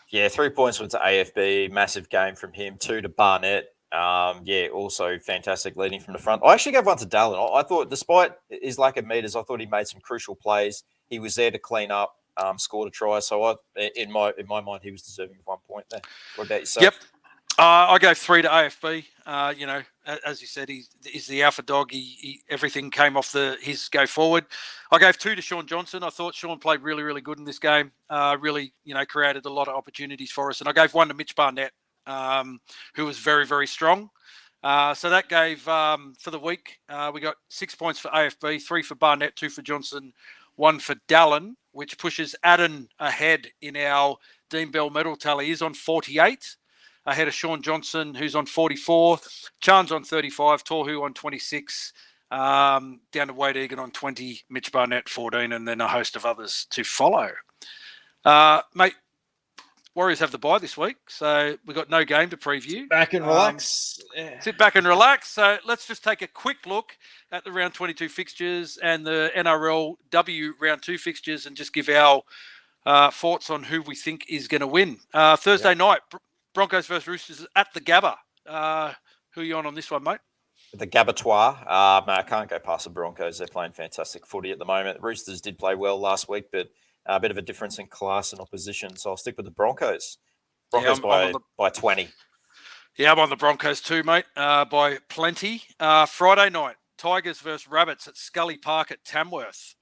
Yeah, 3 points went to AFB, massive game from him. 2 to Barnett. Also fantastic leading from the front. I actually gave one to Dallin. I thought, despite his lack of meters, I thought he made some crucial plays. He was there to clean up. scored a try. So in my mind, he was deserving of 1 point there. What about yourself? Yep. I gave 3 to AFB. As you said, he's the alpha dog. Everything came off his go forward. I gave 2 to Sean Johnson. I thought Sean played really, really good in this game. Really, created a lot of opportunities for us. And I gave 1 to Mitch Barnett, who was very, very strong. So that gave, for the week, we got 6 points for AFB, 3 for Barnett, 2 for Johnson, 1 for Dallin, which pushes Adden ahead in our Dean Bell medal tally. He's on 48. Ahead of Sean Johnson, who's on 44. Chan's on 35. Torhu on 26. Down to Wade Egan on 20. Mitch Barnett 14, and then a host of others to follow. Mate, Warriors have the bye this week, so we've got no game to preview. Back and relax. Sit back and relax. So let's just take a quick look at the round 22 fixtures and the NRL W round 2 fixtures and just give our thoughts on who we think is going to win. Thursday night, Broncos versus Roosters at the Gabba. Who are you on this one, mate? The Gabatoir. I can't go past the Broncos. They're playing fantastic footy at the moment. Roosters did play well last week, but a bit of a difference in class and opposition. So I'll stick with the Broncos. Broncos by 20. Yeah, I'm on the Broncos too, mate, by plenty. Friday night, Tigers versus Rabbits at Scully Park at Tamworth.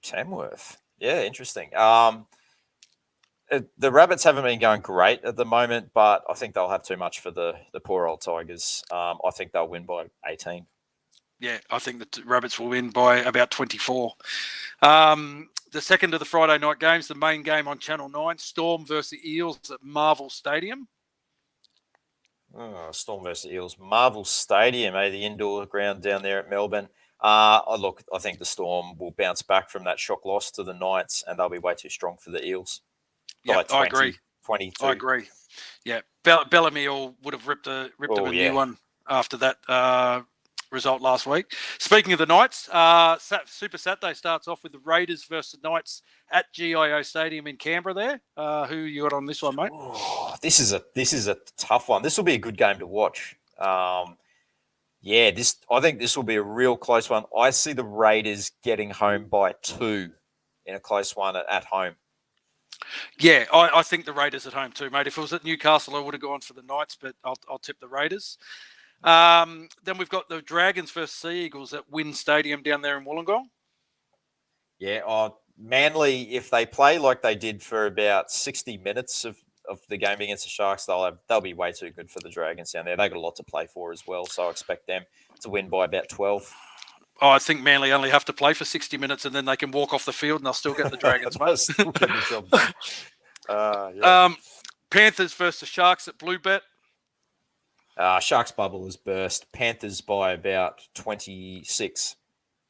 Tamworth. Yeah, interesting. The Rabbits haven't been going great at the moment, but I think they'll have too much for the poor old Tigers. I think they'll win by 18. Yeah, I think the Rabbits will win by about 24. The second of the Friday night games, the main game on Channel 9, Storm versus Eels at Marvel Stadium. Storm versus Eels. Marvel Stadium, the indoor ground down there at Melbourne. I think the Storm will bounce back from that shock loss to the Knights, and they'll be way too strong for the Eels. Yeah, I agree. 22. I agree. Yeah, Bellamy would have ripped him a new one after that result last week. Speaking of the Knights, Super Saturday starts off with the Raiders versus the Knights at GIO Stadium in Canberra there. Who you got on this one, mate? Oh, this is a tough one. This will be a good game to watch. I think this will be a real close one. I see the Raiders getting home by 2 in a close one at home. Yeah, I think the Raiders at home too, mate. If it was at Newcastle, I would have gone for the Knights, but I'll tip the Raiders. Then we've got the Dragons versus Sea Eagles at Wynn Stadium down there in Wollongong. Yeah, Manly, if they play like they did for about 60 minutes of the game against the Sharks, they'll be way too good for the Dragons down there. They've got a lot to play for as well, so I expect them to win by about 12. Oh, I think Manly only have to play for 60 minutes and then they can walk off the field and they'll still get the Dragons, mate. Still get the job done. Panthers versus Sharks at Bluebet. Sharks bubble has burst. Panthers by about 26.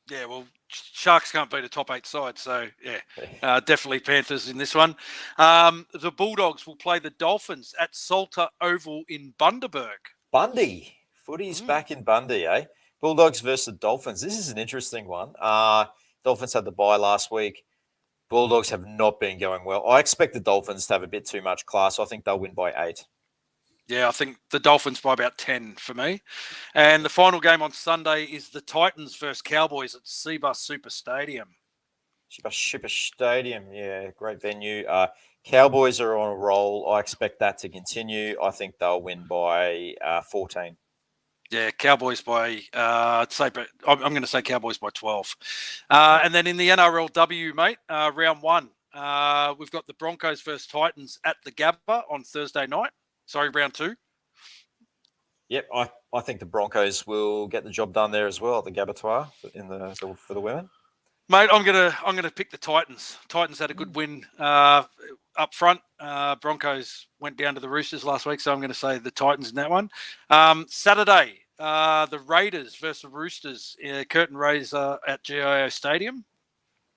Yeah, well, Sharks can't beat a top 8 side, so yeah, definitely Panthers in this one. The Bulldogs will play the Dolphins at Salter Oval in Bundaberg. Bundy. Footy's back in Bundy, eh? Bulldogs versus the Dolphins. This is an interesting one. Dolphins had the bye last week. Bulldogs have not been going well. I expect the Dolphins to have a bit too much class. I think they'll win by 8. Yeah, I think the Dolphins by about 10 for me. And the final game on Sunday is the Titans versus Cowboys at Seabus Super Stadium. Super Stadium, yeah, great venue. Cowboys are on a roll. I expect that to continue. I think they'll win by 14. Yeah, Cowboys by, I'm going to say Cowboys by 12. And then in the NRLW, mate, round 1, we've got the Broncos versus Titans at the Gabba on Thursday night. Sorry, round 2. Yep, I think the Broncos will get the job done there as well at the Gabatoir for the women. Mate, I'm gonna pick the Titans. Titans had a good win up front. Broncos went down to the Roosters last week, so I'm going to say the Titans in that one. Saturday, the Raiders versus the Roosters, curtain raiser at GIO Stadium.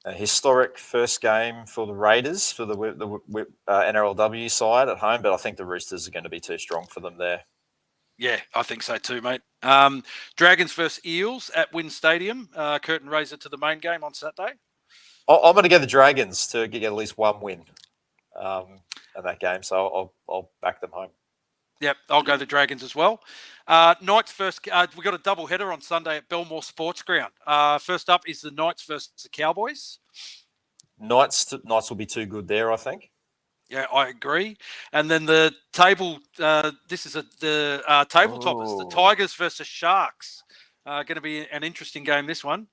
A historic first game for the Raiders, for the NRLW side at home, but I think the Roosters are going to be too strong for them there. Yeah, I think so too, mate. Dragons versus Eels at Wynn Stadium, curtain raiser to the main game on Saturday. I'm going to get the Dragons to get at least one win in that game, so I'll back them home. Yep, I'll go the Dragons as well. Knights first. We've got a double header on Sunday at Belmore Sports Ground. First up is the Knights versus the Cowboys. Knights will be too good there, I think. Yeah, I agree. And then the table, this is the tabletop. It's the Tigers versus Sharks. Going to be an interesting game, this one.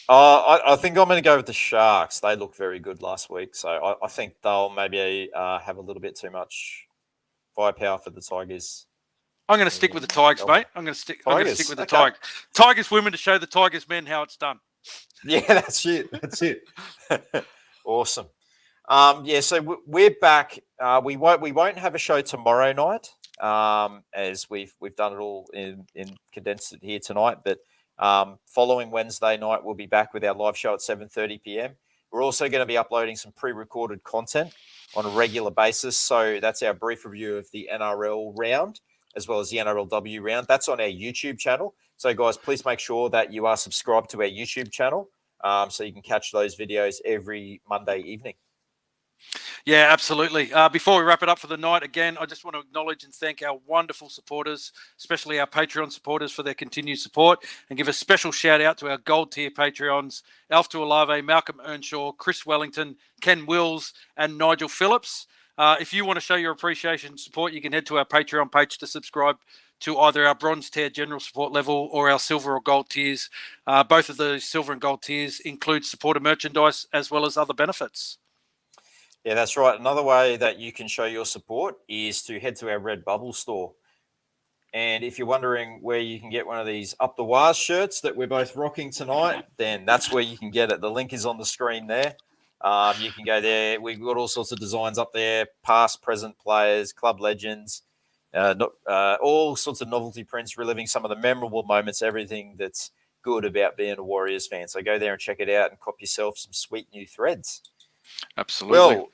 I think I'm going to go with the Sharks. They looked very good last week, so I think they'll maybe have a little bit too much firepower for the Tigers. I'm going to stick with the Tigers, mate. I'm going to stick with the Tigers. Tigers women to show the Tigers men how it's done. Yeah, that's it. Awesome. So we're back. We won't have a show tomorrow night, as we've done it all in condensed it here tonight. But following Wednesday night, we'll be back with our live show at 7:30 p.m. We're also going to be uploading some pre-recorded content on a regular basis. So that's our brief review of the NRL round, as well as the NRLW round. That's on our YouTube channel. So guys, please make sure that you are subscribed to our YouTube channel, so you can catch those videos every Monday evening. Yeah, absolutely. Before we wrap it up for the night, again, I just want to acknowledge and thank our wonderful supporters, especially our Patreon supporters, for their continued support, and give a special shout out to our gold tier Patreons, Alf Tuolave, Malcolm Earnshaw, Chris Wellington, Ken Wills, and Nigel Phillips. If you want to show your appreciation and support, you can head to our Patreon page to subscribe to either our bronze tier general support level or our silver or gold tiers. Both of the silver and gold tiers include supporter merchandise as well as other benefits. Yeah, that's right. Another way that you can show your support is to head to our Redbubble store. And if you're wondering where you can get one of these Up the Wires shirts that we're both rocking tonight, then that's where you can get it. The link is on the screen there. You can go there. We've got all sorts of designs up there, past, present players, club legends, all sorts of novelty prints, reliving some of the memorable moments, everything that's good about being a Warriors fan. So go there and check it out and cop yourself some sweet new threads. Absolutely. Well,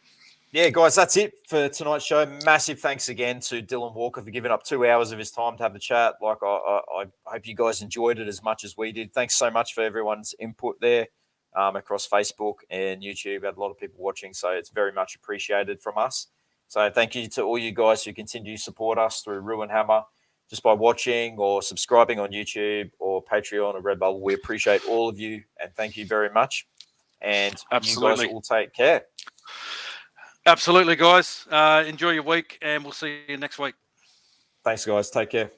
yeah, guys, that's it for tonight's show. Massive thanks again to Dylan Walker for giving up 2 hours of his time to have the chat. Like, I hope you guys enjoyed it as much as we did. Thanks so much for everyone's input there across Facebook and YouTube. Had a lot of people watching, so it's very much appreciated from us. So thank you to all you guys who continue to support us through Ruin Hammer, just by watching or subscribing on YouTube or Patreon or Redbubble. We appreciate all of you, and thank you very much. And absolutely, you guys will take care. Absolutely, guys. Enjoy your week, and we'll see you next week. Thanks, guys. Take care.